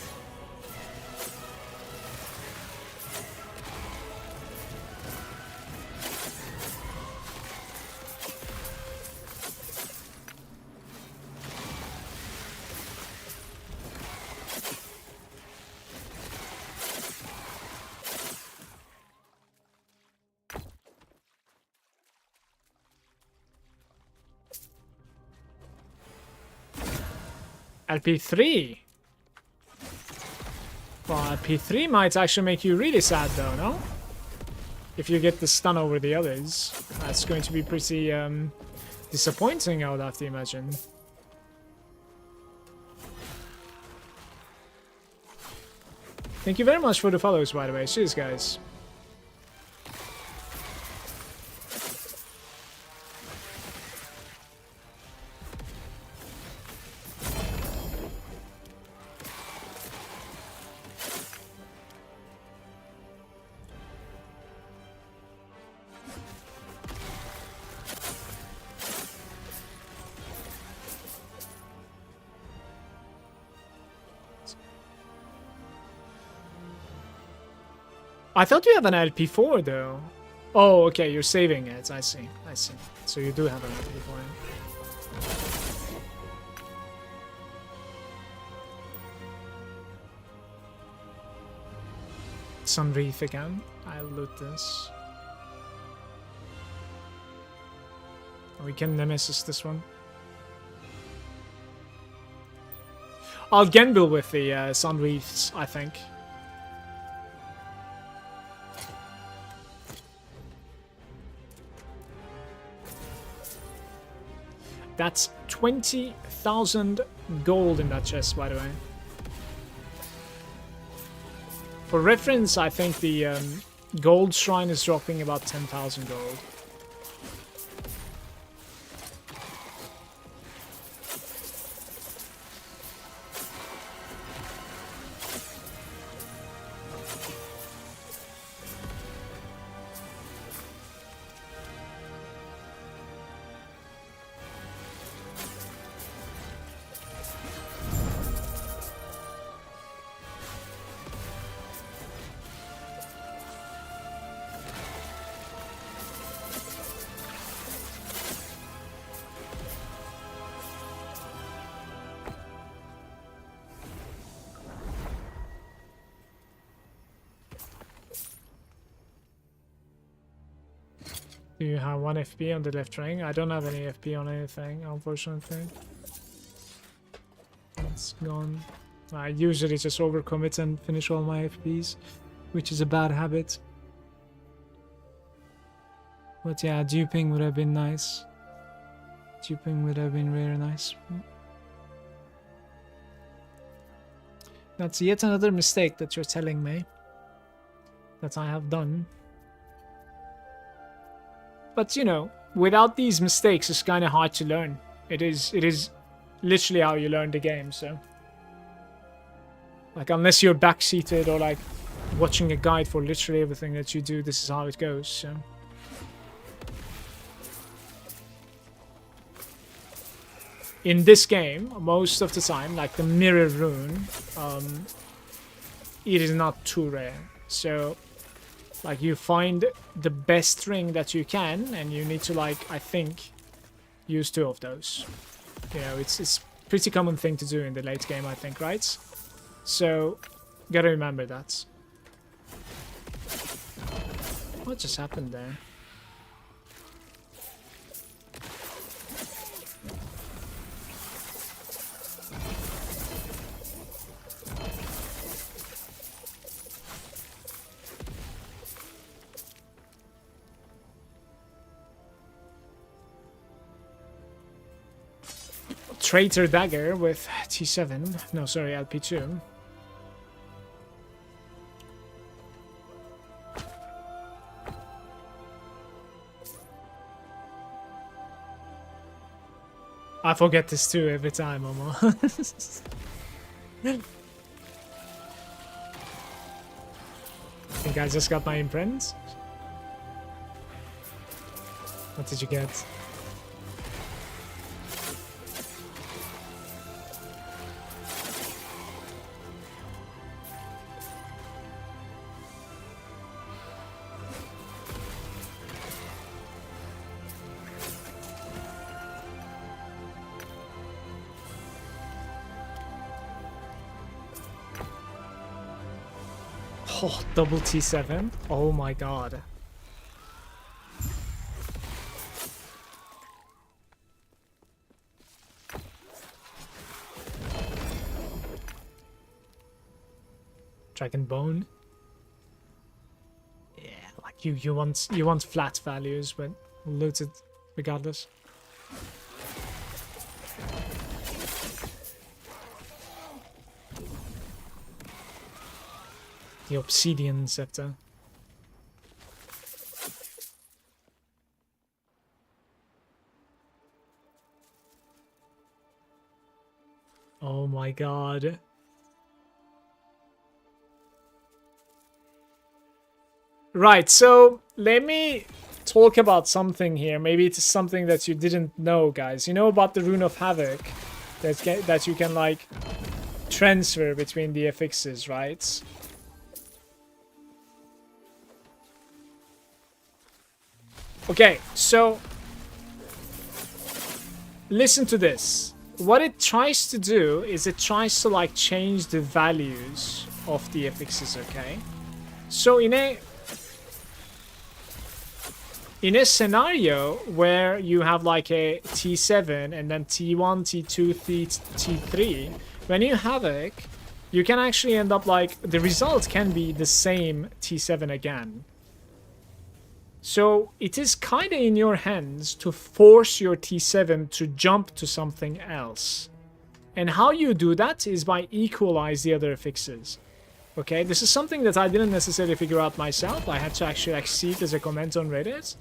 LP3? Well, LP3 might actually make you really sad though, no? If you get the stun over the others. That's going to be pretty disappointing, I would have to imagine. Thank you very much for the follows, by the way. Cheers, guys. I thought you have an LP4 though. Oh, okay, you're saving it. I see. I see. So you do have an LP4. Sunreef again. I'll loot this. We can nemesis this one. I'll gamble with the Sunreefs, I think. That's 20,000 gold in that chest, by the way. For reference, I think the gold shrine is dropping about 10,000 gold. Do you have 1 FP on the left ring? I don't have any FP on anything, unfortunately. It's gone. I usually just overcommit and finish all my FPs, which is a bad habit. But yeah, duping would have been nice. Duping would have been very nice. That's yet another mistake that you're telling me that I have done. But you know, without these mistakes, it's kind of hard to learn. It is literally how you learn the game. So, like, unless you're backseated or like watching a guide for literally everything that you do, this is how it goes. So, in this game, most of the time, like the mirror rune, it is not too rare. So, Like, you find the best ring that you can, and you need to, like, I think, use 2 of those. You know, it's pretty common thing to do in the late game, I think, right? So, gotta remember that. What just happened there? Traitor dagger with T7. No, sorry, LP2. I forget this too every time, Momo. I think I just got my imprint. What did you get? Oh, double T7. Oh my god. Dragon Bone. Yeah, like you want flat values, but looted regardless. The Obsidian Scepter. Oh my god. Right, so let me talk about something here. Maybe it's something that you didn't know, guys. You know about the Rune of Havoc that you can, like, transfer between the affixes, right? Okay, so listen to this. What it tries to do is it tries to, like, change the values of the affixes, okay? So in a scenario where you have like a T7 and then T1, T2, T3, when you Havoc, you can actually end up like the result can be the same T7 again. So it is kind of in your hands to force your T7 to jump to something else. And how you do that is by equalize the other affixes. Okay, this is something that I didn't necessarily figure out myself. I had to actually like see it as a comment on Reddit.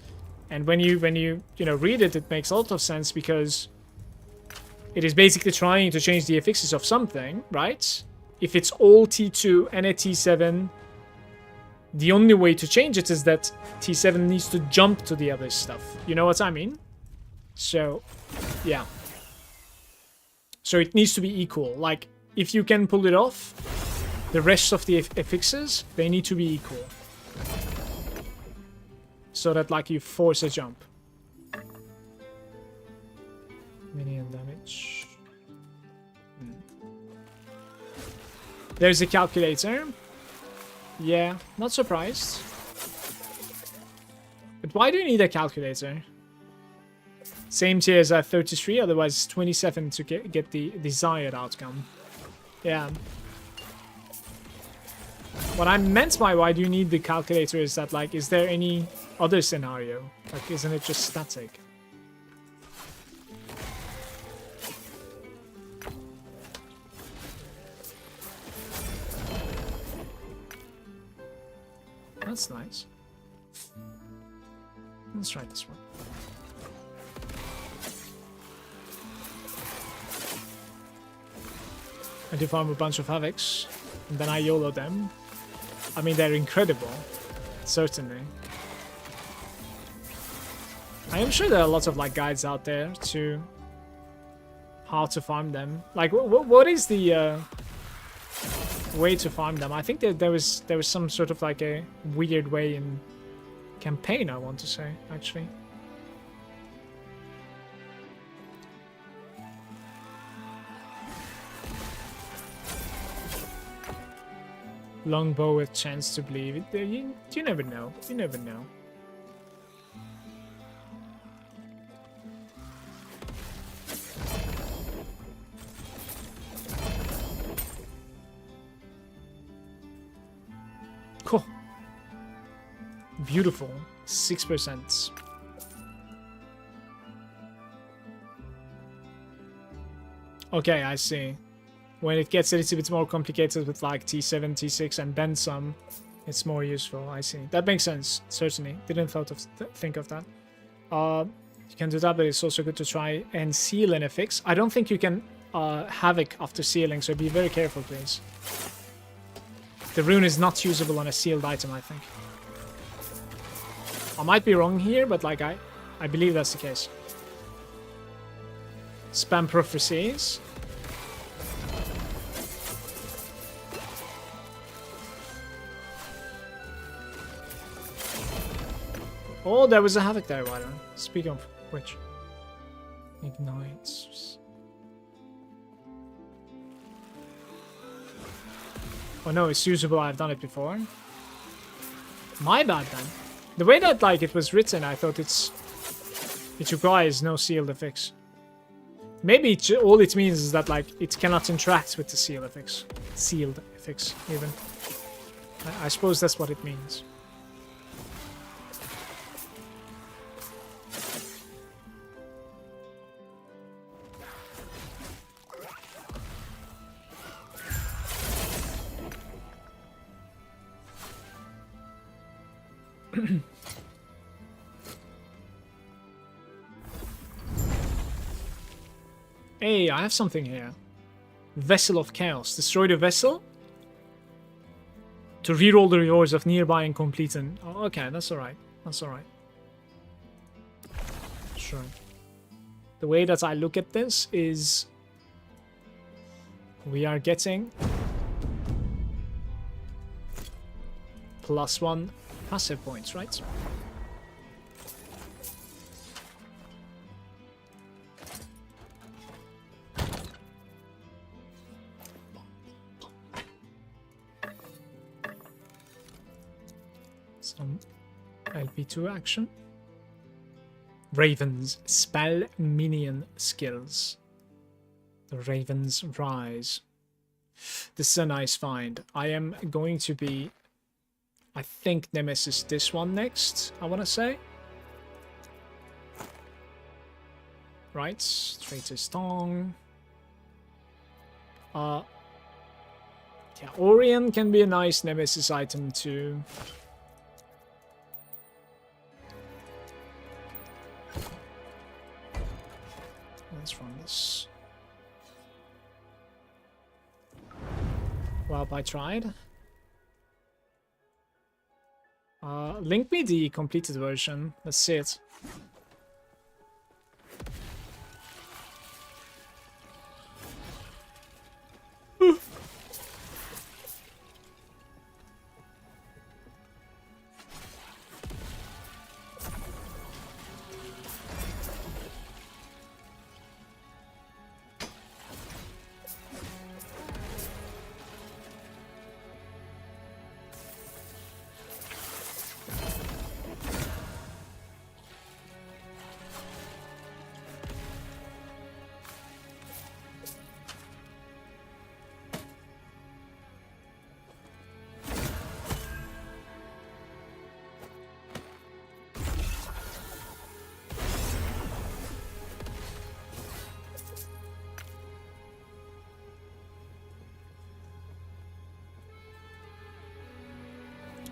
And when you read it, it makes a lot of sense because it is basically trying to change the affixes of something, right? If it's all T2 and a T7, the only way to change it is that T7 needs to jump to the other stuff. You know what I mean? So, yeah. So it needs to be equal. Like, if you can pull it off, the rest of the affixes, they need to be equal. So that, like, you force a jump. Minion damage. There's a calculator. Yeah, not surprised. But why do you need a calculator? Same tier as 33, otherwise 27 to get the desired outcome. Yeah. What I meant by why do you need the calculator is that, like, is there any other scenario? Like, isn't it just static? That's nice. Let's try this one. I do farm a bunch of Havocs, and then I YOLO them. I mean, they're incredible. Certainly. I am sure there are lots of, like, guides out there to how to farm them. Like, what is the way to farm them. I think that there was some sort of like a weird way in campaign, I want to say, actually. Longbow with chance to bleed. You never know. You never know. Cool. Beautiful. 6%. Okay, I see. When it gets a little bit more complicated with like T7, T6, and then some, it's more useful. I see. That makes sense. Certainly. Didn't think of that. You can do that, but it's also good to try and seal an FX. I don't think you can Havoc after sealing, so be very careful, please. The rune is not usable on a sealed item, I think. I might be wrong here, but like I believe that's the case. Spam prophecies. Oh, there was a Havoc there, why don't? Speaking of which. Ignites. Oh no, it's usable, I've done it before. My bad then. The way that like it was written, I thought it requires no sealed effects. Maybe all it means is that like it cannot interact with the sealed effects. Sealed effects, even. I suppose that's what it means. Hey, I have something here. Vessel of Chaos. Destroy the vessel to reroll the rewards of nearby and complete an... Oh, okay, that's alright. That's alright. Sure. The way that I look at this is... we are getting... +1 passive points, right? Some LP2 action. Raven's spell minion skills. The Raven's Rise. This is a nice find. I am going to be... I think Nemesis this one next, I want to say. Right, Traitor's Tongue. Yeah, Orion can be a nice Nemesis item too. Let's run this. Well, I tried. Link me the completed version. Let's see it.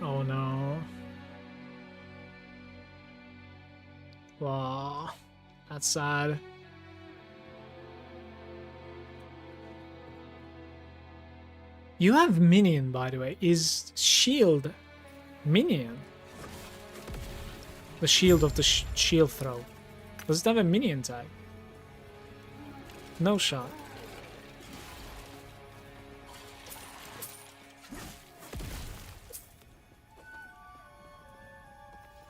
Oh no. Wow. That's sad. You have minion, by the way. Is shield minion? The shield of the shield throw. Does it have a minion tag? No shot.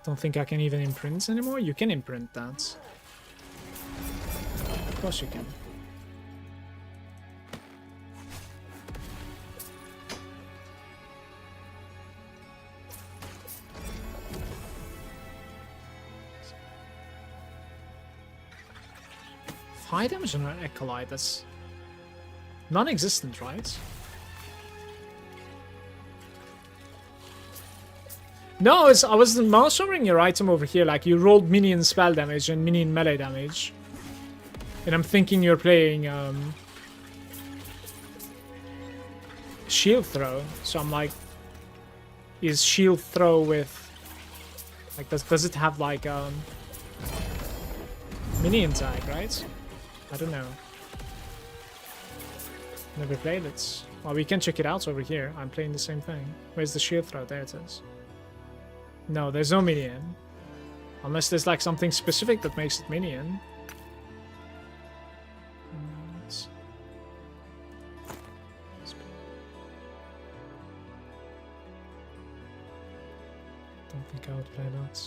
Don't think I can even imprint anymore. You can imprint that. Of course you can. High damage on an Acolyte, that's non-existent, right? No, I was mouse overing your item over here, like you rolled minion spell damage and minion melee damage. And I'm thinking you're playing shield throw, so I'm like, is shield throw with, like, does it have like minion tag, right? I don't know. Never played it. Well, we can check it out over here. I'm playing the same thing. Where's the shield throw? There it is. No, there's no minion. Unless there's like something specific that makes it minion. Don't think I would play that.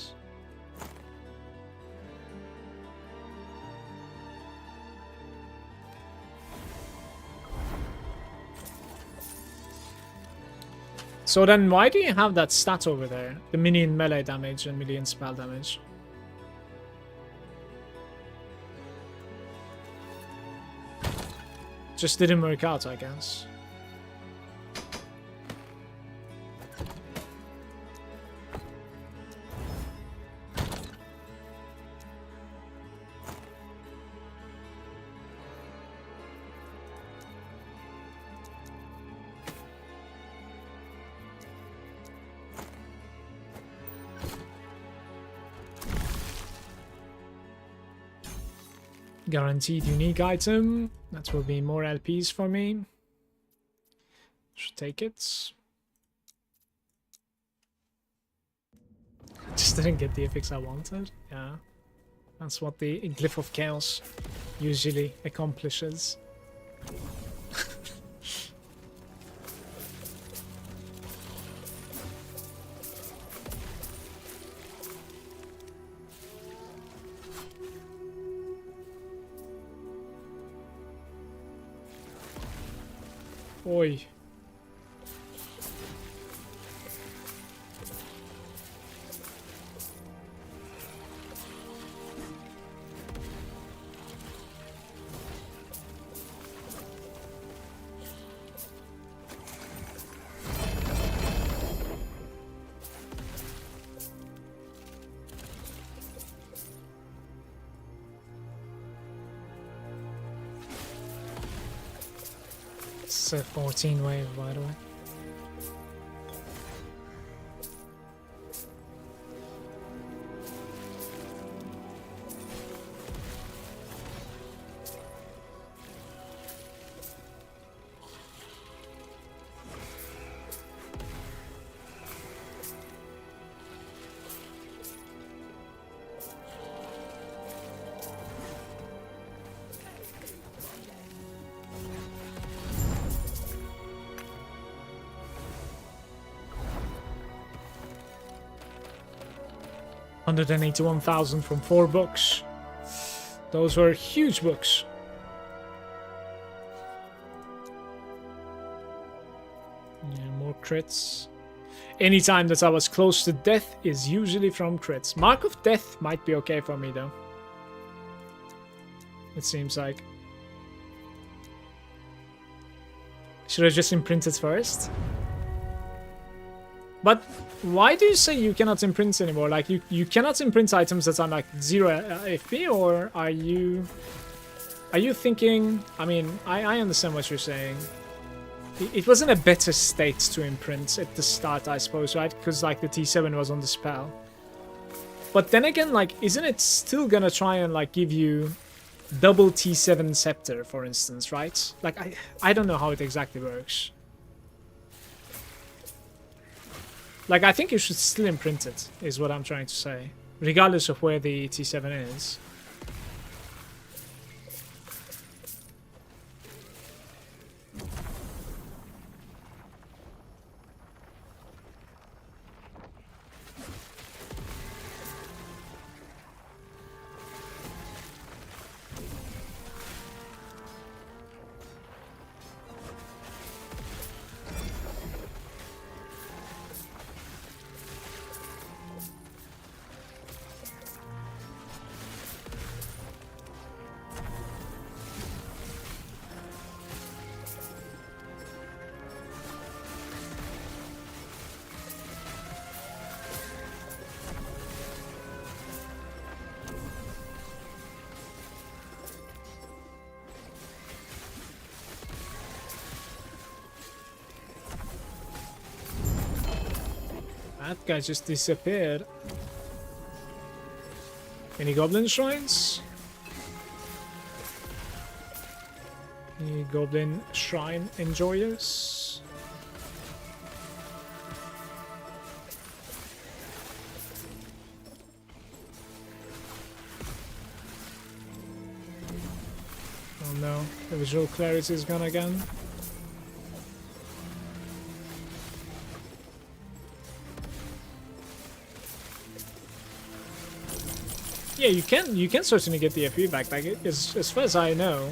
So then why do you have that stat over there? The minion melee damage and minion spell damage. Just didn't work out, I guess. Guaranteed unique item. That will be more LPs for me. Should take it. Just didn't get the effects I wanted. Yeah. That's what the Glyph of Chaos usually accomplishes. Oi. It's a 14 wave, by the way. $181,000 from 4 books. Those were huge books. Yeah, more crits. Anytime that I was close to death is usually from crits. Mark of Death might be okay for me though. It seems like. Should I just imprint it first? But why do you say you cannot imprint anymore? Like, you cannot imprint items that are like 0 FP, or are you thinking... I mean, I understand what you're saying. It was in a better state to imprint at the start, I suppose, right? Because, like, the T7 was on the spell. But then again, like, isn't it still gonna try and, like, give you double T7 Scepter, for instance, right? Like, I don't know how it exactly works. Like, I think you should still imprint it, is what I'm trying to say. Regardless of where the T7 is. That guy just disappeared. Any goblin shrines? Any goblin shrine enjoyers? Oh no, the visual clarity is gone again. Yeah, you can certainly get the FP back. Like as far as I know,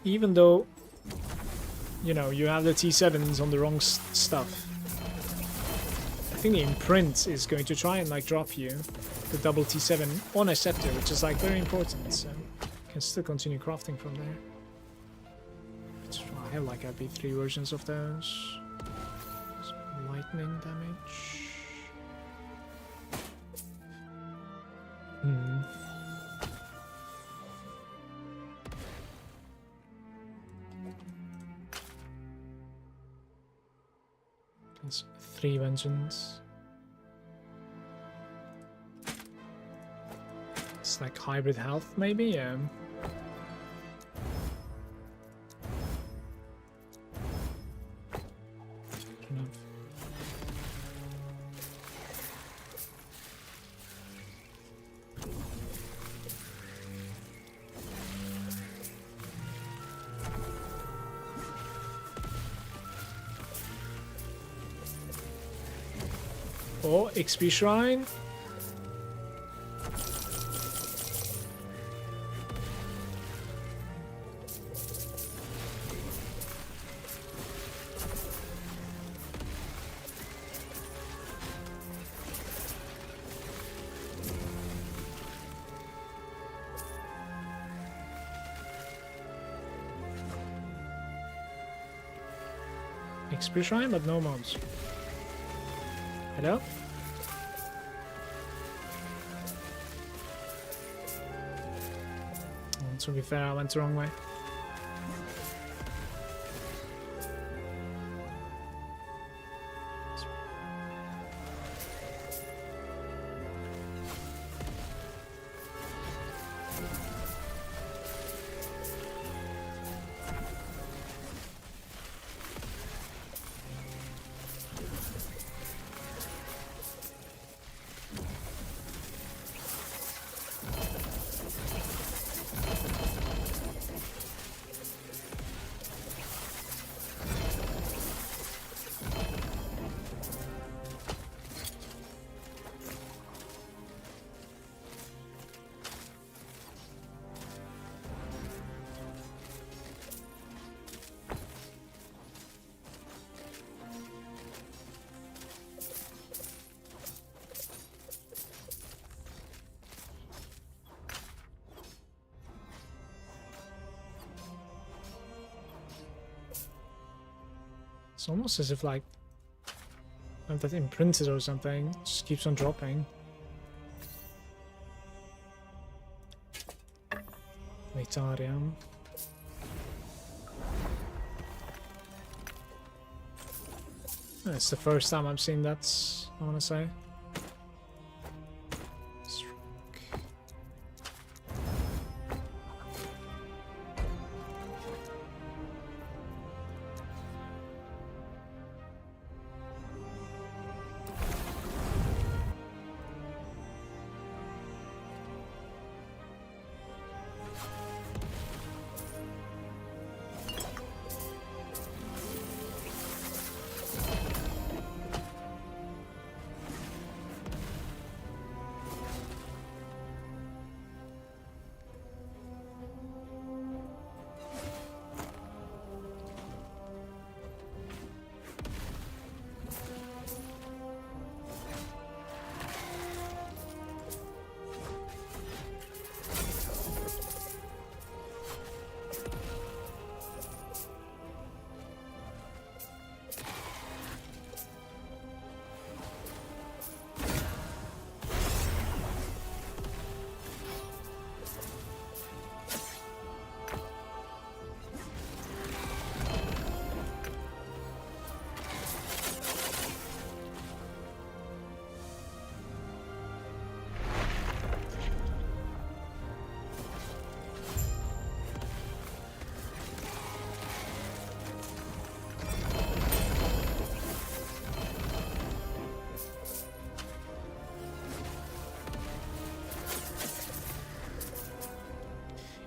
even though you know you have the T7s on the wrong stuff, I think the imprint is going to try and like drop you the double T7 on a scepter, which is like very important. So you can still continue crafting from there. I have like a B3 versions of those. Some lightning damage. It's 3 vengeance. It's like hybrid health, maybe? Yeah. Oh, XP shrine. XP shrine, but no mods. Hello? To be fair, I went the wrong way. It's almost as if like I have that imprinted or something. It just keeps on dropping. Vitarium. It's the first time I've seen that, I wanna say.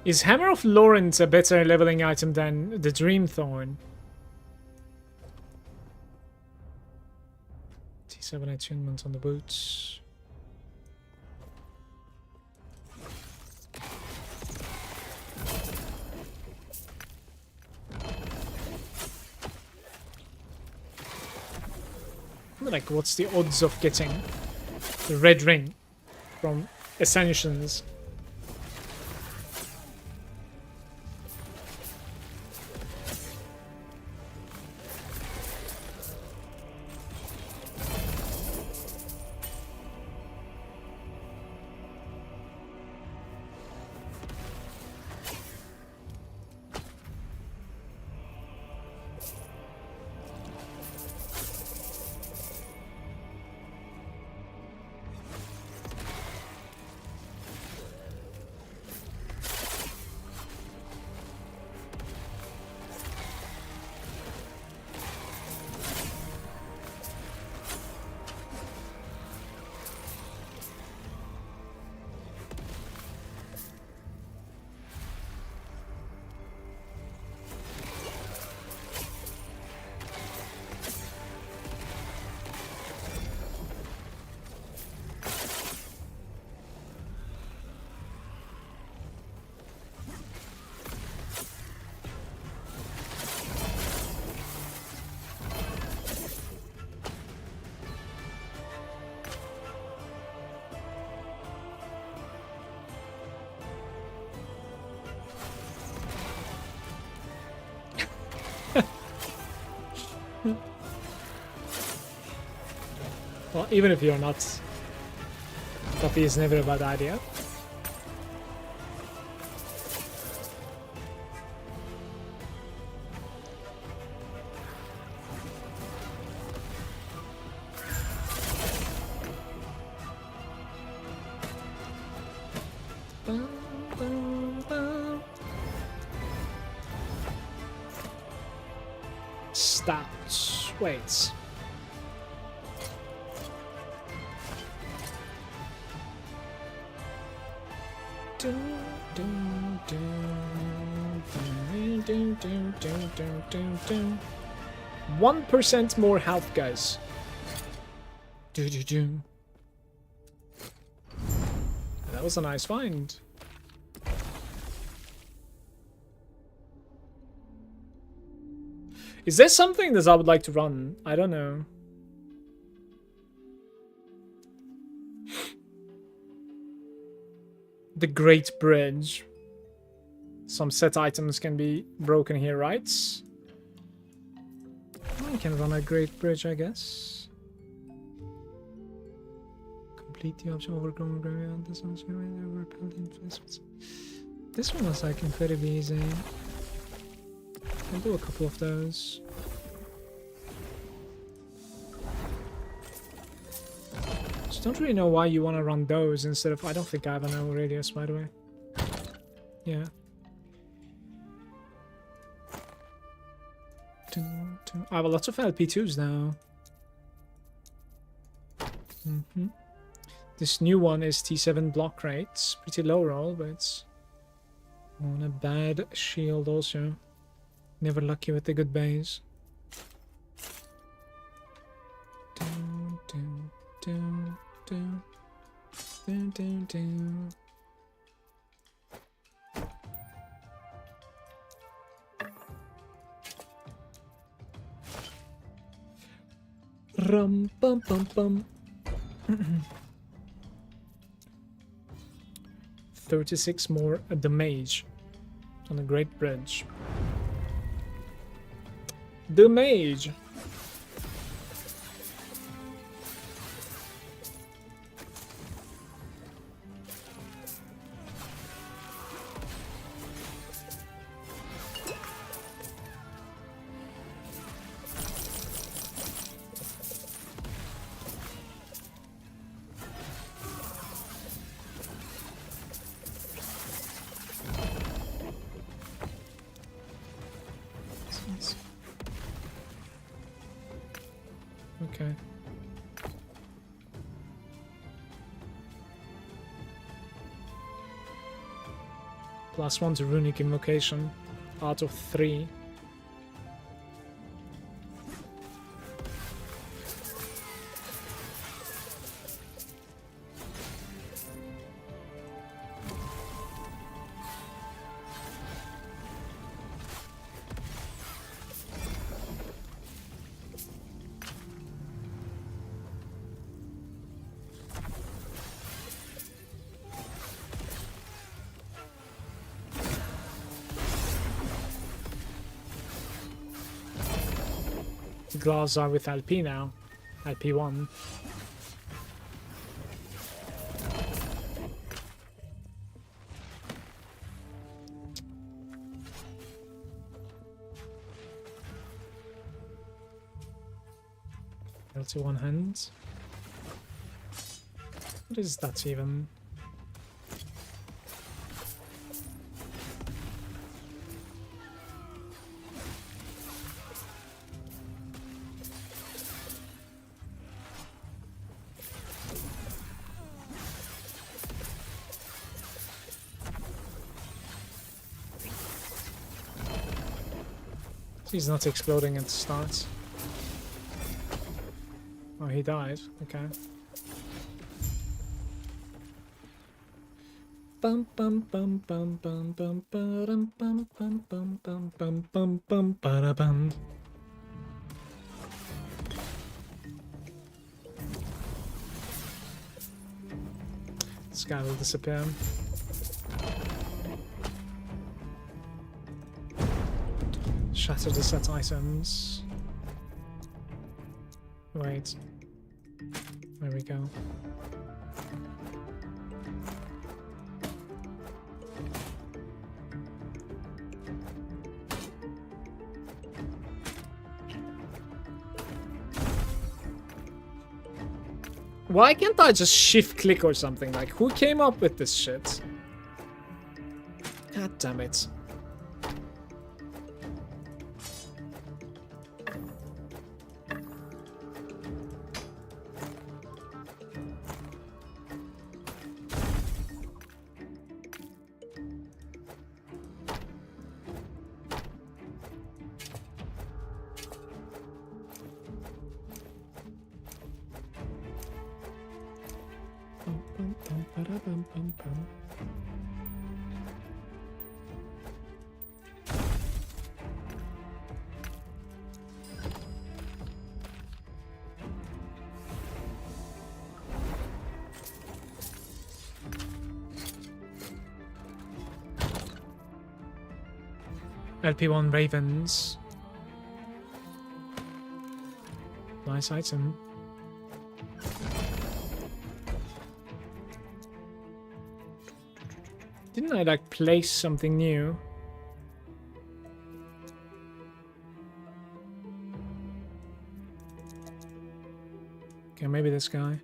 Is Hammer of Lawrence a better leveling item than the Dreamthorn? T7 attunement on the boots. Like, what's the odds of getting the red ring from Ascensions? Well, even if you're not, coffee is never a bad idea. Stats. Wait. Dun. 1% more health, guys. That was a nice find. Is there something that I would like to run? I don't know. The Great Bridge. Some set items can be broken here, right? I can run a Great Bridge, I guess. Complete the option overgrown graveyard. This one's over Paladin. This one was like incredibly easy. I'll do a couple of those. Just don't really know why you want to run those instead of... I don't think I have a no radius, by the way. Yeah. I have a lot of LP2s now. This new one is T7 block rates. Pretty low roll, but it's on a bad shield also. Never lucky with the good base. Rum bum bum bum. 36 more at the mage on the Great Bridge. The mage. Okay. +1 to runic invocation out of 3. The gloves are with LP now. LP1. LT1 hand. What is that even? He's not exploding at the start. Oh, he died. Okay. Bum bum bum bum bum bum bum bum bum bum bum bum bum bum bum bum. This guy will disappear. Shatter the set items. Wait. There we go. Why can't I just shift click or something? Like, who came up with this shit? God damn it. LP1 Ravens. Nice item. Didn't I like place something new? Okay, maybe this guy.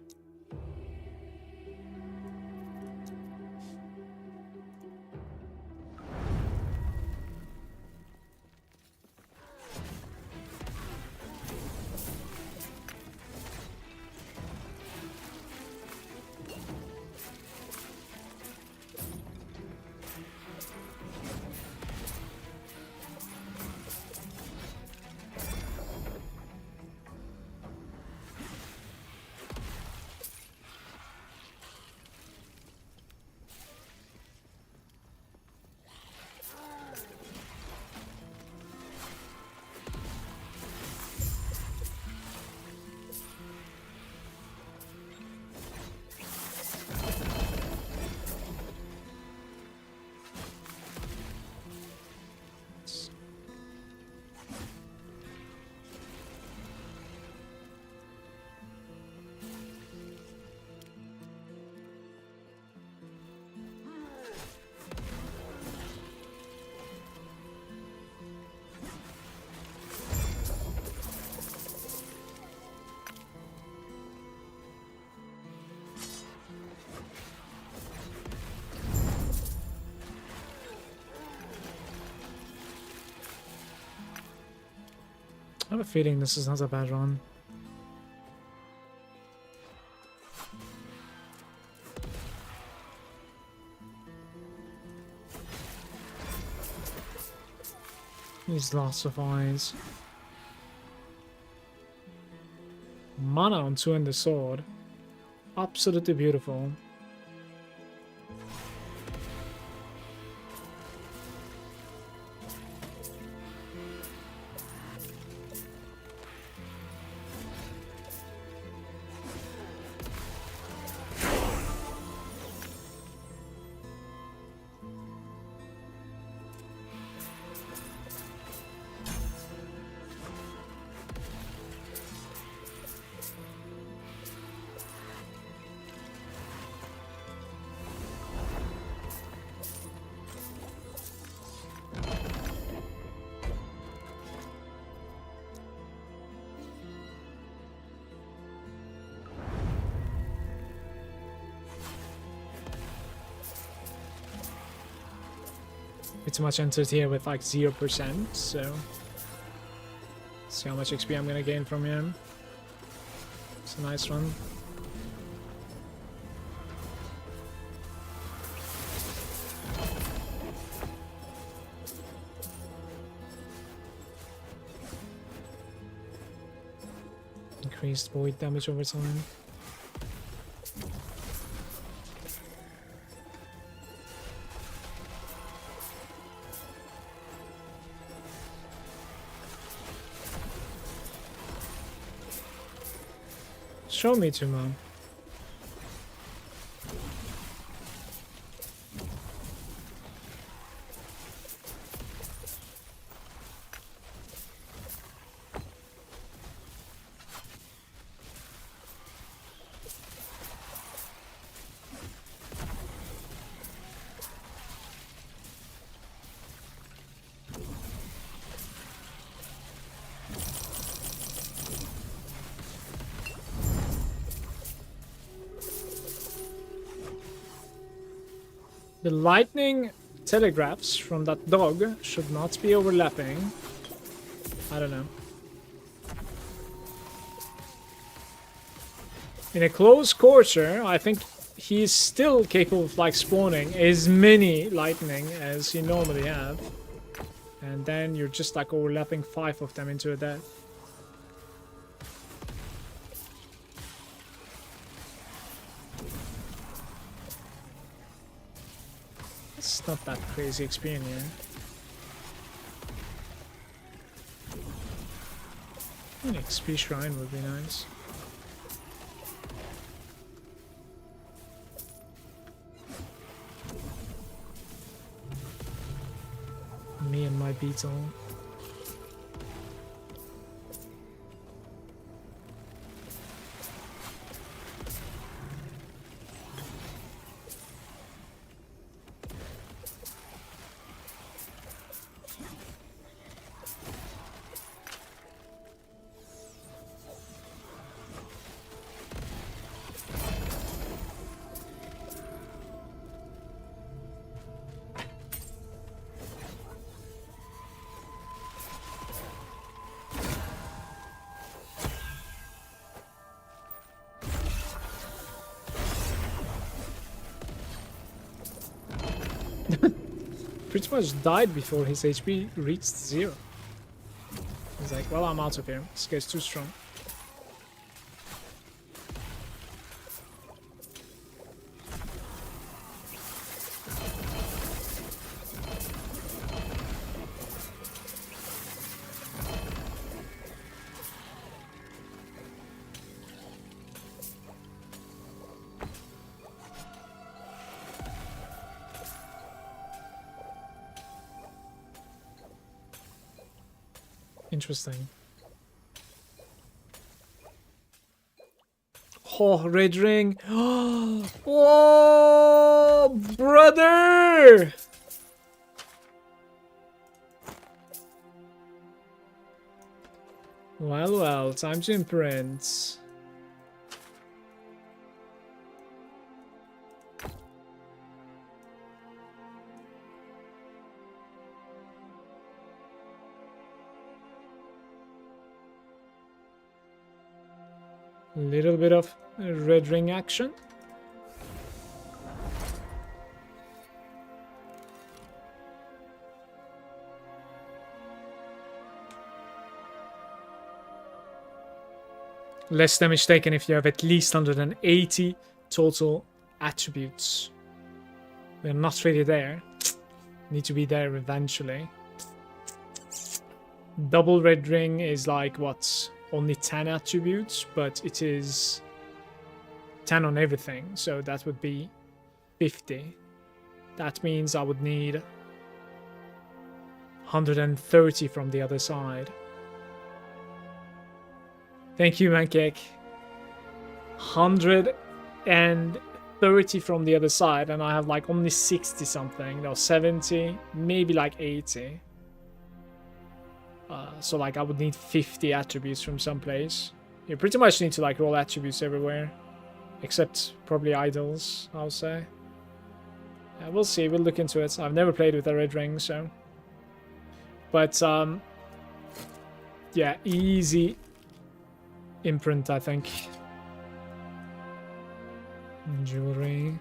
I have a feeling this is not a bad run. These lots of eyes. Mana on 2 and the sword. Absolutely beautiful. Pretty much entered here with like 0%, so see how much XP I'm gonna gain from him. It's a nice run. Increased void damage over time. Show me to, man. The lightning telegraphs from that dog should not be overlapping. I don't know. In a close quarter, I think he's still capable of like spawning as many lightning as he normally have. And then you're just like overlapping 5 of them into a death. It's not that crazy XP in here. An XP shrine would be nice. Me and my beetle. Pretty much died before his HP reached 0. He's like, well, I'm out of here. This guy's too strong. Interesting. Oh, red ring. Oh, brother! Well, well, time to imprint. Little bit of red ring action. Less damage taken if you have at least 180 total attributes. We're not really there. Need to be there eventually. Double red ring is like, what? Only 10 attributes, but it is 10 on everything. So that would be 50. That means I would need 130 from the other side. Thank you, Mancake. 130 from the other side, and I have like only 60 something. No, 70, maybe like 80. So like I would need 50 attributes from someplace. You pretty much need to like roll attributes everywhere. Except probably idols, I'll say. Yeah, we'll see, we'll look into it. I've never played with a red ring, so... But, yeah, easy imprint, I think. Jewelry.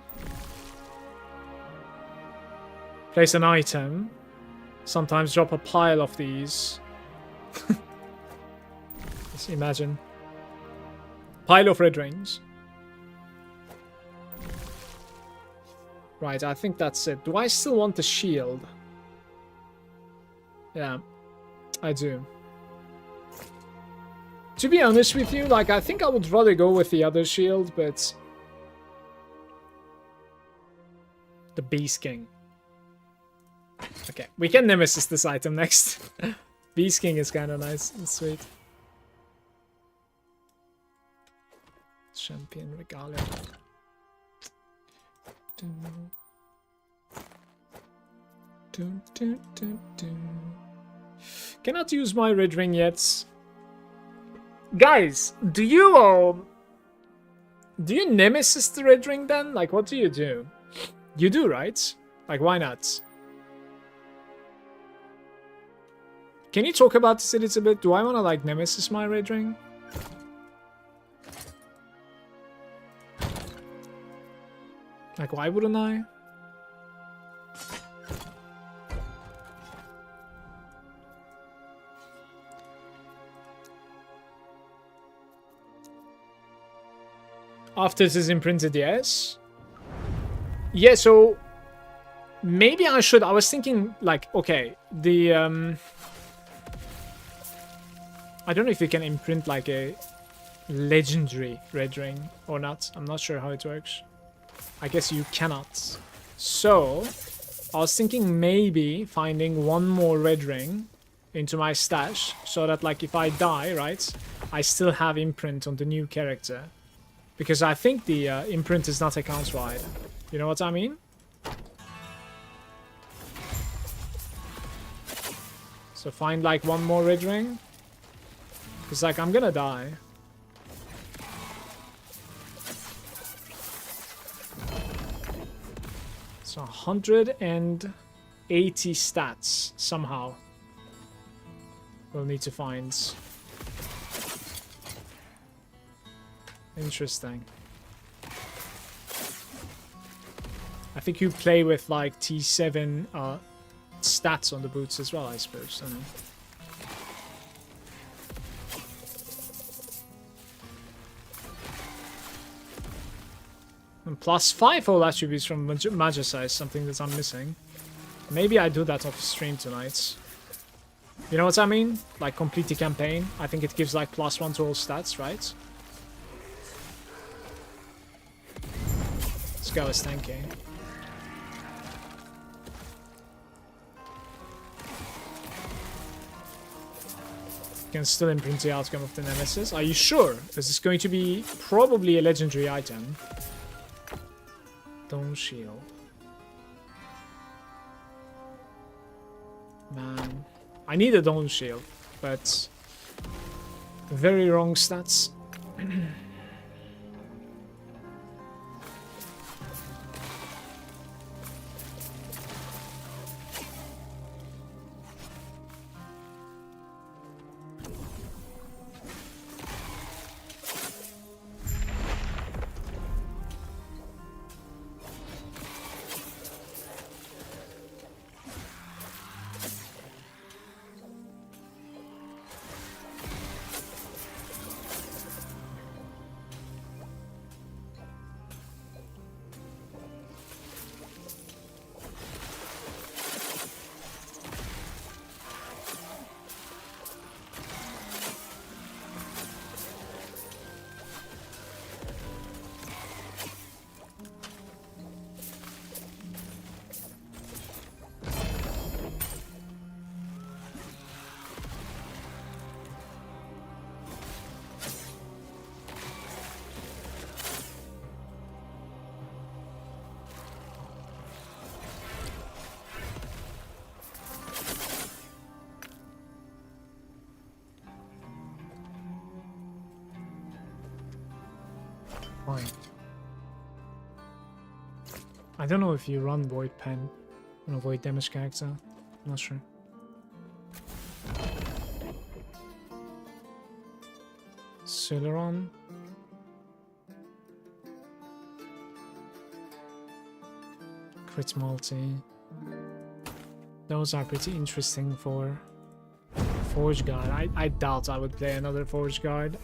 Place an item. Sometimes drop a pile of these. Just imagine. Pile of red rings. Right, I think that's it. Do I still want the shield? Yeah, I do. To be honest with you, like, I think I would rather go with the other shield, but... The Beast King. Okay, we can Nemesis this item next. Beast King is kind of nice and sweet. Champion Regalia. Cannot use my red ring yet. Guys, do you Nemesis the red ring then? Like, what do? You do, right? Like, why not? Can you talk about this a little bit? Do I want to, like, Nemesis my red ring? Like, why wouldn't I? After it is imprinted, yes. Yeah, so... Maybe I should... I was thinking, like, okay, the... I don't know if you can imprint, like, a legendary red ring or not. I'm not sure how it works. I guess you cannot. So, I was thinking maybe finding one more red ring into my stash so that, like, if I die, right, I still have imprint on the new character. Because I think the imprint is not account-wide. You know what I mean? So find, like, one more red ring. Because, like, I'm gonna die. So 180 stats somehow. We'll need to find. Interesting. I think you play with like T7 stats on the boots as well, I suppose. I don't know. And plus 5 all attributes from Magicite is something that I'm missing. Maybe I do that off stream tonight. You know what I mean? Like complete the campaign. I think it gives like +1 to all stats, right? This guy was tanky. You can still imprint the outcome of the Nemesis. Are you sure? Because it's going to be probably a legendary item. Don't shield. Man. I need a Dawn Shield, but very wrong stats. I don't know if you run Void Pen on a Void damage character. I'm not sure. Celeron. Crit multi. Those are pretty interesting for Forge Guard. I doubt I would play another Forge Guard.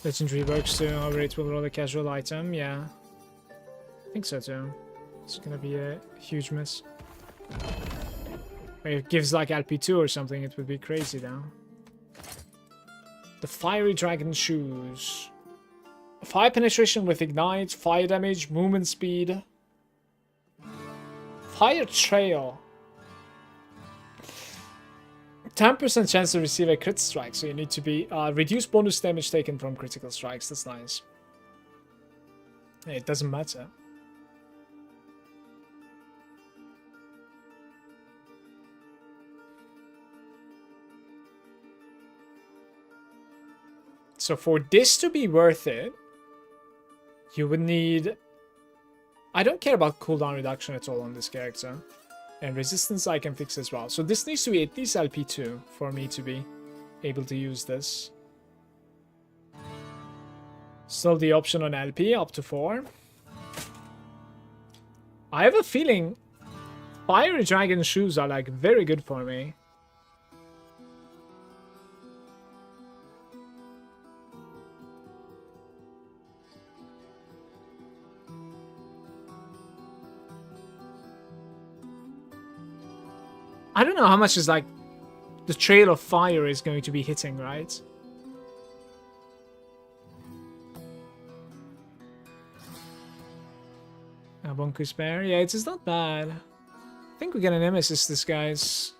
Legendary works too, however it will roll a casual item, yeah. I think so too. It's gonna be a huge miss. If it gives like LP2 or something, it would be crazy though. The Fiery Dragon Shoes. Fire penetration with ignite, fire damage, movement speed. Fire Trail. 10% chance to receive a crit strike, so you need to be reduce bonus damage taken from critical strikes. That's nice. It doesn't matter. So for this to be worth it, you would need... I don't care about cooldown reduction at all on this character. And resistance I can fix as well. So this needs to be at least LP2 for me to be able to use this. Still the option on LP up to 4. I have a feeling Fiery Dragon Shoes are like very good for me. I don't know how much is like the Trail of Fire is going to be hitting, right? A Bonkers Bear. Yeah, it's not bad. I think we get an Nemesis this guy's.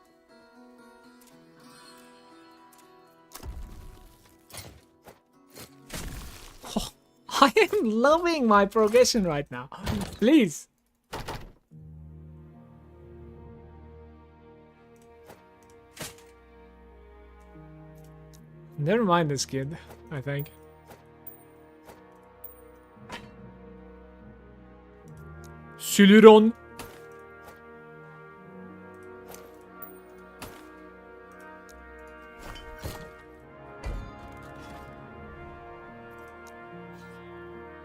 Oh, I am loving my progression right now. Please. Never mind this kid, I think. Celeron.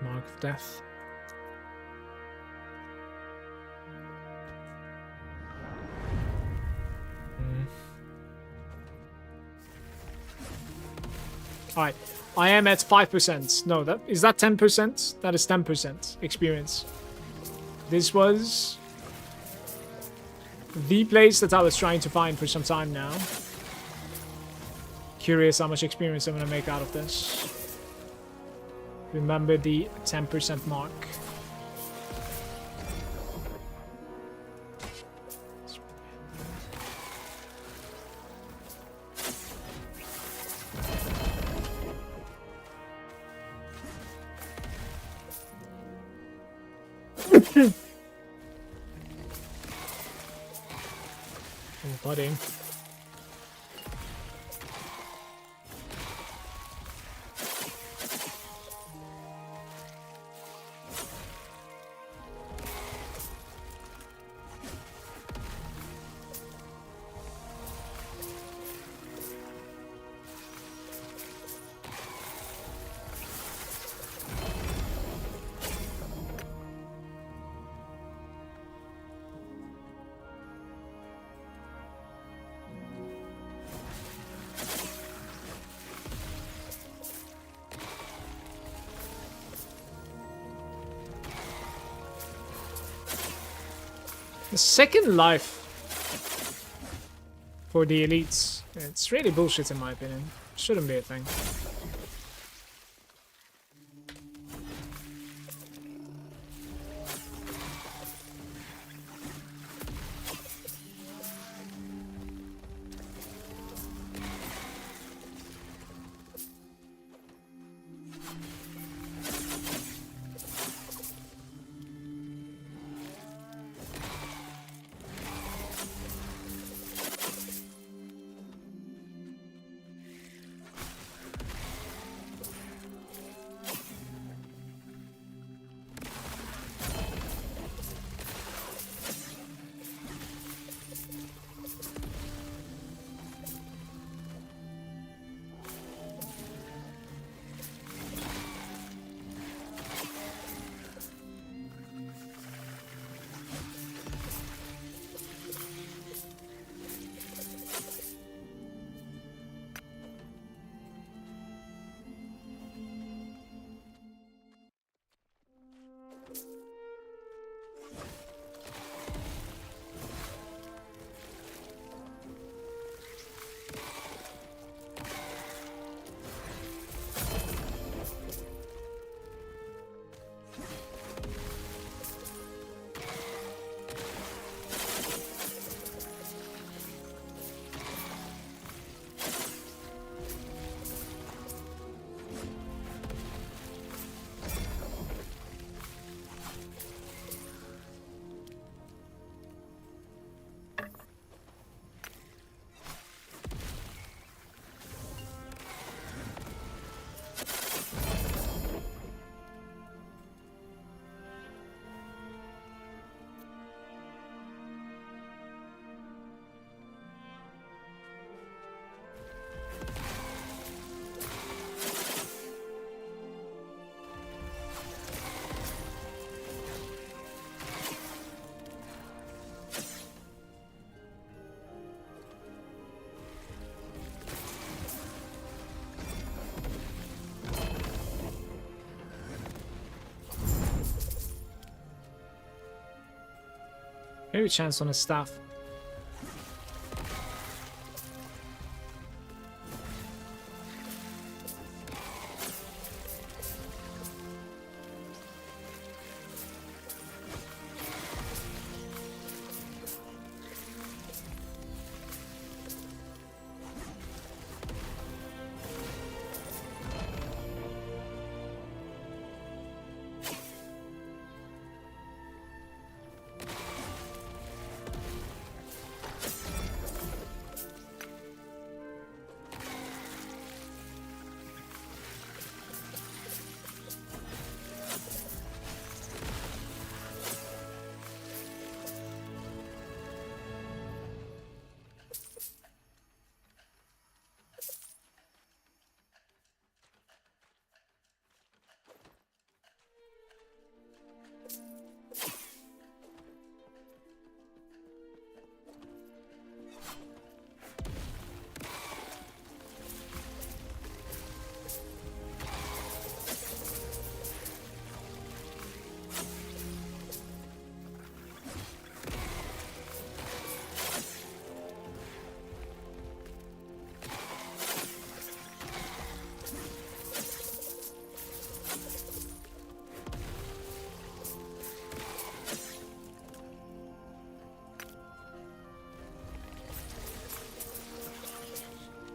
Mark of Death. Alright, I am at 5%. No, is that 10%? That is 10% experience. This was the place that I was trying to find for some time now. Curious how much experience I'm going to make out of this. Remember the 10% mark. Oh, buddy. The second life for the elites. It's really bullshit in my opinion. Shouldn't be a thing. Maybe chance on his staff.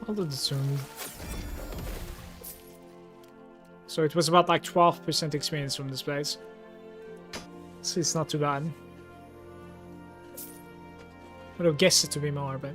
I'll do the soon. So it was about like 12% experience from this place. So it's not too bad. I would have guessed it to be more, but...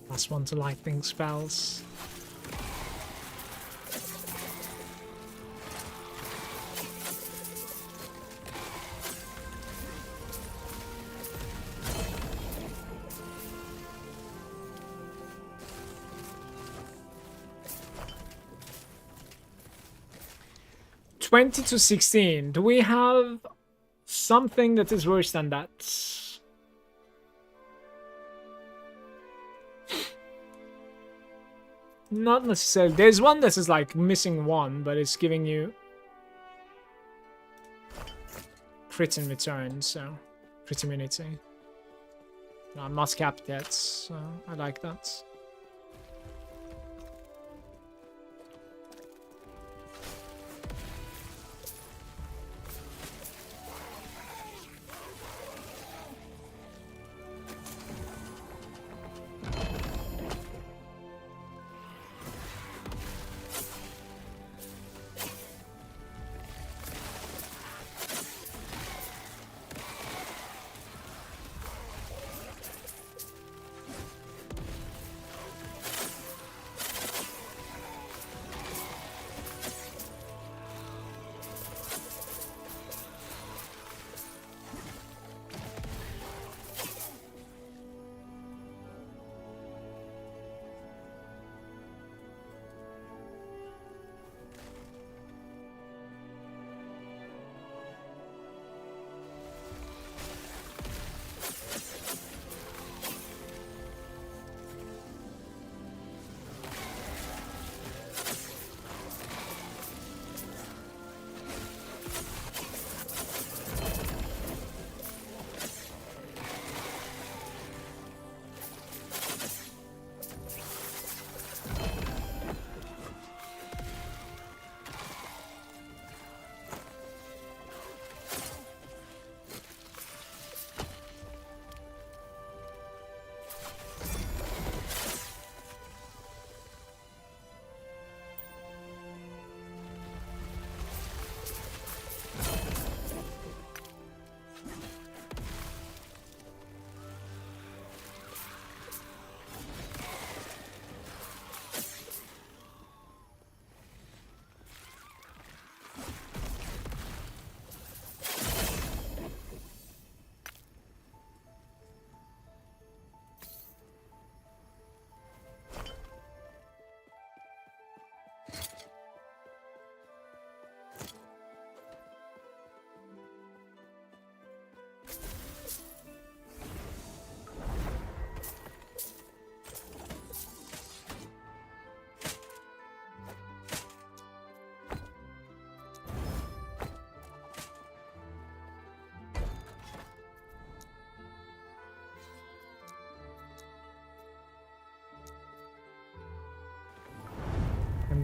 Last one to lightning spells. $20 to $16. Do we have something that is worse than that? Not necessarily. There's one that is like missing one, but it's giving you crit in return, so crit immunity. No, I'm not capped yet, so I like that.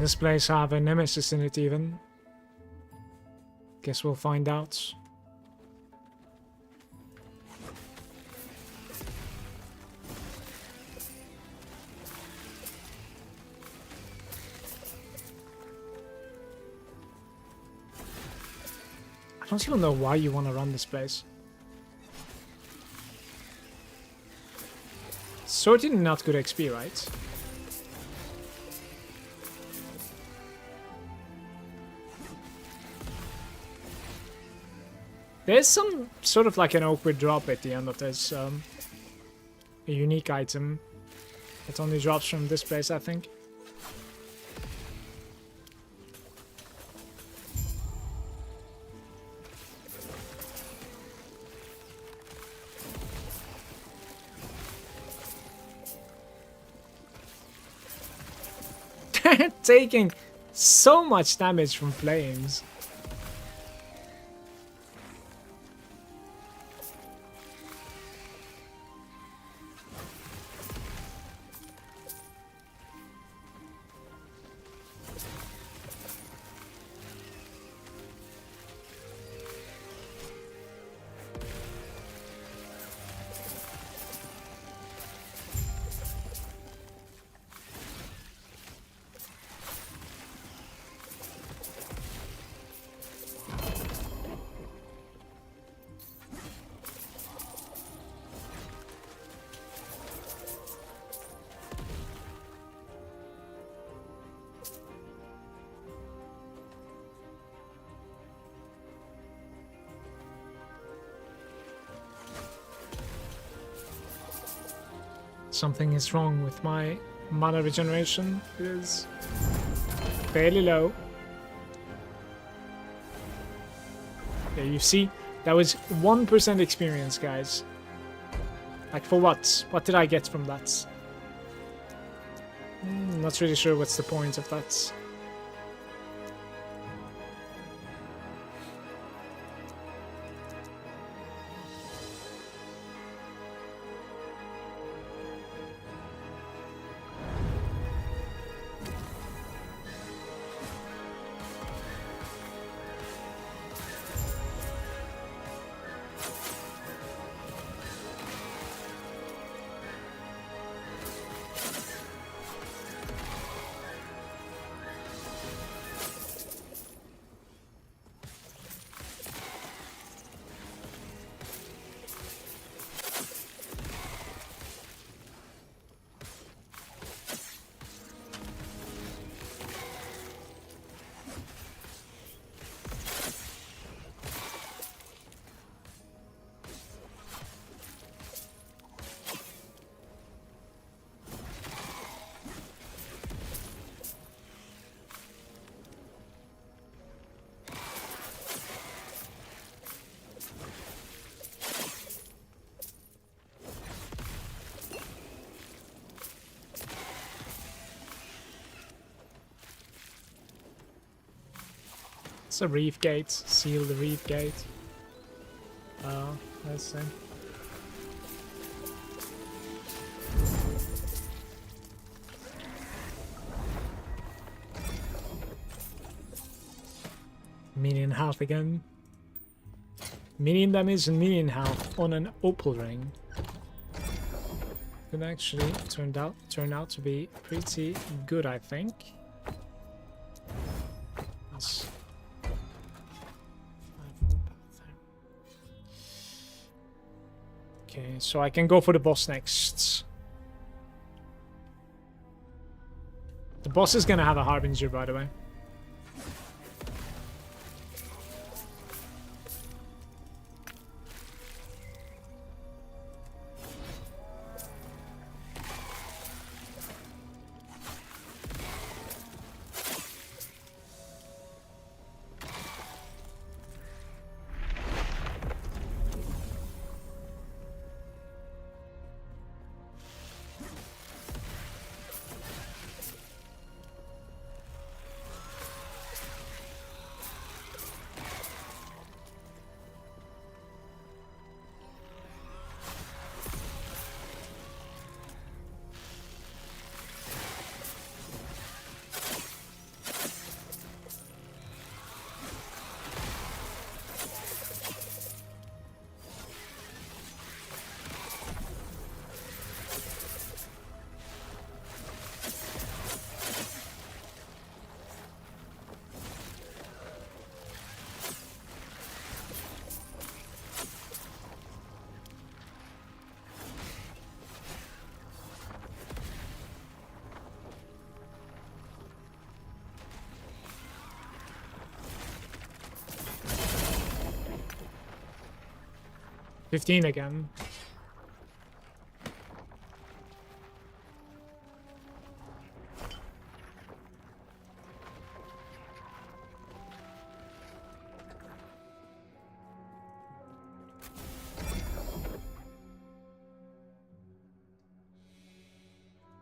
this place have a nemesis in it even? Guess we'll find out. I don't even know why you want to run this place. Certainly not good XP, right? There's some sort of like an awkward drop at the end of this. A unique item. It only drops from this place, I think. Taking so much damage from flames. Something is wrong with my mana regeneration. It is fairly low. Yeah, you see, that was 1% experience, guys. Like, for what? What did I get from that? Not really sure what's the point of that. It's a reef gate. Seal the reef gate. Oh, let's see. Minion health again. Minion damage and minion health on an opal ring. Could actually turn out to be pretty good, I think. Yes. Okay, so I can go for the boss next. The boss is gonna have a Harbinger, by the way. 15 again.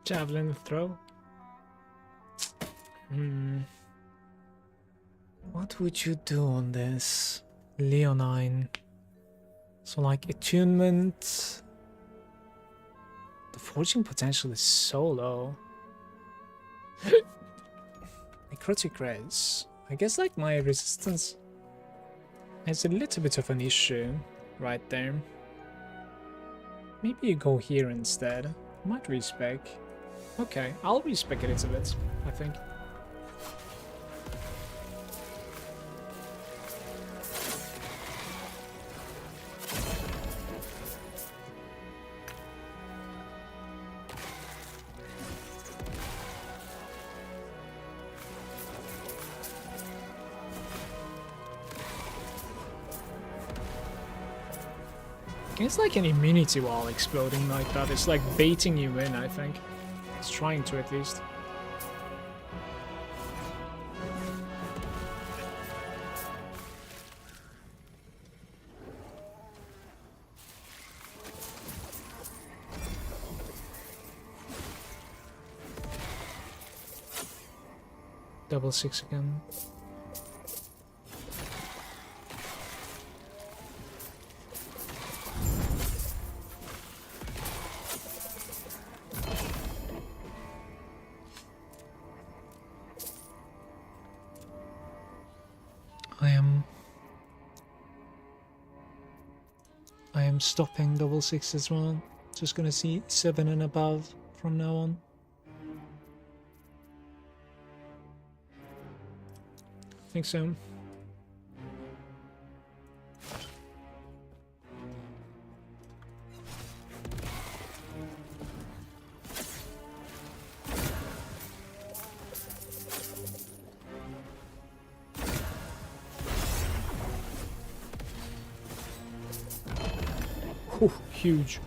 Javelin throw. What would you do on this? Leonine. So like attunement. The forging potential is so low. Necrotic res. I guess like my resistance has a little bit of an issue right there. Maybe you go here instead. Might respec. Okay, I'll respec it a bit, I think. It's like an immunity wall exploding like that. It's like baiting you in, I think. It's trying to, at least. Double 6 again. I am stopping double 6 as well. Just gonna see 7 and above from now on. I think so. Ooh, huge.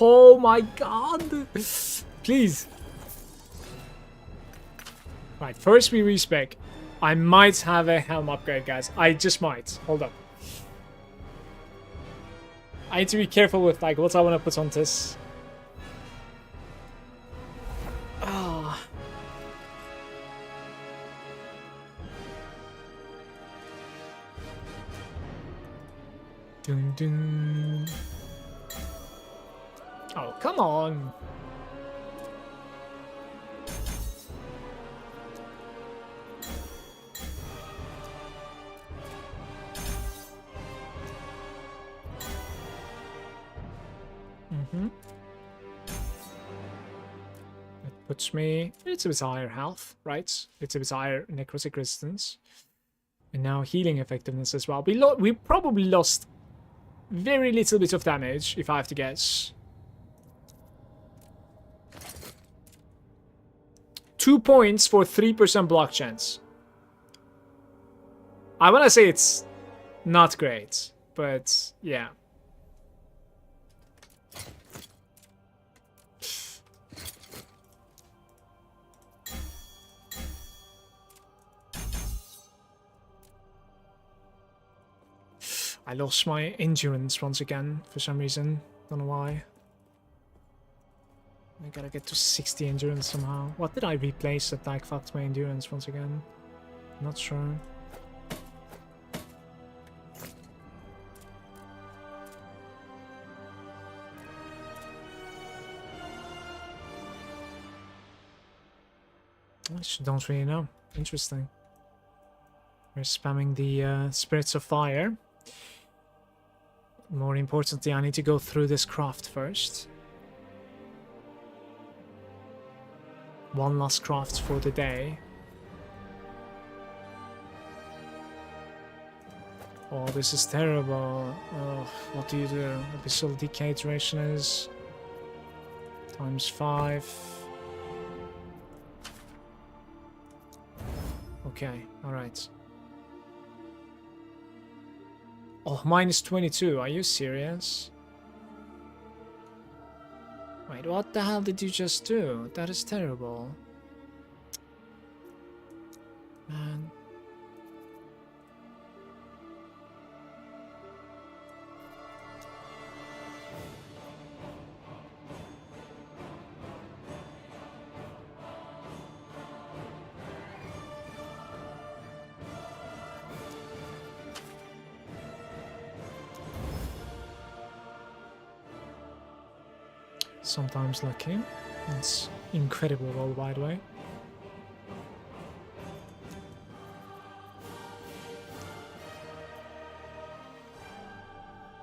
Oh my god! Please. Right, first we respec. I might have a helm upgrade, guys. I just might. Hold up. I need to be careful with like what I want to put on this. Ah. Dun dun. Oh, come on. That puts me... It's a bit higher health, right? It's a bit higher necrotic resistance. And now healing effectiveness as well. We probably lost very little bit of damage, if I have to guess. 2 points for 3% block chance. I want to say it's not great, but yeah. I lost my endurance once again for some reason. Don't know why. I gotta get to 60 endurance somehow. What did I replace that like fucked my endurance once again? Not sure. I don't really know. Interesting. We're spamming the Spirits of Fire. More importantly, I need to go through this craft first. One last craft for the day. Oh, this is terrible. Oh, what do you do? Abyssal Decay duration is ×5. Okay, alright. Oh, minus 22. Are you serious? Wait, what the hell did you just do? That is terrible. Man. Sometimes lucky. It's incredible roll, by the way.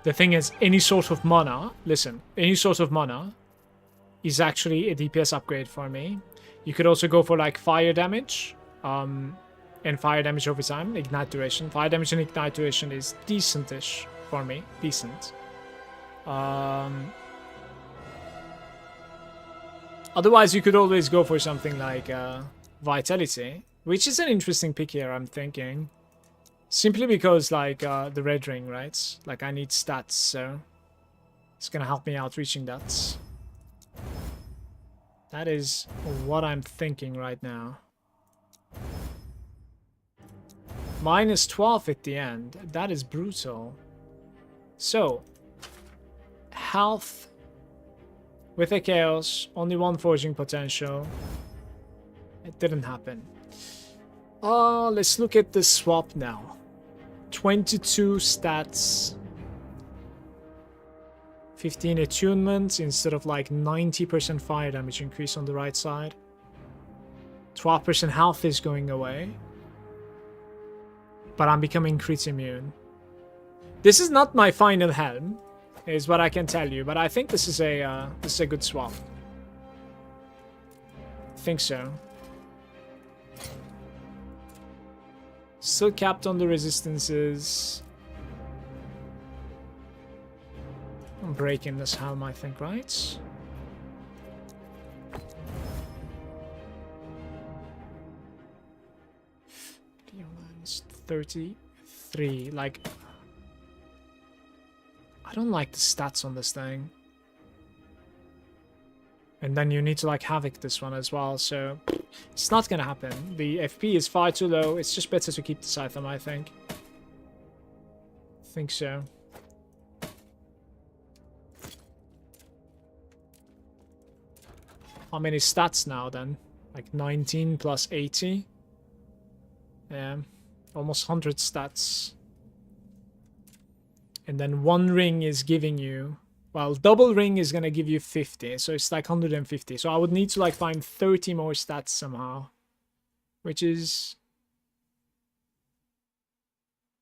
The thing is, any sort of mana, listen, any sort of mana is actually a DPS upgrade for me. You could also go for like fire damage, and fire damage over time, ignite duration. Fire damage and ignite duration is decent-ish for me, decent. Otherwise, you could always go for something like Vitality, which is an interesting pick here, I'm thinking. Simply because, like, the red ring, right? Like, I need stats, so it's gonna help me out reaching that. That is what I'm thinking right now. Minus 12 at the end. That is brutal. So, health with a chaos, only one forging potential. It didn't happen. Let's look at the swap now. 22 stats. 15 attunements instead of like 90% fire damage increase on the right side. 12% health is going away. But I'm becoming crit immune. This is not my final helm, is what I can tell you, but I think this is a good swap. I think so. Still capped on the resistances. I'm breaking this helm, I think, right? Minus 33. Like, I don't like the stats on this thing. And then you need to like havoc this one as well, so it's not gonna happen. The FP is far too low. It's just better to keep the Scythem, I think. I think so. How many stats now then? Like 19 plus 80? Yeah, almost 100 stats. And then one ring is giving you... Well, double ring is going to give you 50, so it's like 150. So I would need to like find 30 more stats somehow. Which is...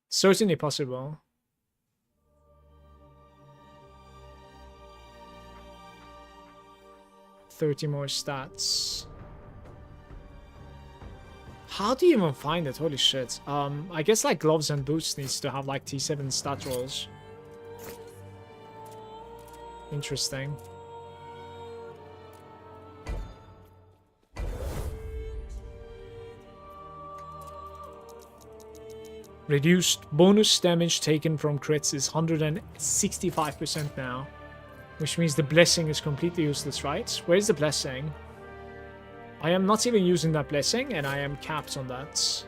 certainly possible. $30 more stats. How do you even find it? Holy shit. I guess like gloves and boots needs to have like T7 stat rolls. Interesting. Reduced bonus damage taken from crits is 165% now. Which means the blessing is completely useless, right? Where's the blessing? I am not even using that blessing, and I am capped on that.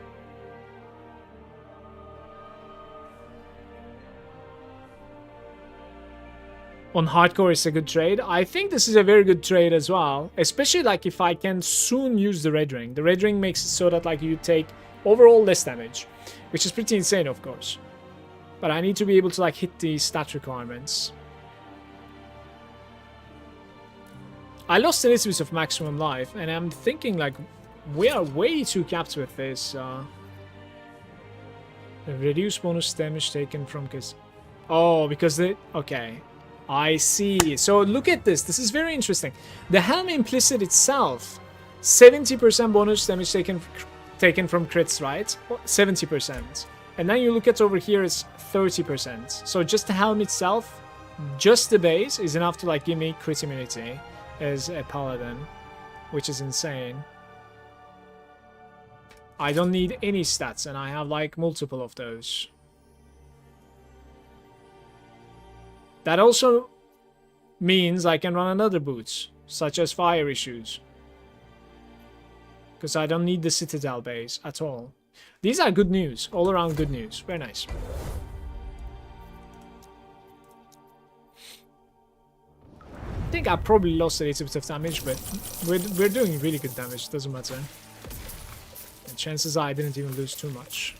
On hardcore, it's a good trade. I think this is a very good trade as well. Especially like if I can soon use the red ring. The red ring makes it so that like you take overall less damage. Which is pretty insane, of course. But I need to be able to like hit the stat requirements. I lost a little bit of maximum life, and I'm thinking like we are way too capped with this. Reduce bonus damage taken from kiss. Oh, because they... okay. I see. So look at this. This is very interesting. The helm implicit itself, 70% bonus damage taken from crits, right? 70%. And then you look at over here, it's 30%. So just the helm itself, just the base, is enough to like give me crit immunity as a paladin, which is insane. I don't need any stats, and I have like multiple of those. That also means I can run another boots, such as fire issues. Because I don't need the Citadel base at all. These are good news. All around good news. Very nice. I think I probably lost a little bit of damage, but we're doing really good damage. Doesn't matter. And chances are I didn't even lose too much.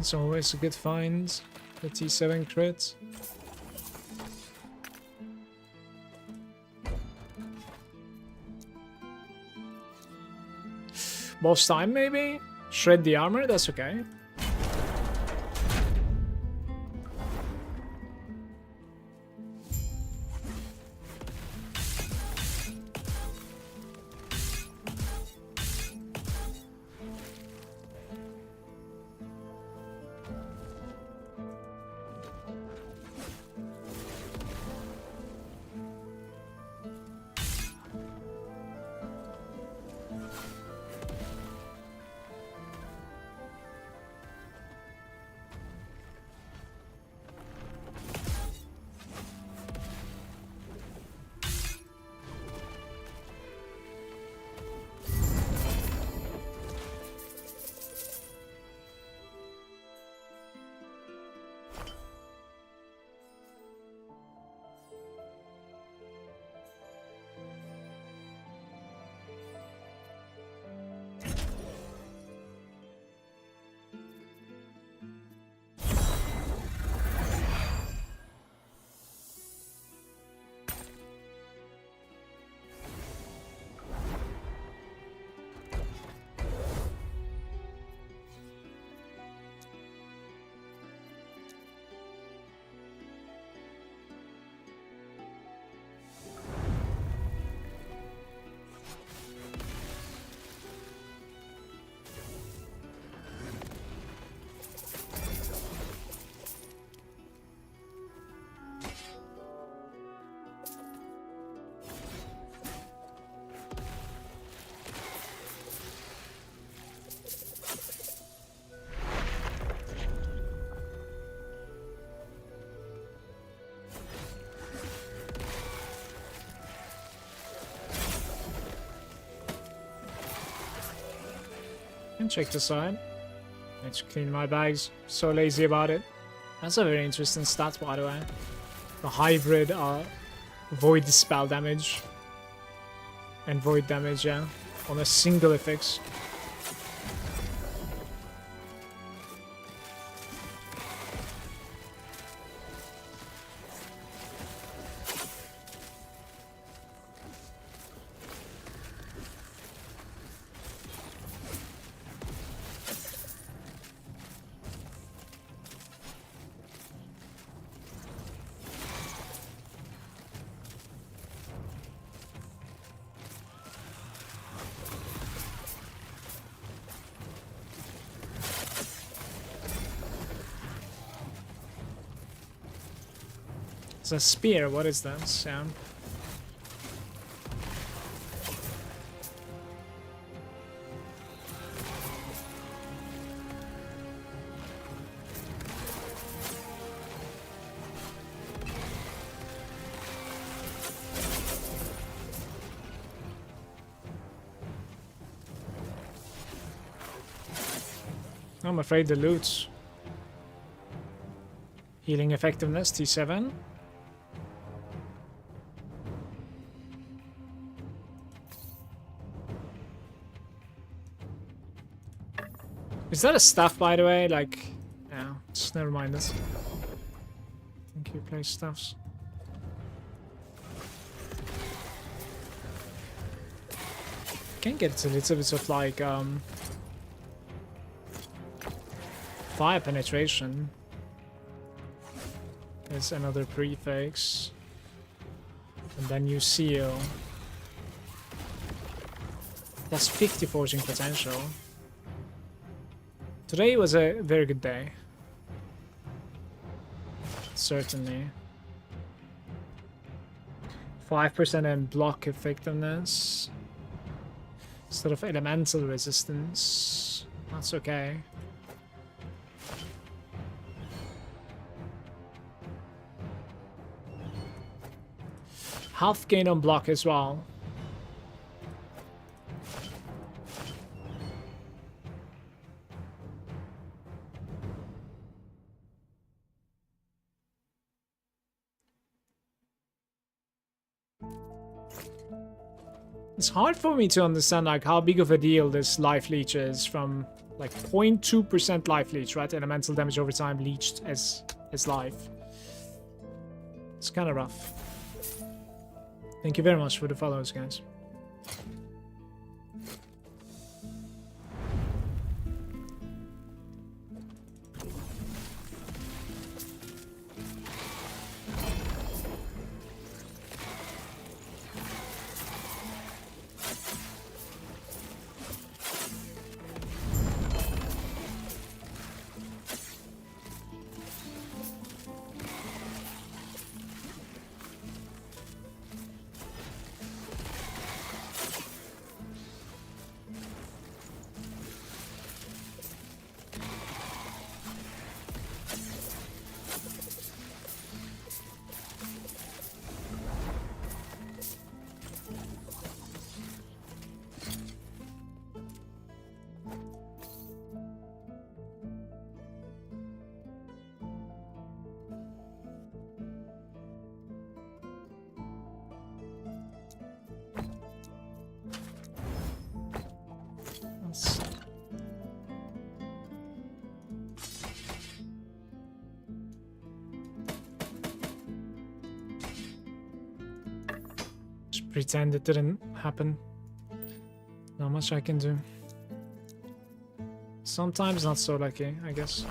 It's always a good find. The T7 crit. Boss time maybe? Shred the armor, that's okay. Check the side. Let's clean my bags. So lazy about it. That's a very interesting stat, by the way. The hybrid void spell damage and void damage, yeah, on a single effects. It's a spear, what is that, Sam? I'm afraid the loot. Healing effectiveness, T7. Is that a staff, by the way? Like, yeah, just never mind this. I think you play staffs. Can get a little bit of like fire penetration. There's another prefix. And then you seal. That's 50 forging potential. Today was a very good day. Certainly. 5% and block effectiveness. Sort of elemental resistance. That's okay. Half gain on block as well. It's hard for me to understand like how big of a deal this life leech is from like 0.2% life leech, right? Elemental damage over time leached as life. It's kind of rough. Thank you very much for the follows, guys. Just pretend it didn't happen. Not much I can do. Sometimes not so lucky, I guess.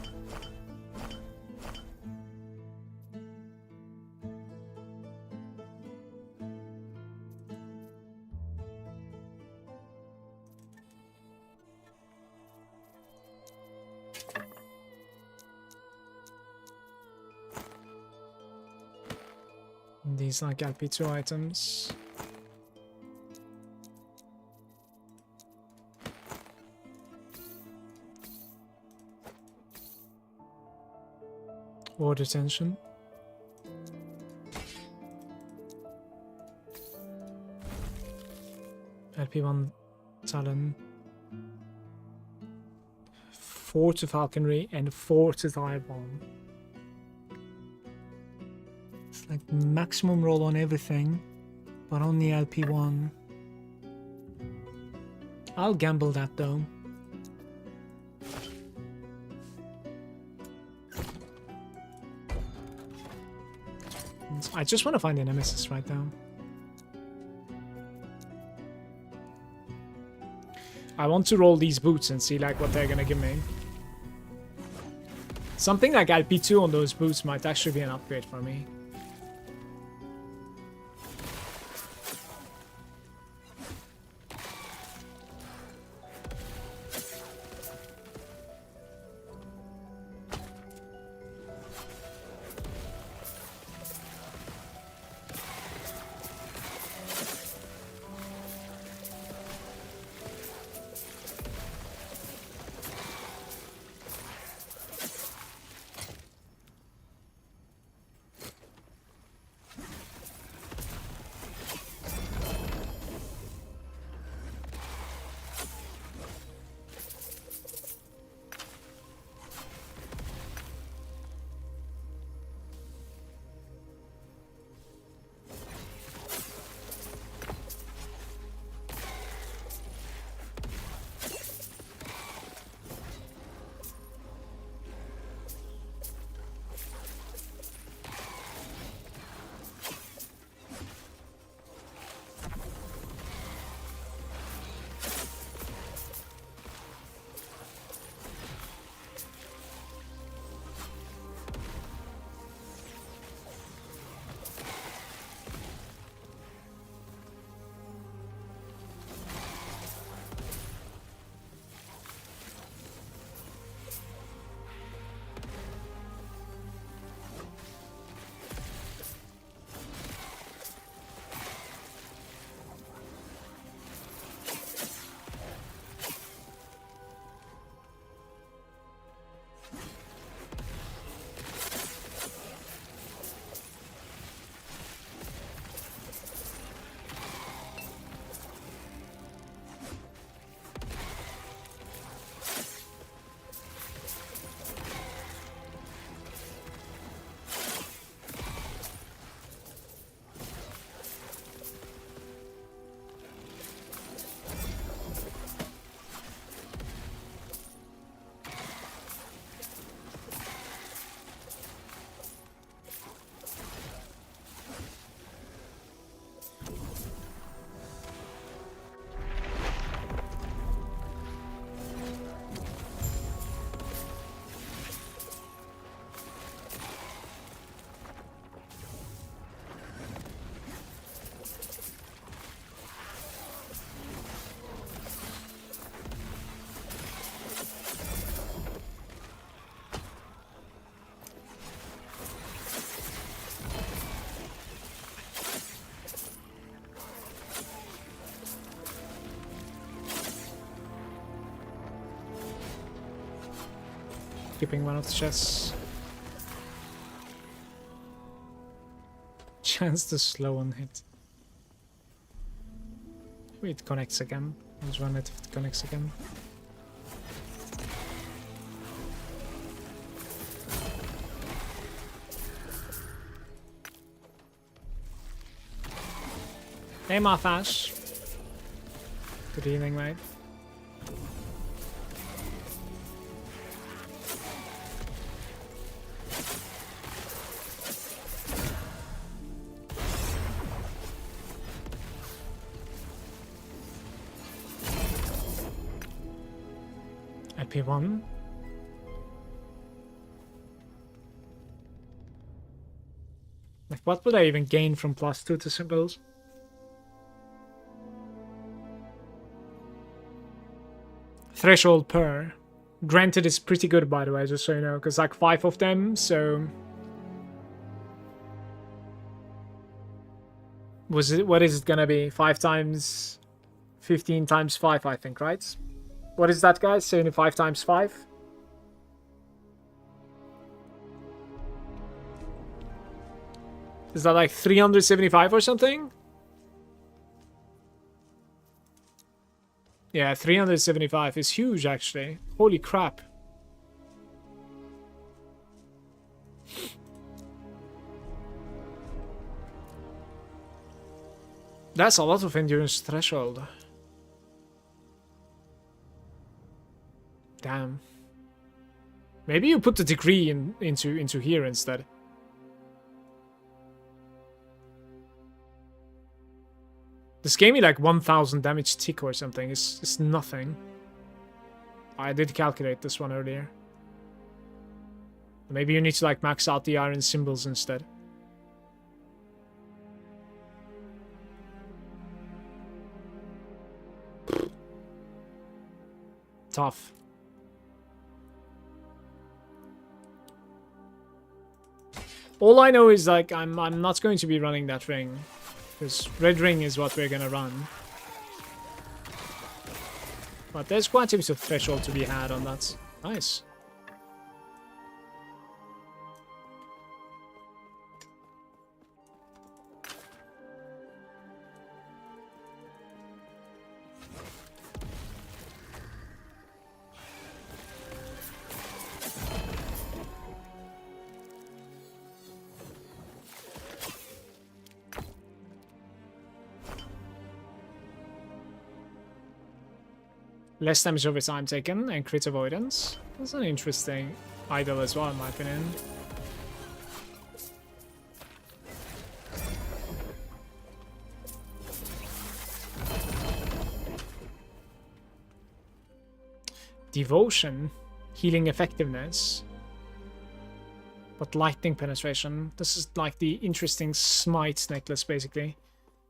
These like LP2 items. War detention. LP1 talent. 4 to falconry and 4 to firebomb. It's like maximum roll on everything, but only LP1. I'll gamble that though. I just want to find the nemesis right now. I want to roll these boots and see like what they're gonna give me. Something like LP2 on those boots might actually be an upgrade for me. skipping one of the chests. Chance to slow on hit. Maybe it connects again. Let's run it if it connects again. Hey Marthash. Good evening, mate. IP1. Like, what would I even gain from +2 to symbols? Threshold per. Granted, it's pretty good, by the way, just so you know, because like 5 of them, so... What is it gonna be? 5 times... 15 times 5, I think, right? What is that, guys? 75 times 5? Is that like 375 or something? Yeah, 375 is huge, actually. Holy crap. That's a lot of endurance threshold. Damn. Maybe you put the degree into here instead. This gave me like 1000 damage tick or something. It's nothing. I did calculate this one earlier. Maybe you need to like max out the iron symbols instead. Tough. All I know is like I'm not going to be running that ring. Because red ring is what we're gonna run. But there's quite a bit of threshold to be had on that. Nice. Less damage over time taken and crit avoidance. That's an interesting idol as well, in my opinion. Devotion. Healing effectiveness. But lightning penetration. This is like the interesting smite necklace, basically.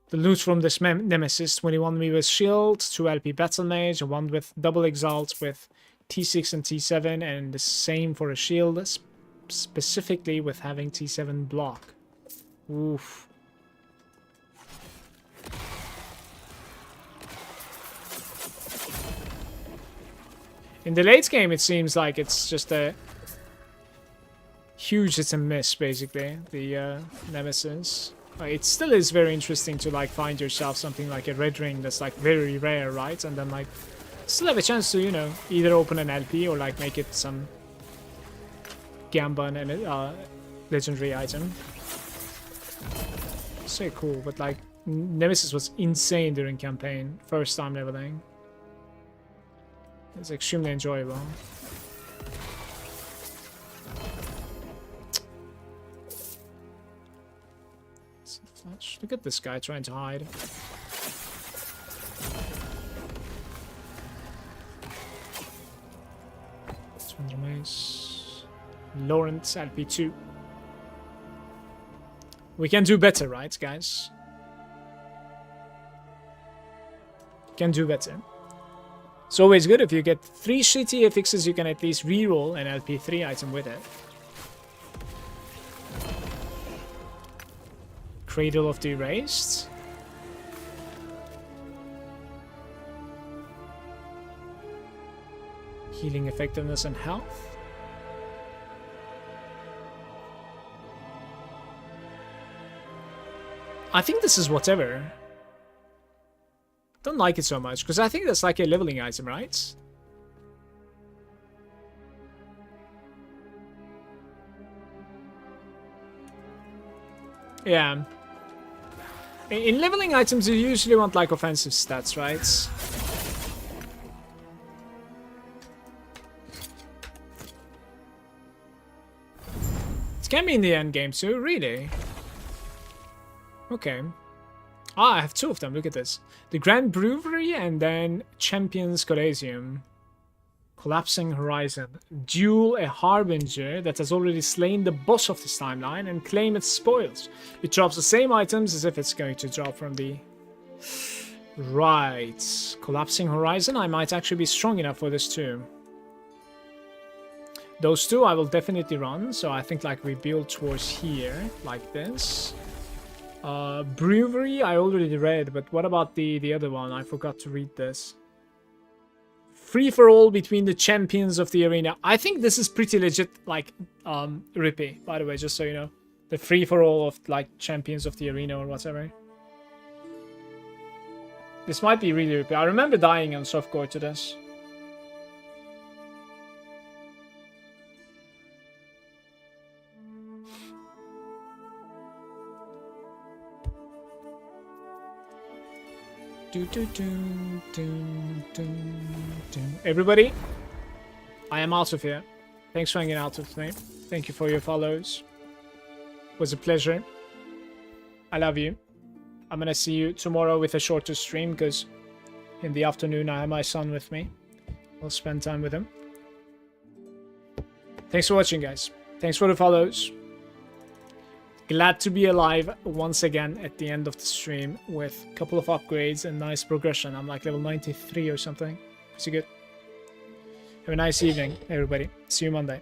The loot from this nemesis, 21 with shield, 2 LP battle mage, and 1 with double exalt with T6 and T7, and the same for a shield, specifically with having T7 block. Oof. In the late game, it seems like it's just a huge hit and miss, basically, the nemesis. It still is very interesting to like find yourself something like a red ring that's like very rare, right? And then like still have a chance to, you know, either open an LP or like make it some Gamba and legendary item. So cool, but like Nemesis was insane during campaign, first time leveling. It's extremely enjoyable. Look at this guy trying to hide. This one remains. Lawrence LP2. We can do better, right, guys? Can do better. It's always good if you get 3 shitty affixes, you can at least reroll an LP3 item with it. Cradle of the Erased. Healing effectiveness and health. I think this is whatever. Don't like it so much, because I think that's like a leveling item, right? Yeah. In leveling items, you usually want like offensive stats, right? It can be in the end game too, really. Okay. Ah, I have 2 of them, look at this. The Grand Brewery and then Champions Coliseum. Collapsing Horizon. Duel a Harbinger that has already slain the boss of this timeline and claim its spoils. It drops the same items as if it's going to drop from the... Right. Collapsing Horizon, I might actually be strong enough for this too. Those 2 I will definitely run, so I think like we build towards here, like this. Brewery, I already read, but what about the other one? I forgot to read this. Free-for-all between the champions of the arena. I think this is pretty legit, like, Rippy, by the way, just so you know. The free-for-all of, like, champions of the arena or whatever. This might be really Rippy. I remember dying on softcore to this. Everybody, I am out of here. Thanks for hanging out with me. Thank you for your follows. It was a pleasure. I love you. I'm gonna see you tomorrow with a shorter stream because in the afternoon I have my son with me. We'll spend time with him. Thanks for watching, guys. Thanks for the follows. Glad to be alive once again at the end of the stream with a couple of upgrades and nice progression. I'm like level 93 or something. Pretty good. Have a nice evening, everybody. See you Monday.